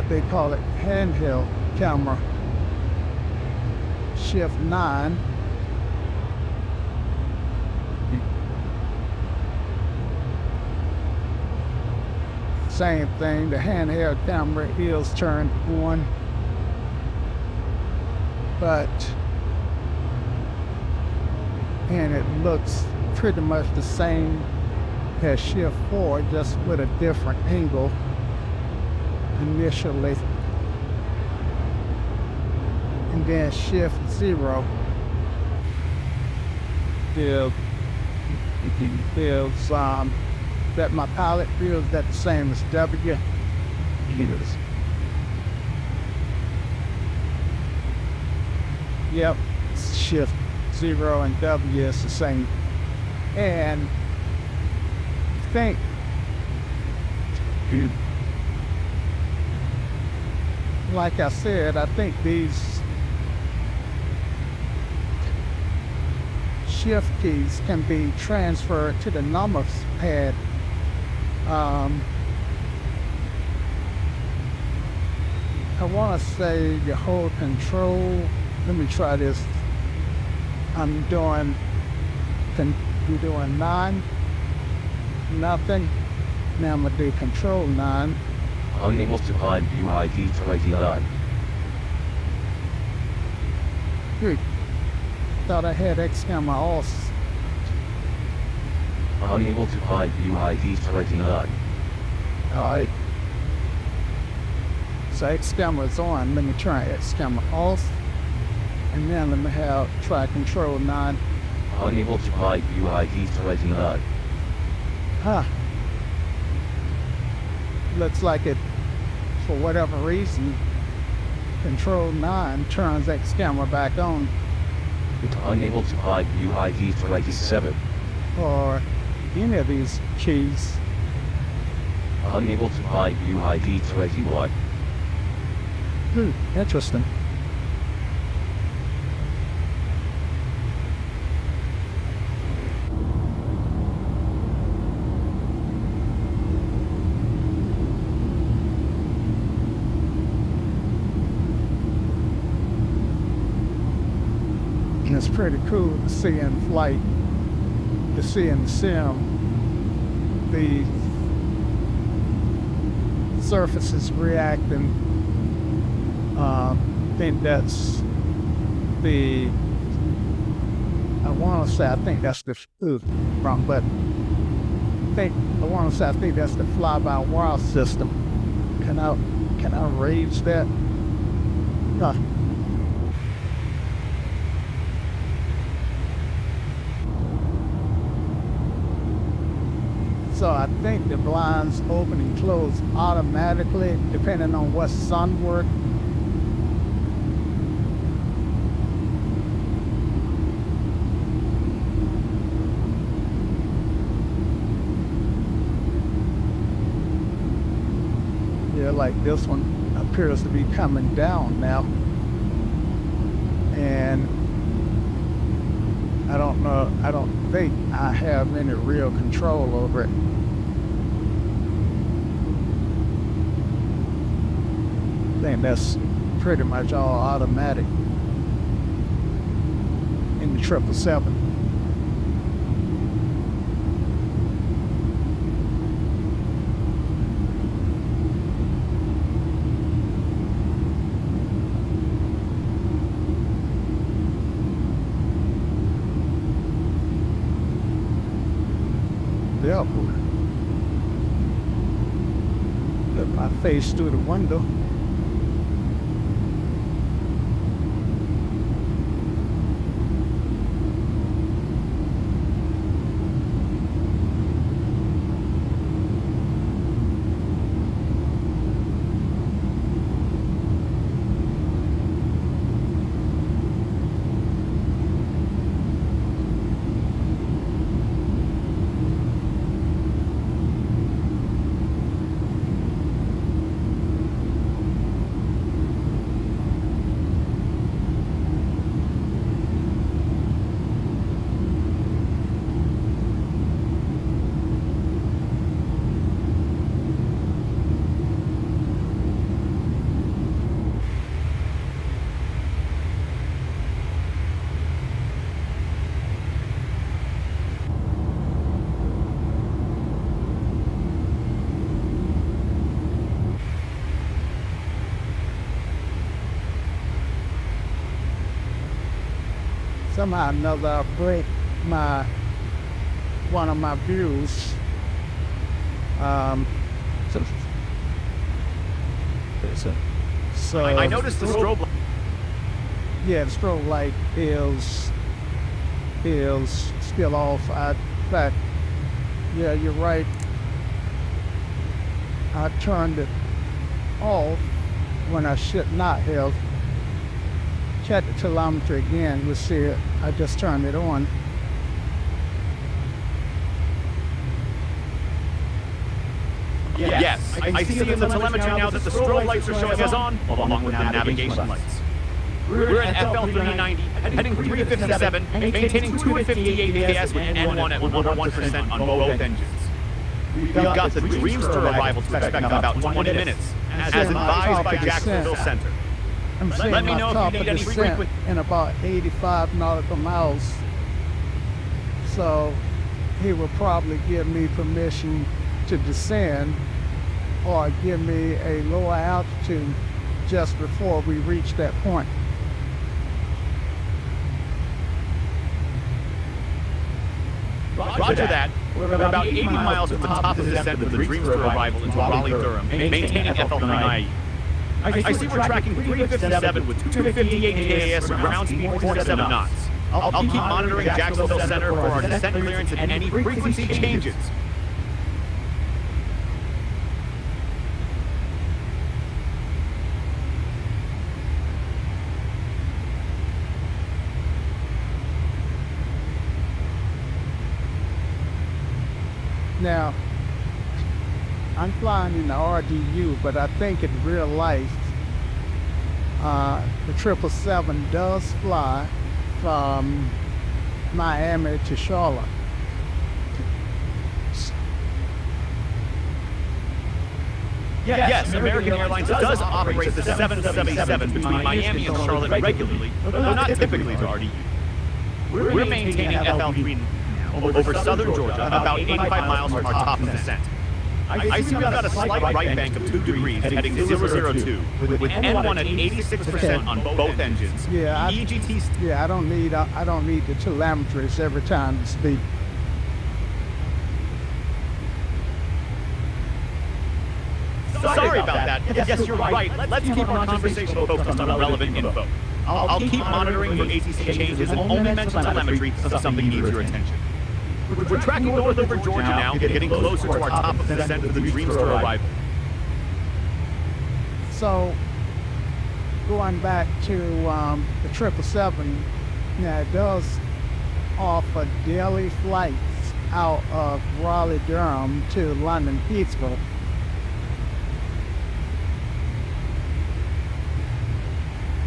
They call it handheld camera. Shift 9 same thing, the handheld camera is turned on, and it looks pretty much the same as shift 4, just with a different angle initially. And then shift 0 is that my pilot view, is that the same as W? Yes. Yep, shift 0 and W is the same. And I think like I said, I think these shift keys can be transferred to the numbers pad. I want to say you hold control. Let me try this. I'm doing 9, nothing. Now I'm gonna do control 9. Unable to find view ID 29. Thought I had X camera off. Unable to find view ID 29. Alright. So X camera's on. Let me try X camera off. And then let me try control 9. Unable to find view ID 29. Huh. Looks like it, for whatever reason, control 9 turns X camera back on. Unable to find view ID 27. Or any of these keys. Unable to find view ID 21. Interesting. And it's pretty cool to see in flight, to see in the sim, the surfaces reacting. I think that's the, I think that's the, wrong button. I want to say, I think that's the fly-by-wire system. Can I raise that? Huh. So I think the blinds open and close automatically depending on what sun work. Yeah, like this one appears to be coming down now. And I don't think I have any real control over it. I think that's pretty much all automatic in the 777. Yep. Put my face through the window. Somehow or another, I break one of my views. So I noticed the strobe light. Yeah, the strobe light is still off. In fact, yeah, you're right. I turned it off when I should not have. Check the telemetry again, you'll see it. I just turned it on. Yes, I see in the telemetry now that the strobe lights are showing us on, along with the navigation lights. We're at FL 390, heading 357, maintaining 258 PS with N1 at 101% on both engines. We've got the Dreamster arrival to expect in about 20 minutes, as advised by Jacksonville Center. I'm seeing Let me my know if top you of need any descent frequent... in about 85 nautical miles. So he will probably give me permission to descend or give me a lower altitude just before we reach that point. Roger that. We're about 80 miles from the top of the descent of the Dreamster arrival into Raleigh-Durham, maintaining FL 390. I see we're tracking 357 with 258 KAS, ground speed 47 knots. I'll keep monitoring Jacksonville Center for our descent clearance and any frequency changes. Now, I'm flying in the RDU, but I think in real life, the 777 does fly from Miami to Charlotte. Yes, American Airlines does operate the 777 between Miami and Charlotte regularly, though not typically to RDU. We're maintaining FL3 over southern Georgia, about 85 miles from our top of descent. I see we've got a slight right bank of 2 degrees heading 002, with N1 at 86% on both engines. Yeah, EGT... I don't need the telemetries every time to speak. Sorry about that. Yes, you're right. Let's keep our conversation focused on relevant info. I'll keep monitoring for ATC changes and only mention telemetry if something needs your attention. We're tracking north over Georgia now, getting closer to our top of the descent of the Dreamster arrival. So, going back to the 777, now it does offer daily flights out of Raleigh-Durham to London Heathrow.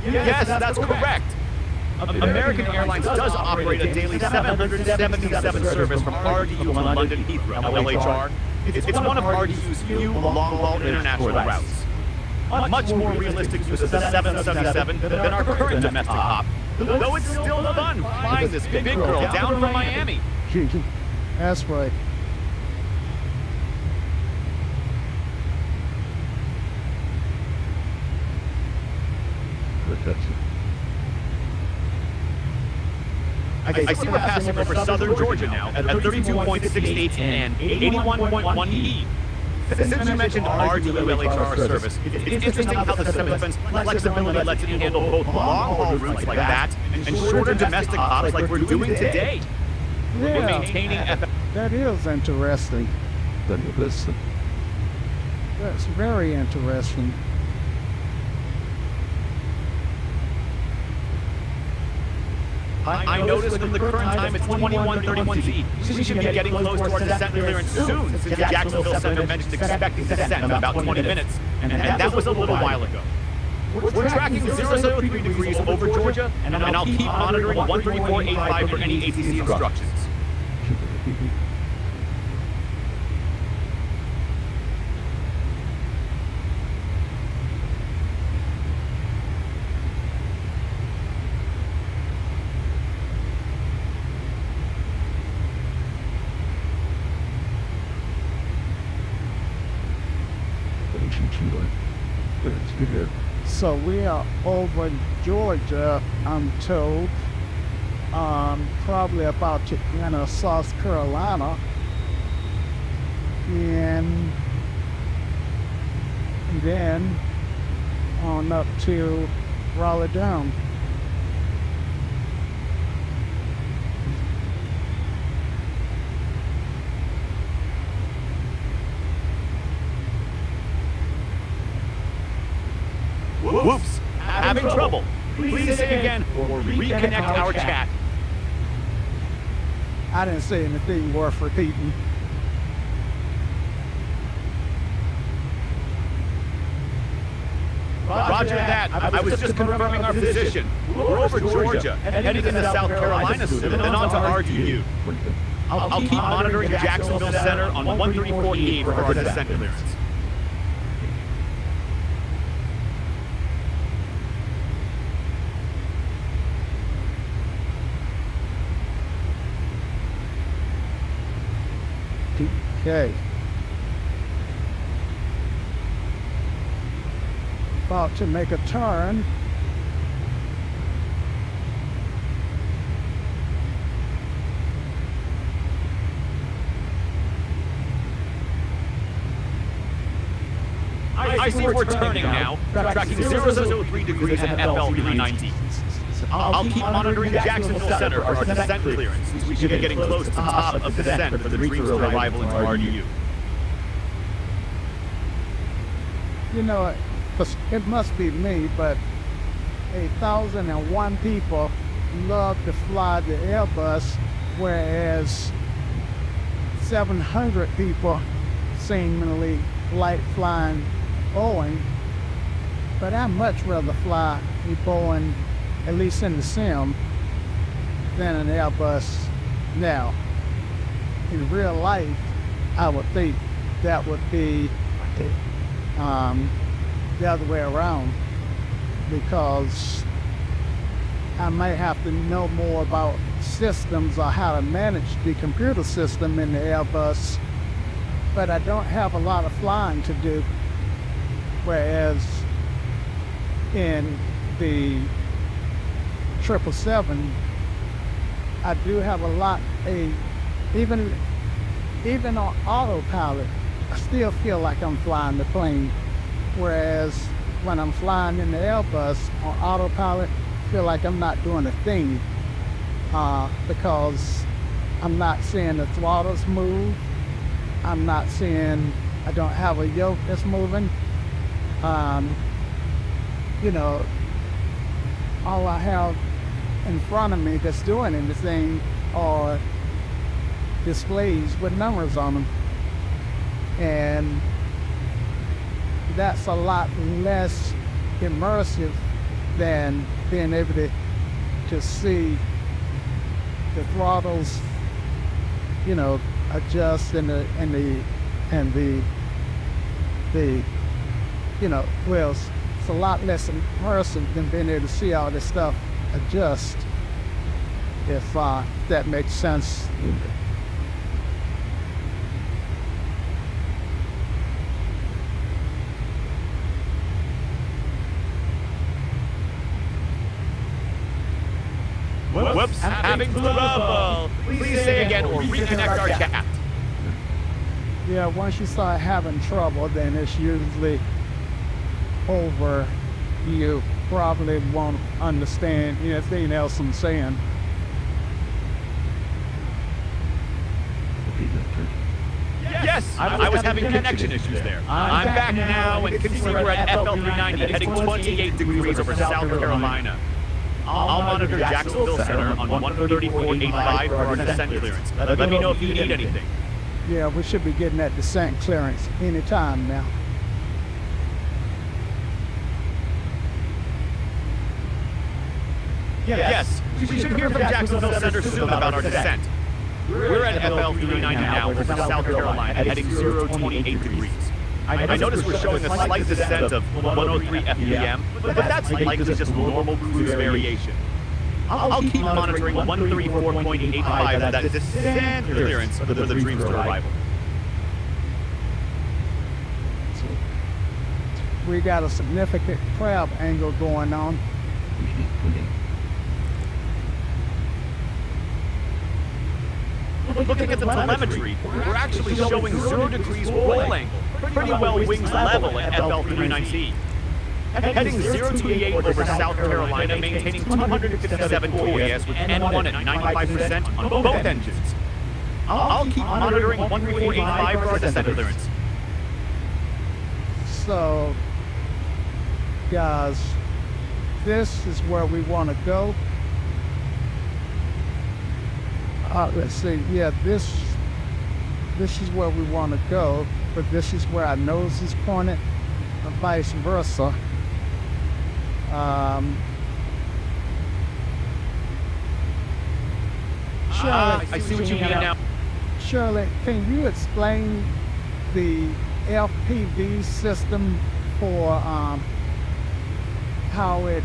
Yes, that's correct. American Airlines does operate a daily 777 service from RDU to London Heathrow, LHR. It's one of RDU's few long-haul international routes. Much more realistic use of the 777 than our current domestic hop, though it's still fun flying this big girl down from Miami. That's right. I see we're passing over southern Georgia now at 32.68 and 81.1 Since you mentioned RDU LHR service, it's interesting how the 777's flexibility lets it handle both long-haul routes like that and shorter domestic hops like we're doing today. We're maintaining... That is interesting. That's very interesting. I noticed from the current time it's 21:31 Z. We should be getting close to our descent clearance soon, since Jacksonville Center mentioned expecting descent in about 20 minutes, and that was a little while ago. We're tracking 003 degrees over Georgia, and I'll keep monitoring 13485 for any ATC instructions. So we are over Georgia, I'm told, probably about to enter South Carolina, and then on up to Raleigh-Durham. Whoops! Having trouble. Please say again or reconnect our chat. I didn't say anything worth repeating. Roger that. I was just confirming our position. We're over Georgia, heading into South Carolina soon, and then on to RDU. I'll keep monitoring Jacksonville Center on 134E for our descent clearance. Okay. About to make a turn. I see we're turning now, tracking 003 degrees at FL 390. I'll keep monitoring Jacksonville Center for our descent clearance. We should be getting close to the top of descent for the Dreamster arrival into RDU. You know, it must be me, but 1,001 people love to fly the Airbus, whereas 700 people seemingly like flying Boeing. But I'd much rather fly a Boeing, at least in the sim, than an Airbus now. In real life, I would think that would be the other way around, because I might have to know more about systems or how to manage the computer system in the Airbus, but I don't have a lot of flying to do, whereas in the 777 I do have a lot. Even on autopilot, I still feel like I'm flying the plane, whereas when I'm flying in the Airbus on autopilot, I feel like I'm not doing a thing, because I'm not seeing the throttles move. I'm not seeing, I don't have a yoke that's moving. You know, all I have in front of me that's doing anything are displays with numbers on them. And that's a lot less immersive than being able to see the throttles, you know, adjust and the you know, well, it's a lot less immersive than being able to see all this stuff adjust, if that makes sense. Whoops, having trouble. Please say again or reconnect our chat. Yeah, once you start having trouble, then it's usually over. You probably won't understand anything else I'm saying. Yes, I was having connection issues there. I'm back now and can see we're at FL 390 heading 28 degrees over South Carolina. I'll monitor Jacksonville Center on 134.85 for our descent clearance. Let me know if you need anything. Yeah, we should be getting that descent clearance anytime now. Yes, we should hear from Jacksonville Center soon about our descent. We're at FL 390 now over South Carolina heading 028 degrees. I noticed we're showing a slight descent of 103 FPM, but that's likely just normal cruise variation. I'll keep monitoring 134.85 of that descent clearance for the Dreamster arrival. We got a significant crab angle going on. Looking at the telemetry, we're actually showing 0 degrees roll angle. Pretty well wings level at FL 390. Heading 028 over South Carolina, maintaining 257 KS with N1 at 95% on both engines. I'll keep monitoring 134.85 for our descent clearance. So guys, this is where we want to go. Let's see. Yeah, this is where we want to go, but this is where our nose is pointed, or vice versa. Shirley, I see what you mean now. Shirley, can you explain the FPV system for how it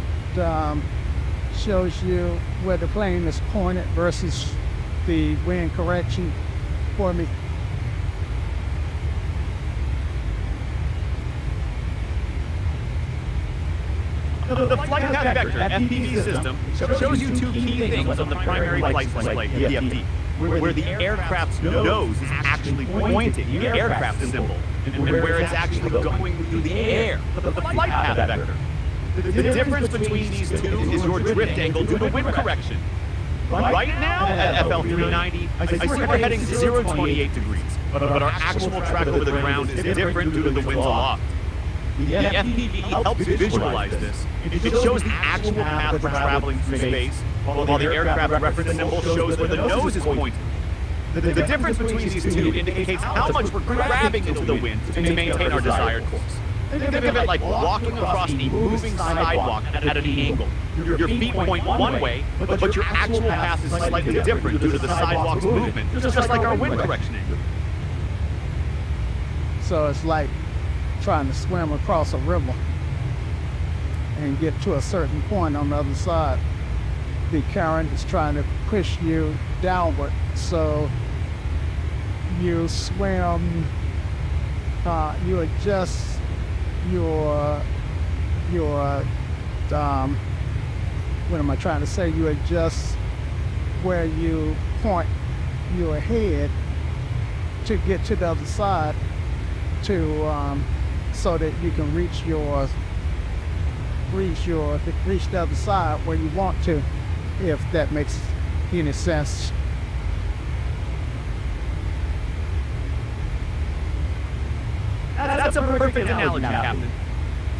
shows you where the plane is pointed versus the wind correction for me? The flight path vector FPV system shows you two key things on the primary flight display, the FD, where the aircraft's nose is actually pointing the aircraft symbol, and where it's actually going through the air, the flight path vector. The difference between these two is your drift angle due to wind correction. Right now, at FL 390, I see we're heading 028 degrees, but our actual track over the ground is different due to the winds aloft. The FPV helps visualize this. It shows the actual path we're traveling through space, while the aircraft reference symbol shows where the nose is pointing. The difference between these two indicates how much we're grabbing into the wind to maintain our desired course. Think of it like walking across the moving sidewalk at an angle. Your feet point one way, but your actual path is slightly different due to the sidewalk's movement, just like our wind correction angle. So it's like trying to swim across a river and get to a certain point on the other side. The current is trying to push you downward, so you swim, you adjust your what am I trying to say? You adjust where you point your head to get to the other side to so that you can reach the other side where you want to, if that makes any sense. That's a perfect analogy, Captain.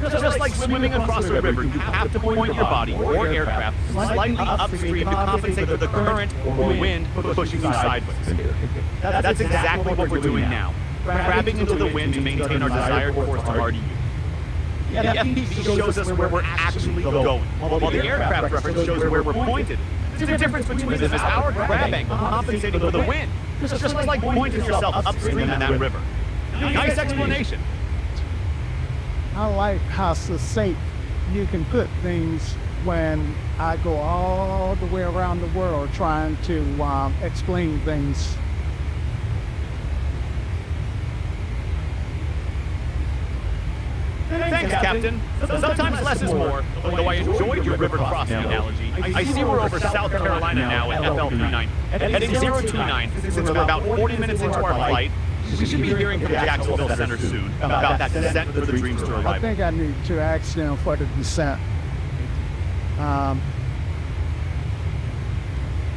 Just like swimming across a river, you have to point your body or aircraft slightly upstream to compensate for the current or wind pushing you sideways. That's exactly what we're doing now, grabbing into the wind to maintain our desired course to RDU. The FPV shows us where we're actually going, while the aircraft reference shows where we're pointed. The difference between them is our grab angle compensating for the wind, just like pointing yourself upstream in that river. Nice explanation. I like how succinct you can put things when I go all the way around the world trying to explain things. Thanks, Captain. Sometimes less is more, though I enjoyed your river crossing analogy. I see we're over South Carolina now at FL 390, heading 029, since we're about 40 minutes into our flight. We should be hearing from Jacksonville Center soon about that descent for the Dreamster arrival. I think I need to ask them for the descent.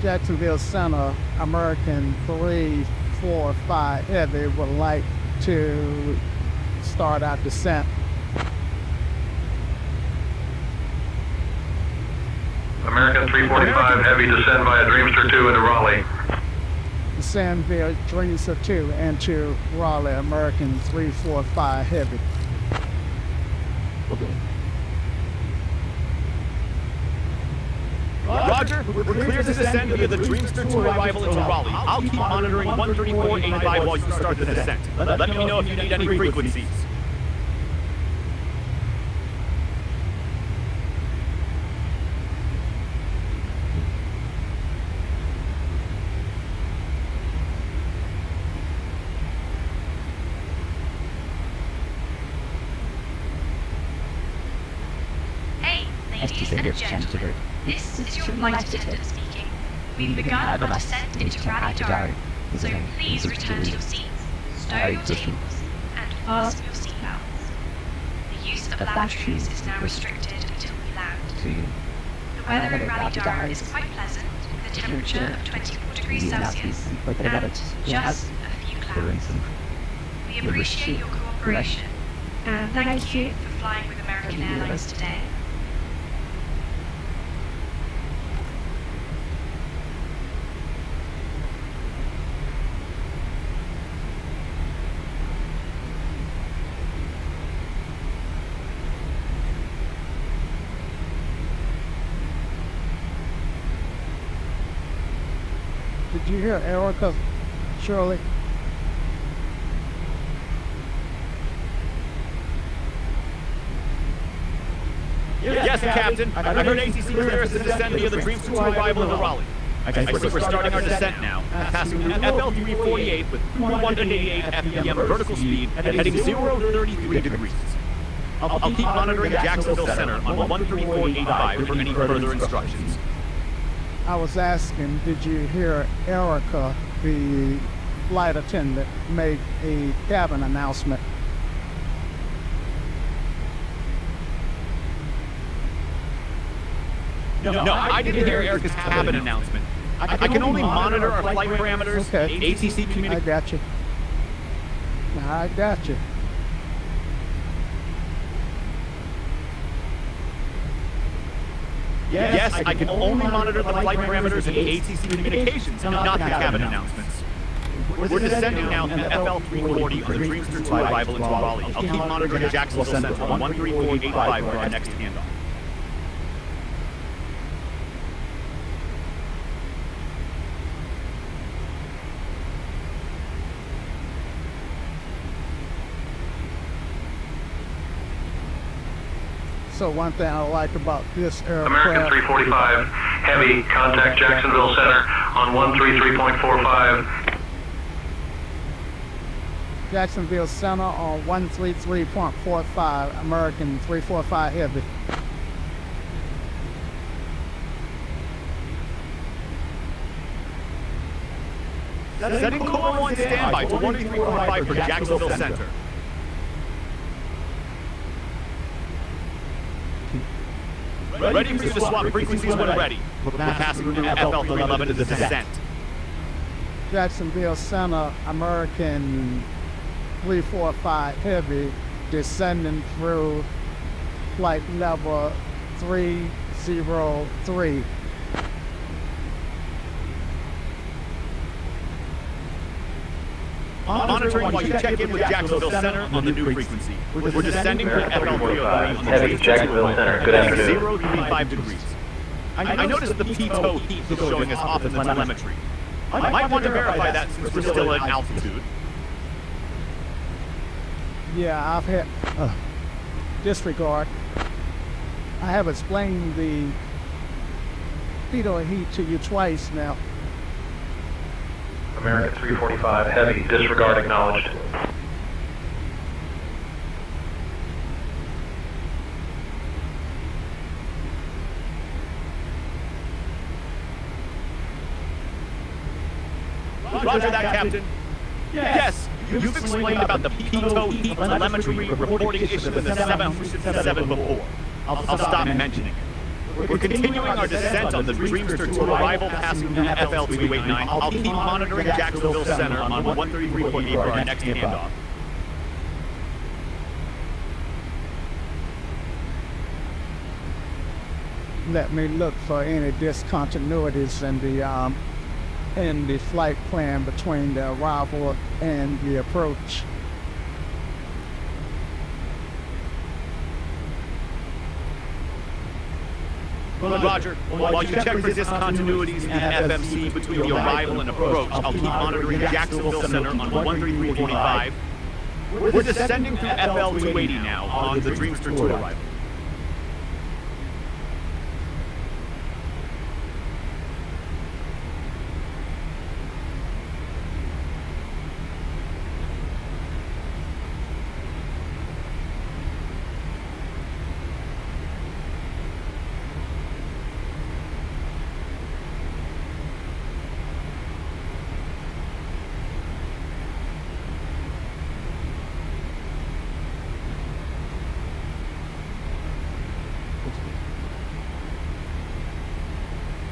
Jacksonville Center, American 345 Heavy would like to start our descent. American 345 Heavy descend via Dreamster 2 into Raleigh. Descend via Dreamster 2 into Raleigh, American 345 Heavy. Roger, we're clear to descend via the Dreamster 2 arrival into Raleigh. I'll keep monitoring 134.85 while you start the descent. Let me know if you need any frequencies. Ladies and gentlemen, this is your flight attendant speaking. We've begun our descent into Raleigh-Durham, so please return to your seats, stow your tables, and fasten your seatbelts. The use of lavatories is now restricted until we land. The weather in Raleigh-Durham is quite pleasant, with a temperature of 24 degrees Celsius and just a few clouds. We appreciate your cooperation, and thank you for flying with American Airlines today. Did you hear Erica, Shirley? Yes, Captain. I heard ATC clear us to descend via the Dreamster to arrival in Raleigh. I see we're starting our descent now, passing FL 348 with 188 FPM vertical speed and heading 033 degrees. I'll keep monitoring Jacksonville Center on 13485 for any further instructions. I was asking, did you hear Erica, the flight attendant, make a cabin announcement? No, I didn't hear Erica's cabin announcement. I can only monitor our flight parameters, ATC communication. I got you. I got you. Yes, I can only monitor the flight parameters and ATC communications, not the cabin announcements. We're descending now to FL 340 on the Dreamster to arrival into Raleigh. I'll keep monitoring Jacksonville Center on 13485 for our next handoff. So one thing I like about this aircraft... American 345, heavy, contact Jacksonville Center on 133.45. Jacksonville Center on 133.45, American 345 heavy. Setting code 1 standby to 133.5 for Jacksonville Center. Ready for you to swap frequencies when ready. We're passing FL 311 to the descent. Jacksonville Center, American 345 heavy, descending through flight level 303. Monitoring while you check in with Jacksonville Center on the new frequency. We're descending to FL 305. Heavy, Jacksonville Center, good afternoon. 035 degrees. I noticed the pitot heat is showing us off in the telemetry. I might want to verify that since we're still at altitude. Yeah, I've had... disregard. I have explained the pitot heat to you twice now. American 345, heavy, disregard acknowledged. Roger that, Captain. Yes, you've explained about the pitot heat telemetry reporting issue in the 707 before. I'll stop mentioning it. We're continuing our descent on the Dreamster to arrival passing FL 289. I'll keep monitoring Jacksonville Center on 133.8 for our next handoff. Let me look for any discontinuities in the flight plan between the arrival and the approach. Roger. While you check for discontinuities in FMC between the arrival and approach, I'll keep monitoring Jacksonville Center on 133.45. We're descending through FL 280 now on the Dreamster to arrival.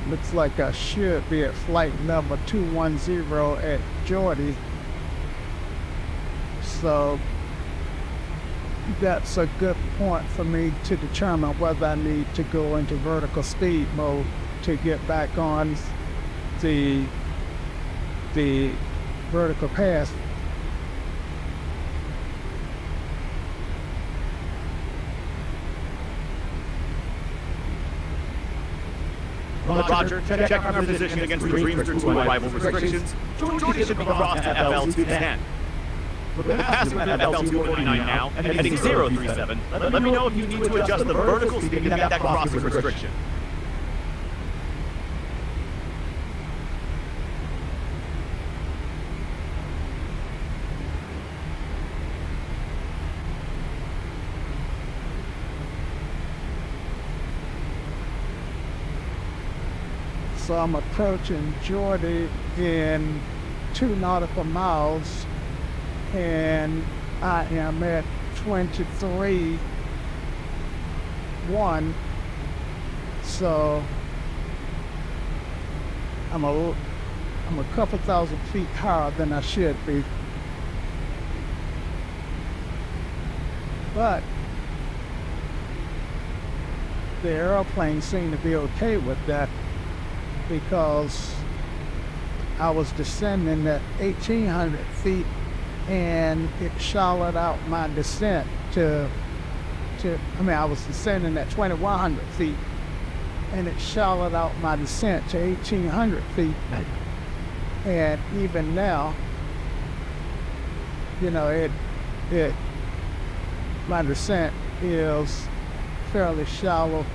Looks like I should be at flight number 210 at Geordie. So that's a good point for me to determine whether I need to go into vertical speed mode to get back on the vertical path. Roger, check on our position against the Dreamster 2 arrival restrictions. Jordy should be crossed at FL 210. We're passing at FL 249 now, and heading 037. Let me know if you need to adjust the vertical speed to get that crossing restriction. So I'm approaching Jordy in 2 nautical miles, and I am at 23.1. So I'm a couple thousand feet higher than I should be. But the airplane seemed to be okay with that, because I was descending at 1,800 feet and it shallowed out my descent I was descending at 2,100 feet and it shallowed out my descent to 1,800 feet. And even now, you know, my descent is fairly shallow.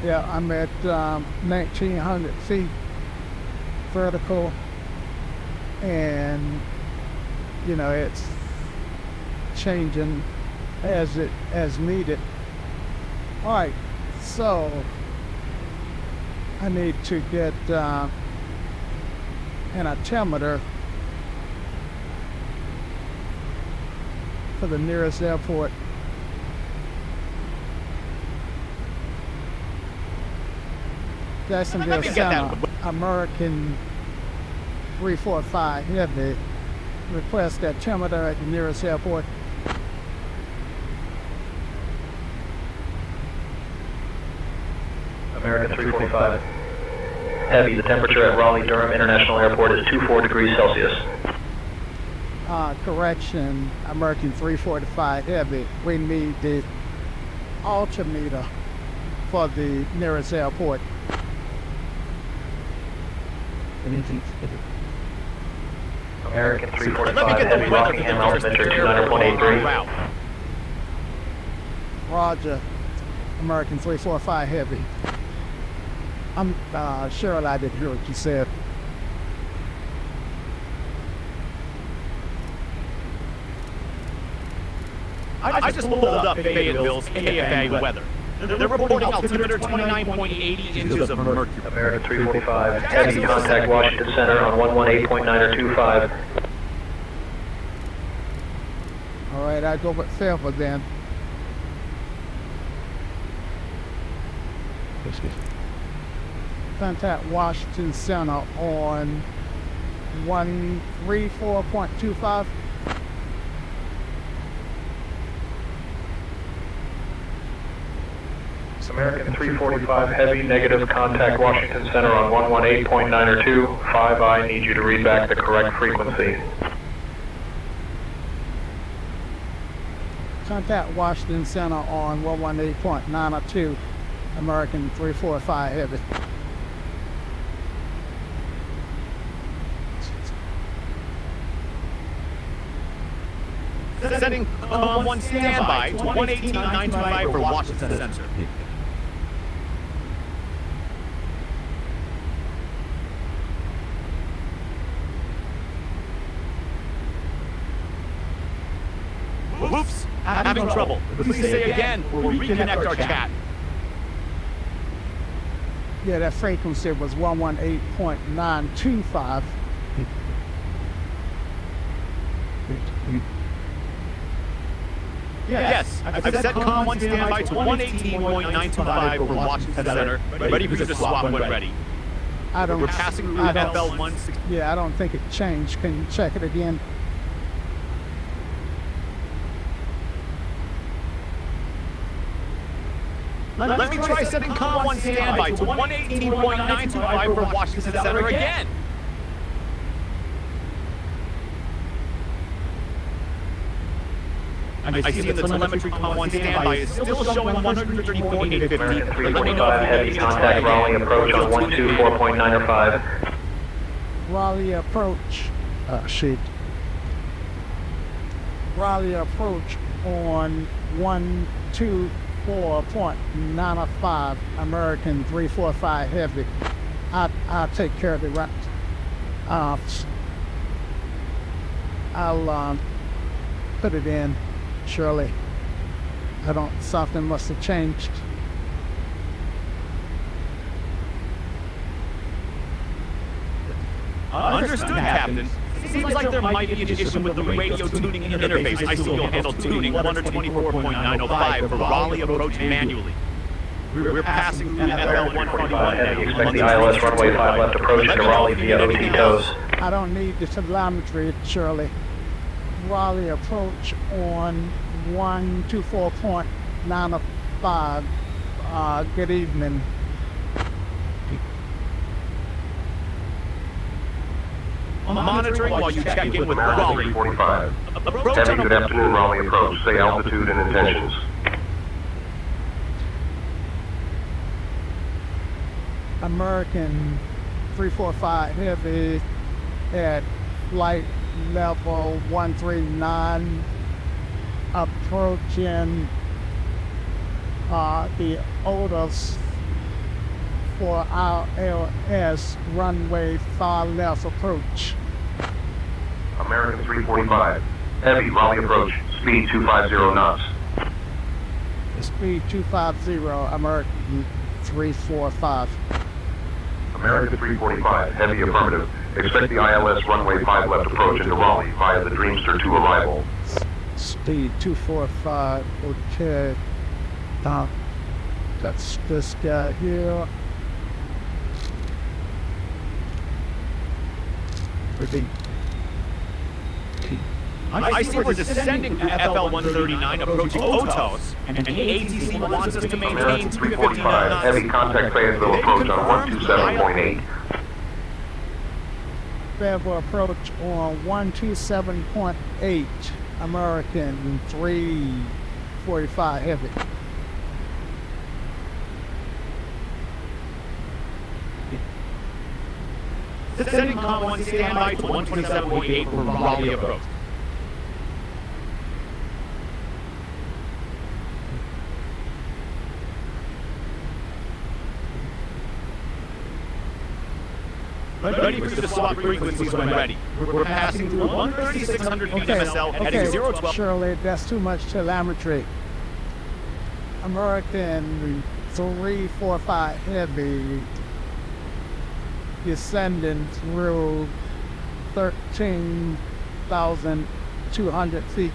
Yeah, I'm at 1,900 feet vertical, and you know, it's changing as needed. All right, so I need to get an altimeter for the nearest airport. Jacksonville Center, American 345. You have to request that altimeter at the nearest airport. American 345. Heavy, the temperature at Raleigh-Durham International Airport is 24 degrees Celsius. Correction, American 345 Heavy. We need the altimeter for the nearest airport. American 345 Heavy, Rockingham altimeter 29.83. Roger, American 345 Heavy. I'm sure I didn't hear what you said. I just pulled up Fayetteville's KFA weather. They're reporting altimeter 29.80 inches of mercury. American 345, heavy, contact Washington Center on 118.925. All right, I go with Fayetteville then. Contact Washington Center on 134.25. American 345 Heavy, negative, contact Washington Center on 118.902. 5I need you to read back the correct frequency. Contact Washington Center on 118.902. American 345 Heavy. Setting one standby to 118.925 for Washington Center. Whoops, having trouble. Please say again or reconnect our chat. Yeah, that frequency was 118.925. Yes, I've set COM 1 standby to 118.925 for Washington Center. Ready for the swap when ready. We're passing through FL 160. Yeah, I don't think it changed. Can you check it again? Let me try setting Com 1 standby to 118.925 for Washington Center again. I see that the telemetry Com 1 standby is still showing 130.850. American 345 heavy contact Raleigh approach on 124.905. Raleigh approach. Sheet. Raleigh approach on 124.905. American 345 heavy. I'll take care of the rest. I'll put it in. Surely. Something must have changed. Understood, Captain. Seems like there might be an issue with the radio tuning interface. I assume you'll handle tuning 124.905 for Raleigh approach manually. We're passing through FL 141 now. Expect the ILS runway 5 left approach to Raleigh via OT toes. I don't need the telemetry, Shirley. Raleigh approach on 124.905. Good evening. Monitoring while you check in with Raleigh. 345. Heavy, good afternoon, Raleigh approach. Say altitude and intentions. American 345 heavy at flight level 139, approaching the Otis for ILS runway far left approach. American 345. Heavy, Raleigh approach. Speed 250 knots. Speed 250, American 345. American 345. Heavy, affirmative. Expect the ILS runway 5 left approach into Raleigh via the Dreamster 2 arrival. Speed 245, okay. That's this guy here. Repeat. I see we're descending to FL 139 approaching Otos, and the ATC wants us to maintain American 359 345. knots. Heavy, contact Fayetteville approach on 127.8. Fayetteville approach on 127.8, American 345 heavy. Sending Com 1 standby to 127.8 for Raleigh approach. Ready for the swap frequencies when ready. We're passing through 13600 feet MSL, heading 012. Shirley, that's too much telemetry. American 345 heavy descending through 13,200 feet.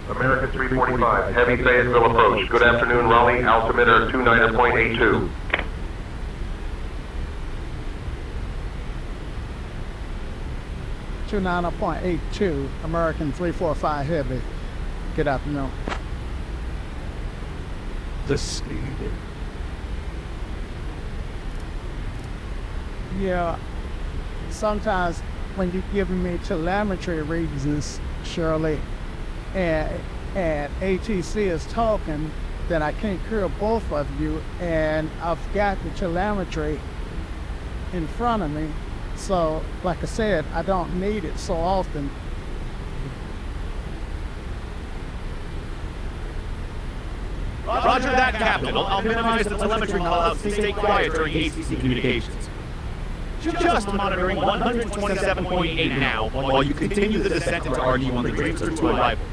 American 345. Heavy, Fayetteville approach. Good afternoon, Raleigh. Altimeter 29.82. .82, American 345 heavy. Good afternoon. The speed. Yeah, sometimes when you're giving me telemetry readings, Shirley, and ATC is talking, then I can't hear both of you, and I've got the telemetry in front of me. So, like I said, I don't need it so often. Roger that, Captain. I'll minimize the telemetry callouts and stay quiet during ATC communications. Just monitoring 127.8 now, while you continue the descent into RDU on the Dreamster 2 arrival.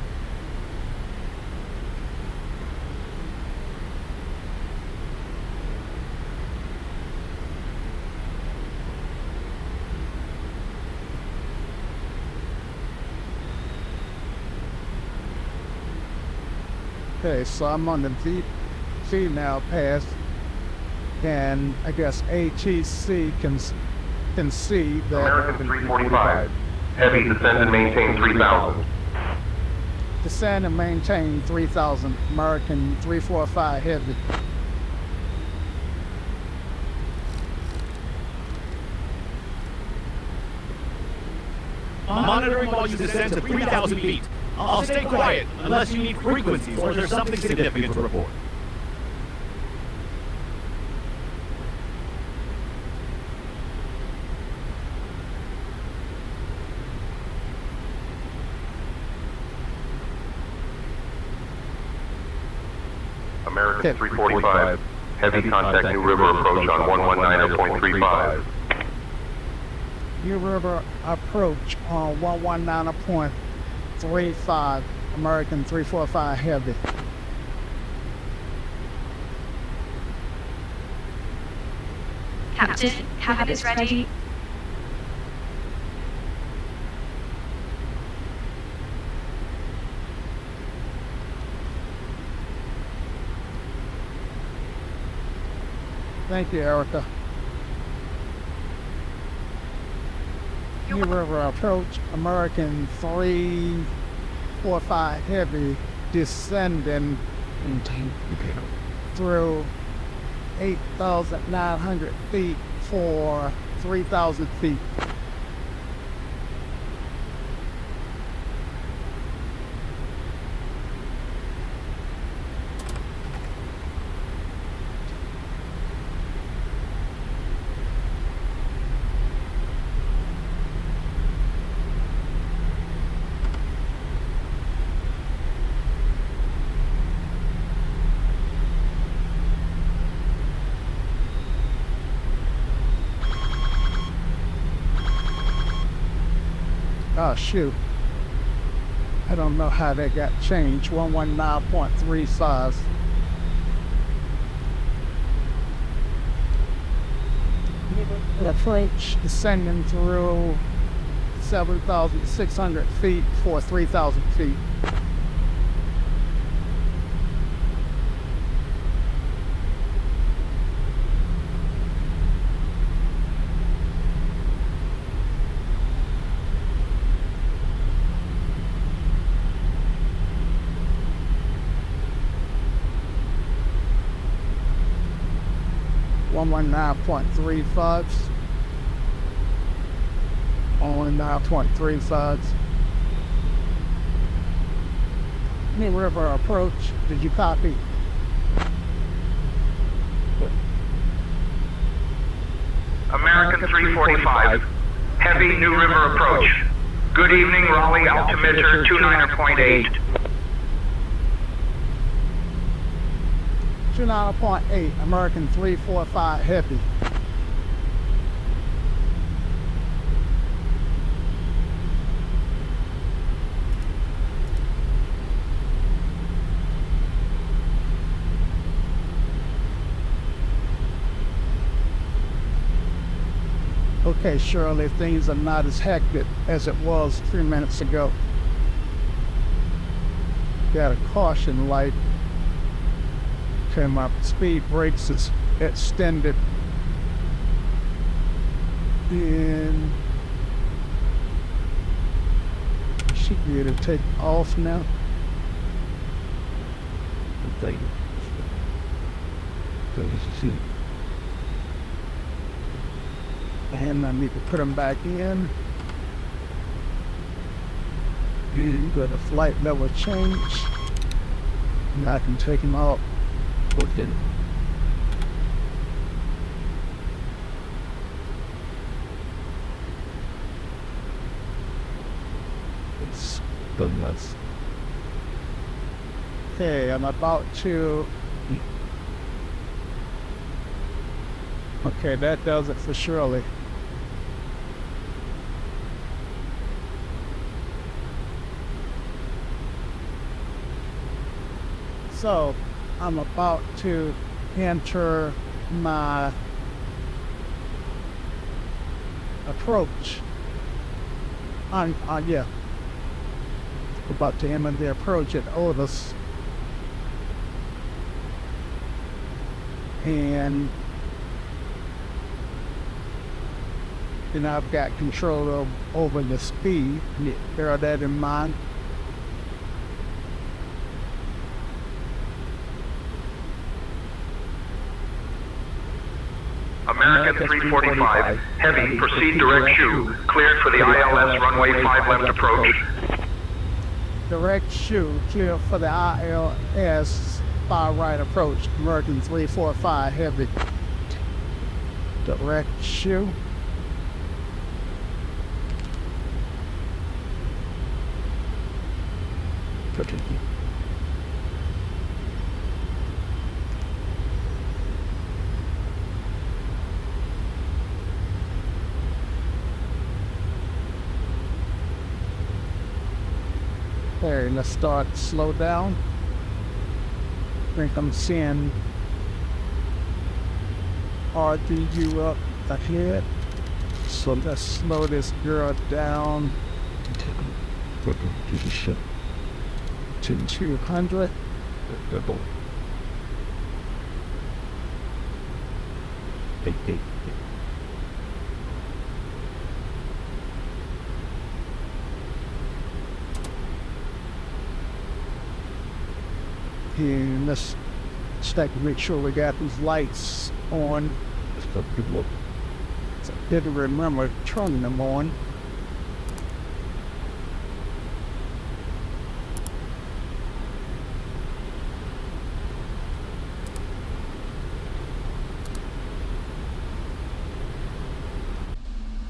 Okay, so I'm on the V now pass, and I guess ATC can see that. American 345. Heavy, descend and maintain 3,000. Descend and maintain 3,000, American 345 Heavy. Monitoring while you descend to 3,000 feet. I'll stay quiet unless you need frequencies or there's something significant to report. American 345, heavy contact New River approach on 119.35. New River approach on 119.35, American 345 Heavy. Captain, cabin is ready. Thank you, Erica. New River approach, American 345 Heavy, descending through 8,900 feet for 3,000 feet. Oh, shoot. I don't know how that got changed. 119.35. The approach descending through 7,600 feet for 3,000 feet. Only 9.35. New River approach. Did you copy? American 345, heavy New River approach. Good evening, Raleigh, altimeter 29.8. 29.8, American 345 Heavy. Okay, Shirley, things are not as hectic as it was 3 minutes ago. Got a caution light. Okay, my speed brakes is extended. And should be able to take off now. And I need to put them back in. Got a flight level change. Now I can take them out. It's done nuts. Okay, I'm about to. Okay, that does it for Shirley. So, I'm about to enter my approach. Yeah. About to enter the approach at Otis. And then I've got control over the speed. Bear that in mind. American 345 Heavy, proceed direct shoe, cleared for the ILS runway 5 left approach. Direct shoe, clear for the ILS far right approach. American 345 Heavy. Direct shoe. Continue. Okay, let's start slow down. I think I'm seeing RDU up ahead. So let's slow this girl down to 200. And let's check to make sure we got these lights on. So I didn't remember turning them on.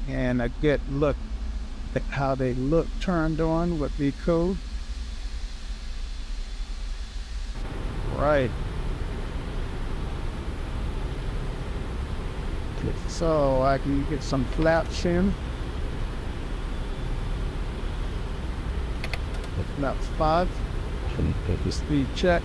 And a good look at how they look turned on would be cool. Right. So I can get some flaps in. Flaps 5. Speed check.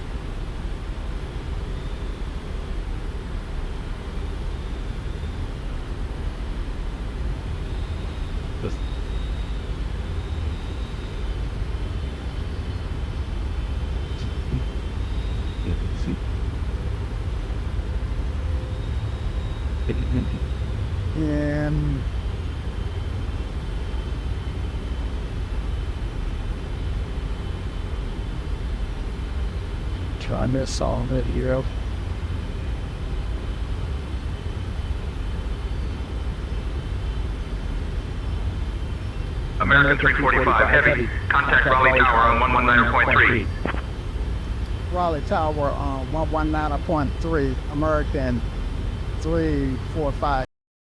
And try this all it here. American 345 Heavy, contact Raleigh Tower on 119.3. Raleigh Tower on 119.3, American 345